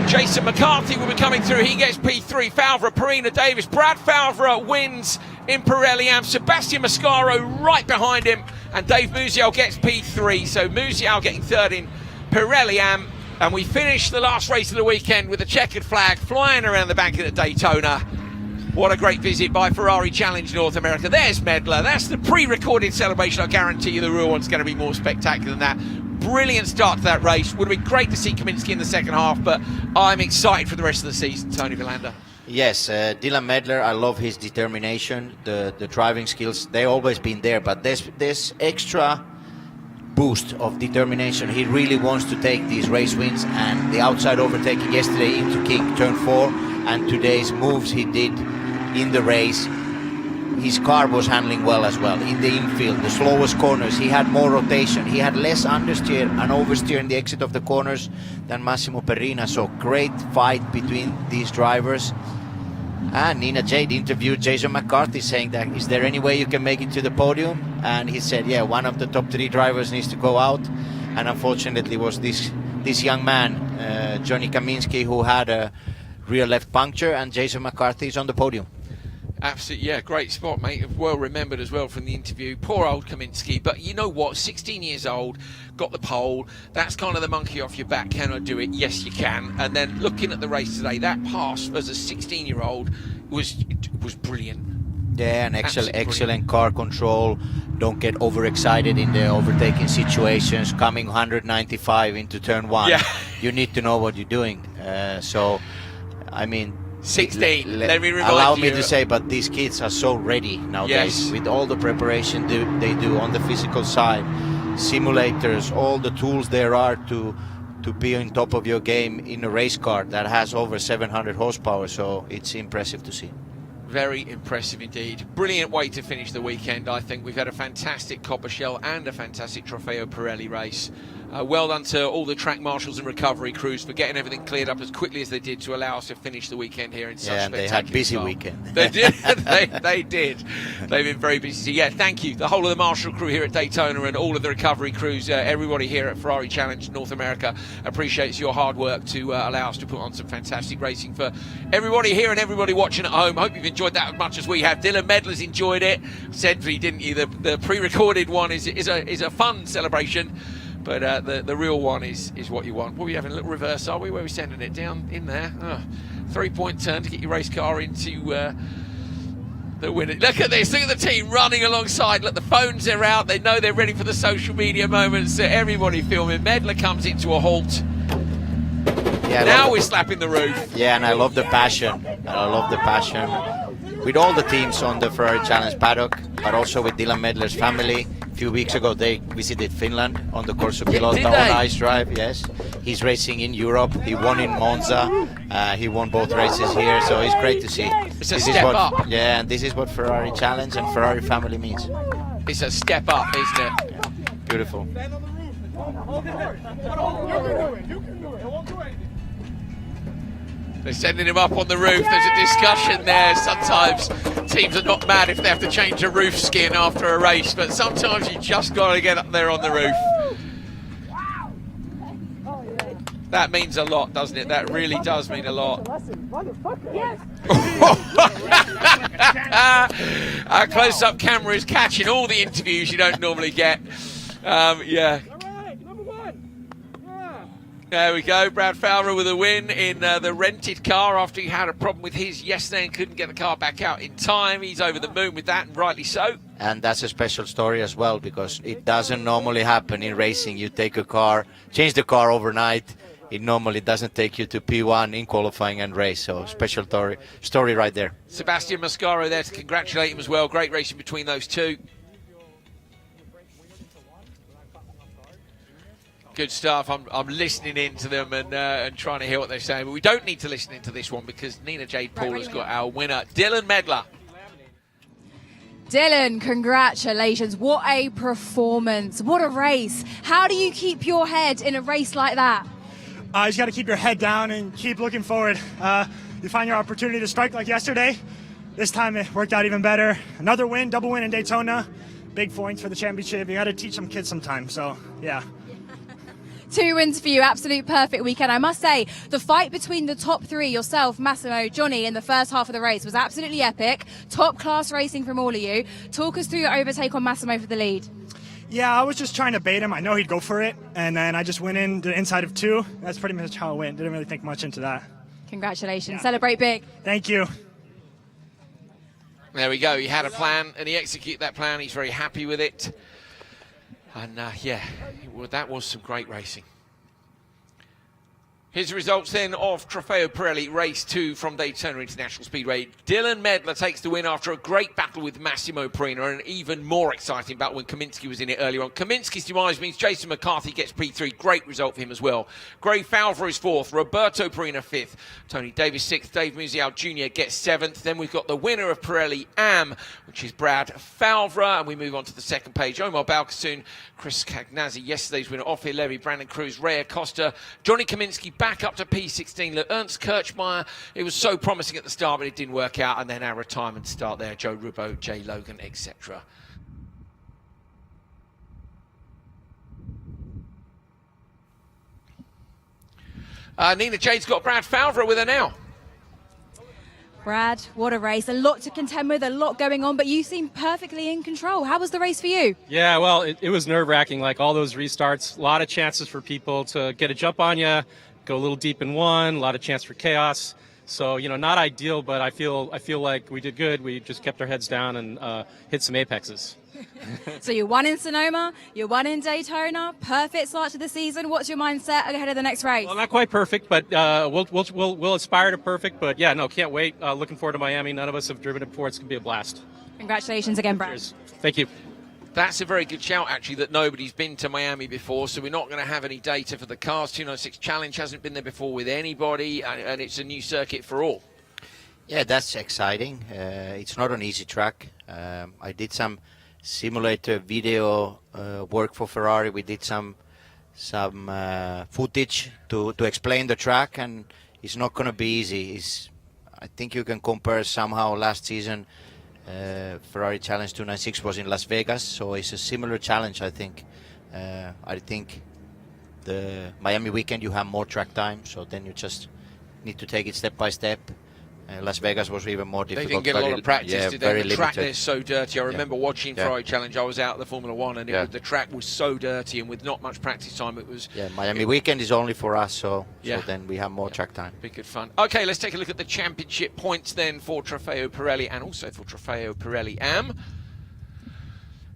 [SPEAKER 2] Jason McCarthy will be coming through. He gets P3. Favre, Pirelli Davis. Brad Favre wins in Pirelli Am. Sebastian Mascaro right behind him. And Dave Musial gets P3. So Musial getting third in Pirelli Am. And we finish the last race of the weekend with a checkered flag flying around the bank at Daytona. What a great visit by Ferrari Challenge North America. There's Medler. That's the pre-recorded celebration. I guarantee you the real one's going to be more spectacular than that. Brilliant start to that race. Would have been great to see Kaminsky in the second half, but I'm excited for the rest of the season. Tony Villander.
[SPEAKER 4] Yes, Dylan Medler, I love his determination, the driving skills. They've always been there, but there's extra boost of determination. He really wants to take these race wins, and the outside overtaking yesterday into King, turn 4, and today's moves he did in the race. His car was handling well as well in the infield, the slowest corners. He had more rotation. He had less understeer and oversteer in the exit of the corners than Massimo Pirelli. So great fight between these drivers. And Nina Jade interviewed Jason McCarthy saying that, is there any way you can make it to the podium? And he said, yeah, one of the top 3 drivers needs to go out. And unfortunately was this young man, Johnny Kaminsky, who had a rear left puncture, and Jason McCarthy is on the podium.
[SPEAKER 2] Absolutely, yeah, great spot, mate. Well remembered as well from the interview. Poor old Kaminsky, but you know what? 16 years old, got the pole. That's kind of the monkey off your back. Can I do it? Yes, you can. And then looking at the race today, that pass as a 16-year-old was brilliant.
[SPEAKER 4] Yeah, and excellent car control. Don't get overexcited in the overtaking situations. Coming 195 into turn 1, yeah. You need to know what you're doing. So, I mean,
[SPEAKER 2] 16. Let me remind
[SPEAKER 4] allow
[SPEAKER 2] you.
[SPEAKER 4] me to say, but these kids are so ready nowadays, yes, with all the preparation they do on the physical side, simulators, all the tools there are to be on top of your game in a race car that has over 700 horsepower. So it's impressive to see.
[SPEAKER 2] Very impressive indeed. Brilliant way to finish the weekend, I think. We've had a fantastic Copper Shell and a fantastic Trofeo Pirelli race. Well done to all the track marshals and recovery crews for getting everything cleared up as quickly as they did to allow us to finish the weekend here in such spectacular
[SPEAKER 4] and they had busy
[SPEAKER 2] style.
[SPEAKER 4] weekend.
[SPEAKER 2] They did. they did. They've been very busy. So yeah, thank you. The whole of the marshal crew here at Daytona and all of the recovery crews, everybody here at Ferrari Challenge North America appreciates your hard work to allow us to put on some fantastic racing for everybody here and everybody watching at home. Hope you've enjoyed that as much as we have. Dylan Medler's enjoyed it. Said he didn't either. The pre-recorded one is a fun celebration. But the real one is what you want. What are we having? A little reverse, are we? Where are we sending it? Down in there. 3-point turn to get your race car into the winner. Look at this. Look at the team running alongside. Look, the phones are out. They know they're ready for the social media moments. Everybody filming. Medler comes into a halt. Yeah, now we're slapping the roof.
[SPEAKER 4] Yeah, and I love the passion. I love the passion. with all the teams on the Ferrari Challenge paddock, but also with Dylan Medler's family. A few weeks ago, they visited Finland on the Corso Pilota on ice drive. Yes, he's racing in Europe. He won in Monza. He won both races here, so it's great to see.
[SPEAKER 2] It's a step up.
[SPEAKER 4] Yeah, and this is what Ferrari Challenge and Ferrari family means.
[SPEAKER 2] It's a step up, isn't it?
[SPEAKER 4] Yeah. Beautiful.
[SPEAKER 2] They're sending him up on the roof. There's a discussion there. Sometimes teams are not mad if they have to change a roof skin after a race, but sometimes you just got to get up there on the roof. That means a lot, doesn't it? That really does mean a lot. Our close-up camera is catching all the interviews you don't normally get. Yeah. There we go, Brad Fowler with a win in the rented car after he had a problem with his yesterday and couldn't get the car back out in time. He's over the moon with that, and rightly so.
[SPEAKER 4] And that's a special story as well, because it doesn't normally happen in racing. You take a car, change the car overnight. It normally doesn't take you to P1 in qualifying and race, so special story right there.
[SPEAKER 2] Sebastian Mascaro there to congratulate him as well. Great racing between those two. Good stuff. I'm listening into them and trying to hear what they're saying. But we don't need to listen into this one because Nina Jade Paul has got our winner, Dylan Medler.
[SPEAKER 3] Dylan, congratulations. What a performance. What a race. How do you keep your head in a race like that?
[SPEAKER 10] You just got to keep your head down and keep looking forward. You find your opportunity to strike like yesterday. This time it worked out even better. Another win, double win in Daytona. Big points for the championship. You got to teach some kids sometime. So, yeah.
[SPEAKER 3] 2 wins for you, absolute perfect weekend. I must say, the fight between the top three, yourself, Massimo, Johnny, in the first half of the race was absolutely epic. Top class racing from all of you. Talk us through your overtake on Massimo for the lead.
[SPEAKER 10] Yeah, I was just trying to bait him. I know he'd go for it. And then I just went in the inside of 2. That's pretty much how it went. Didn't really think much into that.
[SPEAKER 3] Congratulations. Yeah. Celebrate big.
[SPEAKER 10] Thank you.
[SPEAKER 2] There we go. He had a plan and he executed that plan. He's very happy with it. And yeah, well, that was some great racing. Here's the results then of Trofeo Pirelli Race 2 from Daytona International Speedway. Dylan Medler takes the win after a great battle with Massimo Perino, and an even more exciting battle when Kaminski was in it earlier on. Kaminski's demise means Jason McCarthy gets P3. Great result for him as well. Gray Fowler is 4th, Roberto Perino 5th, Tony Davis 6th, Dave Musial Jr. gets 7th. Then we've got the winner of Pirelli AM, which is Brad Fowler, and we move on to the second page. Omar Balkasoon, Chris Cagnazzi, yesterday's winner, Ophir Levy, Brandon Cruz, Ray Acosta, Johnny Kaminski back up to P16. Ernst Kirchmeier, it was so promising at the start, but it didn't work out. And then our retirement start there, Joe Rubbo, Jay Logan, etc. Nina Jade's got Brad Fowler with her now.
[SPEAKER 3] Brad, what a race. A lot to contend with, a lot going on, but you seem perfectly in control. How was the race for you?
[SPEAKER 8] Yeah, well, it was nerve-wracking, like all those restarts. A lot of chances for people to get a jump on you, go a little deep in one, a lot of chance for chaos. So, you know, not ideal, but I feel like we did good. We just kept our heads down and hit some apexes.
[SPEAKER 3] So you won in Sonoma, you won in Daytona, perfect start to the season. What's your mindset ahead of the next race?
[SPEAKER 8] Well, not quite perfect, but we'll aspire to perfect. But yeah, no, can't wait. Looking forward to Miami. None of us have driven it before. It's going to be a blast.
[SPEAKER 3] Congratulations again, Brad.
[SPEAKER 8] Cheers. Thank you.
[SPEAKER 2] That's a very good shout, actually, that nobody's been to Miami before, so we're not going to have any data for the Cars 296 Challenge. Hasn't been there before with anybody, and it's a new circuit for all.
[SPEAKER 4] Yeah, that's exciting. It's not an easy track. I did some simulator video work for Ferrari. We did some footage to explain the track, and it's not going to be easy. I think you can compare somehow last season. Ferrari Challenge 296 was in Las Vegas, so it's a similar challenge, I think. I think the Miami weekend you have more track time, so then you just need to take it step by step. Las Vegas was even more difficult.
[SPEAKER 2] They didn't get a lot of practice, did they?
[SPEAKER 4] Very
[SPEAKER 2] the track
[SPEAKER 4] limited.
[SPEAKER 2] there's so dirty. I remember watching Ferrari Challenge. I was out at the Formula One, and the track was so dirty, and with not much practice time, it was...
[SPEAKER 4] Yeah, Miami weekend is only for us, so then we have more track time.
[SPEAKER 2] Be good fun. Okay, let's take a look at the championship points then for Trofeo Pirelli and also for Trofeo Pirelli AM.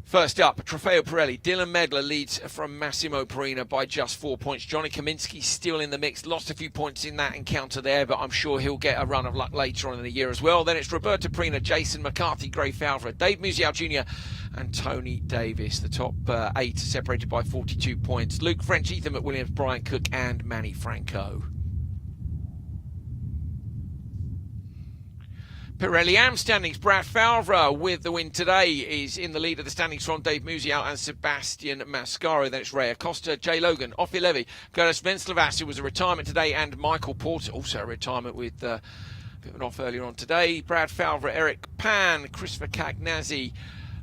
[SPEAKER 2] First up, Trofeo Pirelli. Dylan Medler leads from Massimo Perina by just 4 points. Johnny Kaminsky still in the mix. Lost a few points in that encounter there, but I'm sure he'll get a run of luck later on in the year as well. Then it's Roberto Perina, Jason McCarthy, Gray Falvera, Dave Musial Jr. and Tony Davis. The top 8 separated by 42 points. Luke French, Ethan McWilliams, Brian Cook and Manny Franco. Pirelli Am standings. Brad Falvera with the win today is in the lead of the standings from Dave Musial and Sebastian Mascaro. Then it's Ray Acosta, Jay Logan, Offi Levy, Gerdas Venceslas, who was a retirement today, and Michael Porter, also a retirement with a bit of an off earlier on today. Brad Falvera, Eric Pan, Christopher Cagnazzi,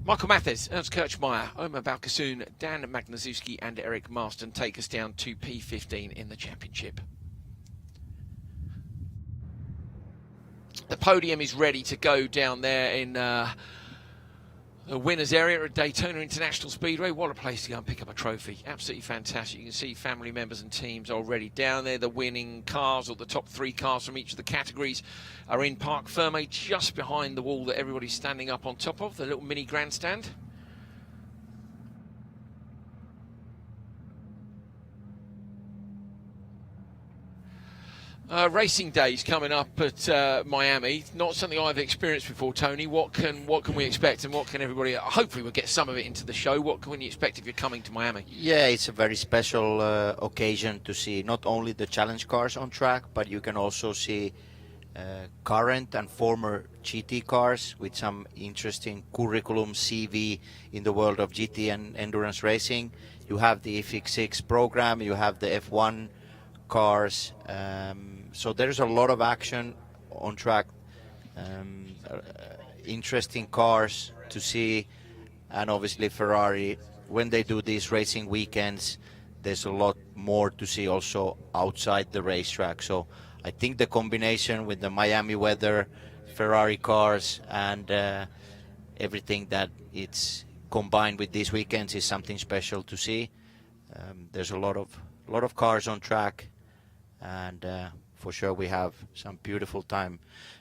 [SPEAKER 2] Michael Mathers, Ernst Kirchmeier, Omar Balkasoon, Dan Magnaszewski and Eric Marston take us down to P15 in the championship. The podium is ready to go down there in the winners area at Daytona International Speedway. What a place to go and pick up a trophy. Absolutely fantastic. You can see family members and teams already down there. The winning cars, or the top 3 cars from each of the categories, are in Parc Ferme, just behind the wall that everybody's standing up on top of, the little mini grandstand. Racing days coming up at Miami. Not something I've experienced before, Tony. What can we expect, and what can everybody? Hopefully, we'll get some of it into the show. What can you expect if you're coming to Miami?
[SPEAKER 4] Yeah, it's a very special occasion to see not only the challenge cars on track, but you can also see current and former GT cars with some interesting curriculum CV in the world of GT and endurance racing. You have the FX6 program, you have the F1 cars, so there's a lot of action on track, interesting cars to see, and obviously Ferrari, when they do these racing weekends, there's a lot more to see also outside the racetrack. So I think the combination with the Miami weather, Ferrari cars, and everything that it's combined with these weekends is something special to see. There's a lot of cars on track, and for sure we have some beautiful time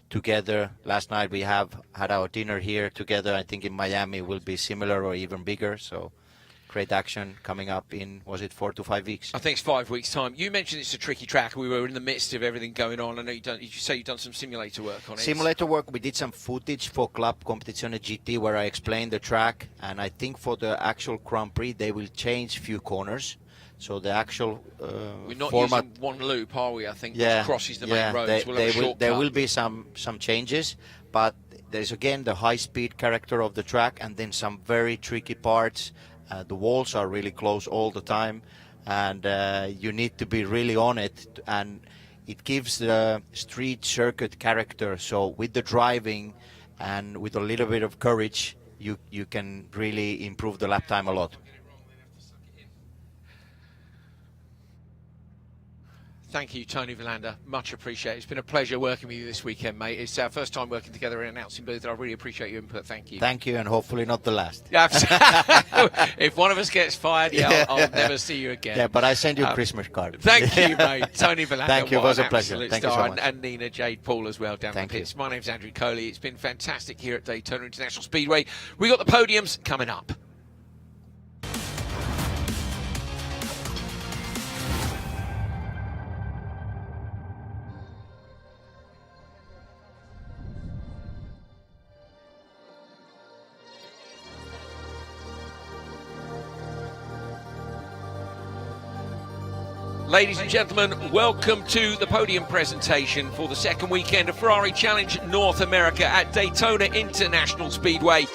[SPEAKER 4] together. Last night we had our dinner here together. I think in Miami will be similar or even bigger. So great action coming up in, was it 4 to 5 weeks?
[SPEAKER 2] I think it's 5 weeks' time. You mentioned it's a tricky track. We were in the midst of everything going on. I know did you say you've done some simulator work on it?
[SPEAKER 4] Simulator work. We did some footage for Club Competizione GT where I explained the track, and I think for the actual Grand Prix they will change few corners. So the actual
[SPEAKER 2] we're not
[SPEAKER 4] format,
[SPEAKER 2] using one loop, are we? I think
[SPEAKER 4] yeah,
[SPEAKER 2] which crosses the main roads.
[SPEAKER 4] There will be some changes, but there's again the high-speed character of the track, and then some very tricky parts. The walls are really close all the time, and you need to be really on it, and it gives the street circuit character. So with the driving and with a little bit of courage, you can really improve the lap time a lot.
[SPEAKER 2] Thank you, Tony Villander. Much appreciated. It's been a pleasure working with you this weekend, mate. It's our first time working together in an announcing booth. I really appreciate your input. Thank you.
[SPEAKER 4] Thank you, and hopefully not the last.
[SPEAKER 2] If one of us gets fired, I'll never see you again.
[SPEAKER 4] Yeah, but I send you a Christmas card.
[SPEAKER 2] Thank you, mate. Tony Villander.
[SPEAKER 4] Thank you. It was a pleasure. Thank you so much.
[SPEAKER 2] And Nina Jade Paul as well down the pits. My name's Andrew Coley. It's been fantastic here at Daytona International Speedway. We got the podiums coming up. Ladies and gentlemen, welcome to the podium presentation for the second weekend of Ferrari Challenge North America at Daytona International Speedway.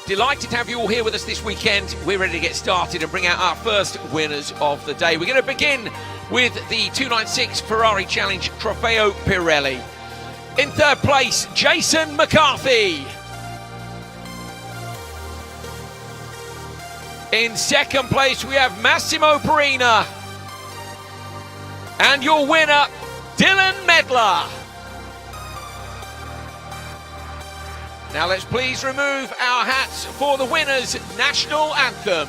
[SPEAKER 2] Delighted to have you all here with us this weekend. We're ready to get started and bring out our first winners of the day. We're going to begin with the 296 Ferrari Challenge Trofeo Pirelli. In third place, Jason McCarthy. In second place, we have Massimo Perina. And your winner, Dylan Medler. Now let's please remove our hats for the winner's national anthem.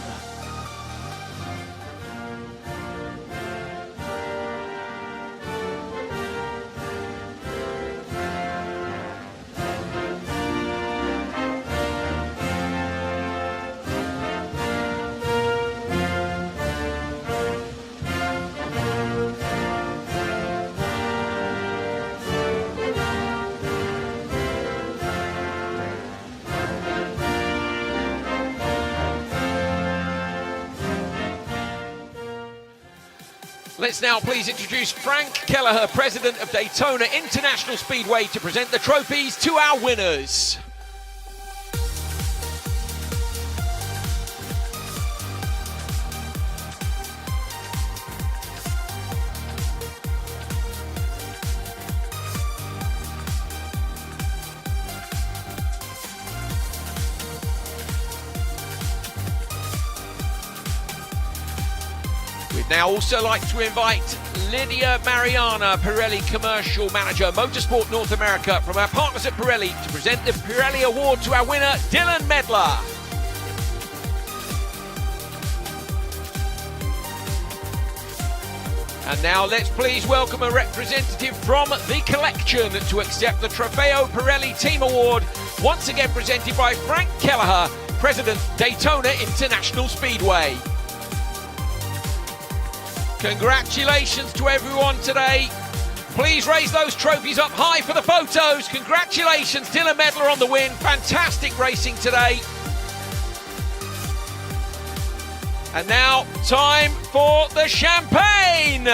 [SPEAKER 2] Let's now please introduce Frank Kelleher, President of Daytona International Speedway, to present the trophies to our winners. We'd now also like to invite Lydia Mariana, Pirelli Commercial Manager, Motorsport North America, from our partners at Pirelli, to present the Pirelli Award to our winner, Dylan Medler. And now let's please welcome a representative from the collection to accept the Trofeo Pirelli Team Award, once again presented by Frank Kelleher, President, Daytona International Speedway. Congratulations to everyone today. Please raise those trophies up high for the photos. Congratulations, Dylan Medler on the win. Fantastic racing today. And now, time for the champagne.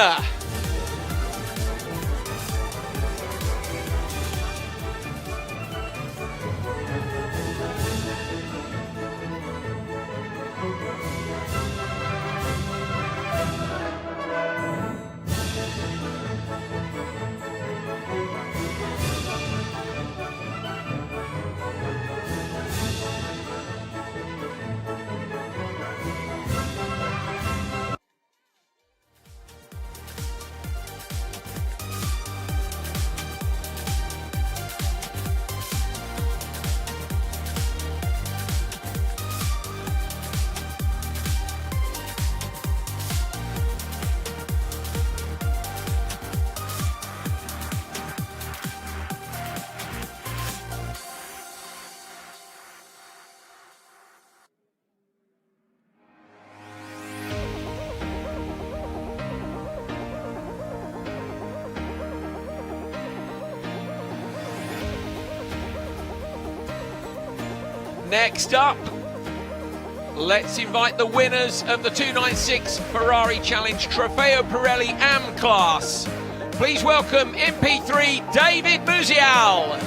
[SPEAKER 2] Next up, let's invite the winners of the 296 Ferrari Challenge Trofeo Pirelli AM class. Please welcome MP3 David Musial.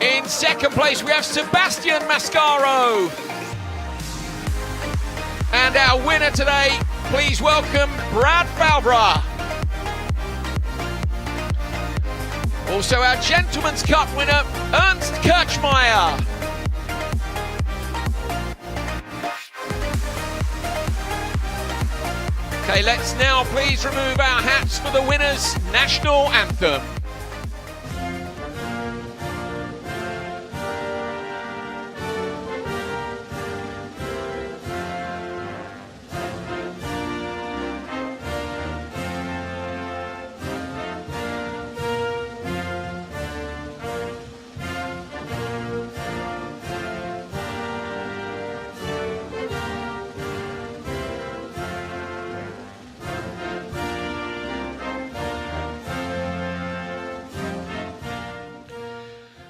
[SPEAKER 2] In second place, we have Sebastian Mascaro. And our winner today, please welcome Brad Falbra. Also our Gentleman's Cup winner, Ernst Kirchmeier. Okay, let's now please remove our hats for the winner's national anthem.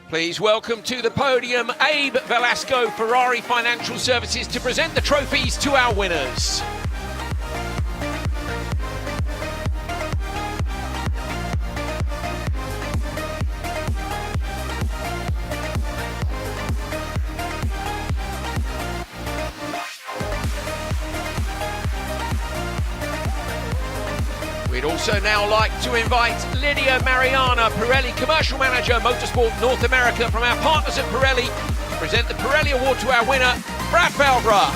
[SPEAKER 2] Please welcome to the podium Abe Velasco, Ferrari Financial Services, to present the trophies to our winners. We'd also now like to invite Lydia Mariana, Pirelli Commercial Manager, Motorsport North America, from our partners at Pirelli, to present the Pirelli Award to our winner, Brad Falbra.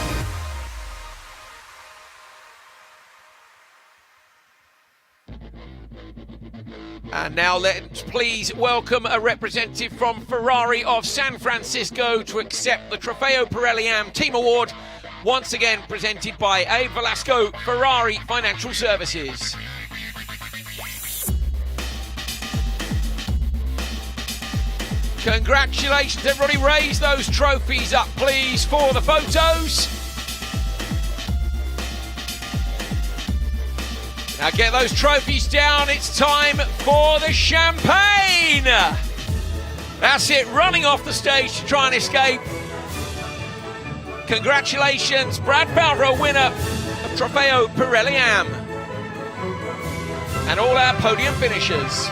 [SPEAKER 2] And now let's please welcome a representative from Ferrari of San Francisco to accept the Trofeo Pirelli AM Team Award, once again presented by Abe Velasco, Ferrari Financial Services. Congratulations, everybody. Raise those trophies up, please, for the photos. Now get those trophies down. It's time for the champagne. That's it, running off the stage to try and escape. Congratulations, Brad Falbra, winner of Trofeo Pirelli Am. And all our podium finishers.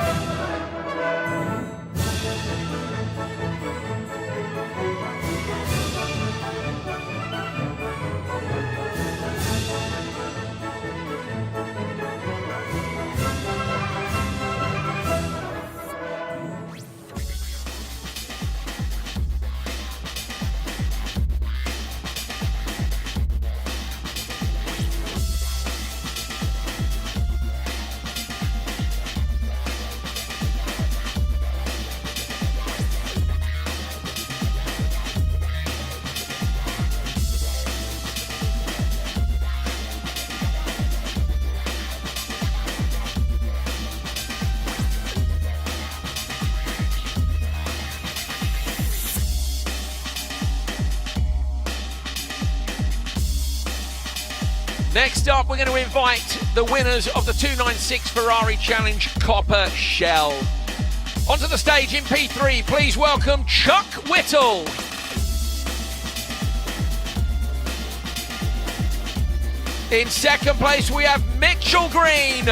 [SPEAKER 2] Next up, we're going to invite the winners of the 296 Ferrari Challenge Copper Shell. Onto the stage in P3, please welcome Chuck Whittle. In second place, we have Mitchell Green.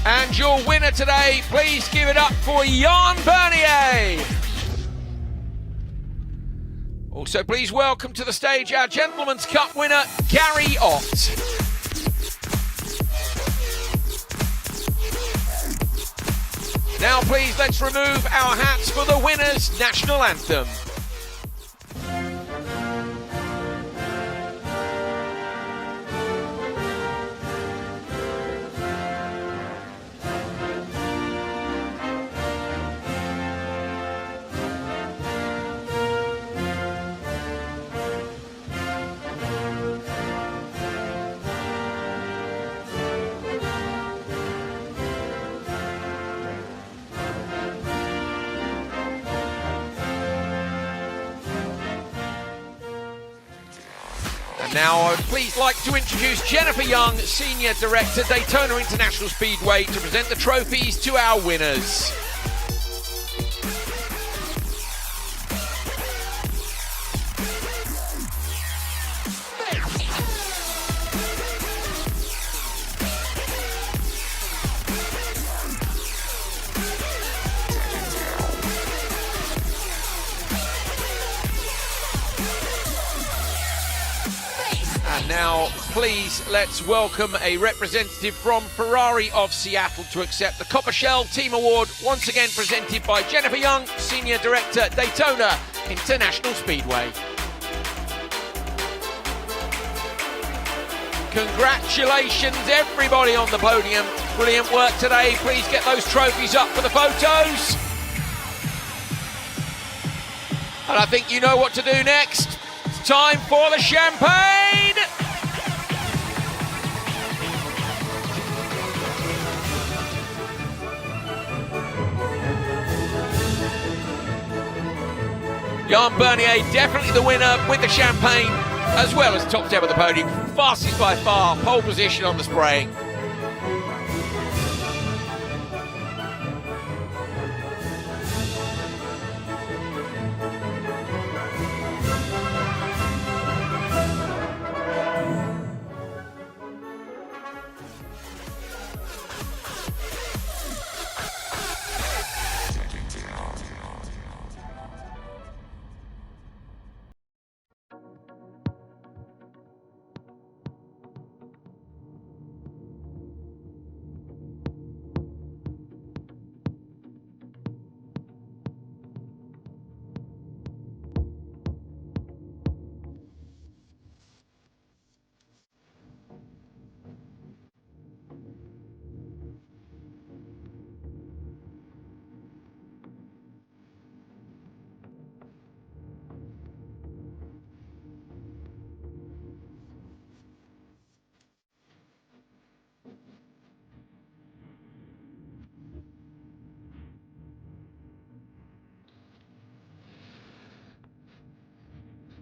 [SPEAKER 2] And your winner today, please give it up for Jan Bernier. Also, please welcome to the stage our Gentleman's Cup winner, Gary Ott. Now, please, let's remove our hats for the winner's national anthem. Now, I would please like to introduce Jennifer Young, Senior Director, Daytona International Speedway, to present the trophies to our winners. Now, please, let's welcome a representative from Ferrari of Seattle to accept the Copper Shell Team Award, once again presented by Jennifer Young, Senior Director, Daytona International Speedway. Congratulations, everybody on the podium. Brilliant work today. Please get those trophies up for the photos. And I think you know what to do next. It's time for the champagne. Jan Bernier, definitely the winner with the champagne, as well as top 10 of the podium. Fastest by far, pole position on the spraying.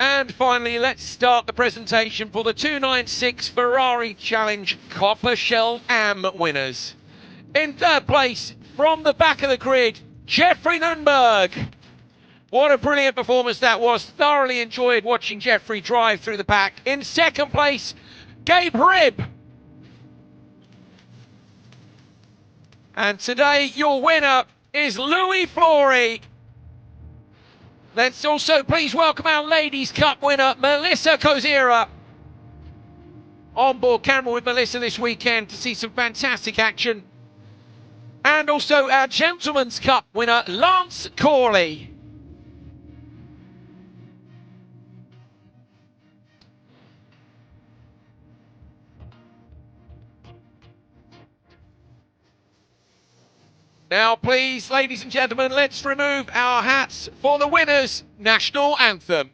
[SPEAKER 2] And finally, let's start the presentation for the 296 Ferrari Challenge Copper Shell Am winners. In third place, from the back of the grid, Jeffrey Nunberg. What a brilliant performance that was. Thoroughly enjoyed watching Jeffrey drive through the pack. In second place, Gabe Ribb. And today, your winner is Louis Flory. Let's also please welcome our Ladies' Cup winner, Melissa Kozira. Onboard camera with Melissa this weekend to see some fantastic action. And also our Gentleman's Cup winner, Lance Corley. Now, please, ladies and gentlemen, let's remove our hats for the winners' national anthem.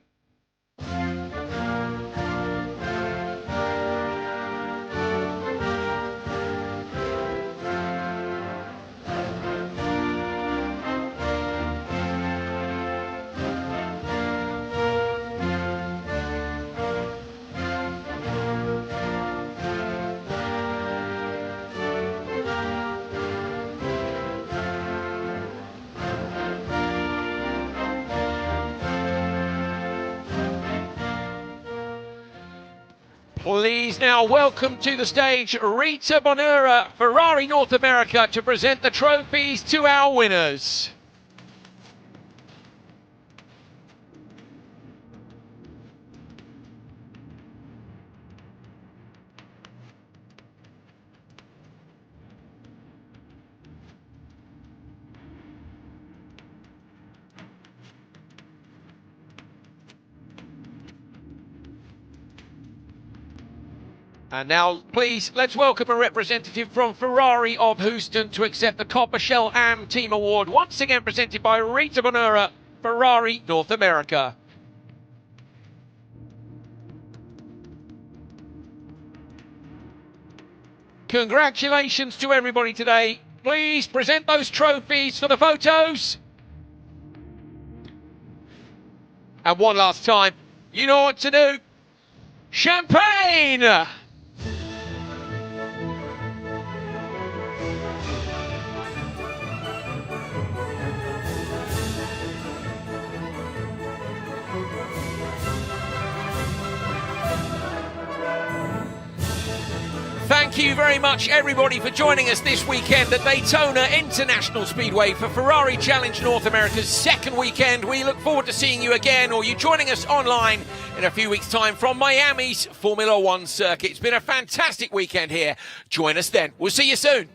[SPEAKER 2] Please now welcome to the stage Rita Bonura, Ferrari North America, to present the trophies to our winners. And now, please, let's welcome a representative from Ferrari of Houston to accept the Copper Shell Am Team Award, once again presented by Rita Bonura, Ferrari North America. Congratulations to everybody today. Please present those trophies for the photos. And one last time, you know what to do. Champagne! Thank you very much, everybody, for joining us this weekend at Daytona International Speedway for Ferrari Challenge North America's second weekend. We look forward to seeing you again, or you joining us online in a few weeks' time from Miami's Formula One circuit. It's been a fantastic weekend here. Join us then. We'll see you soon.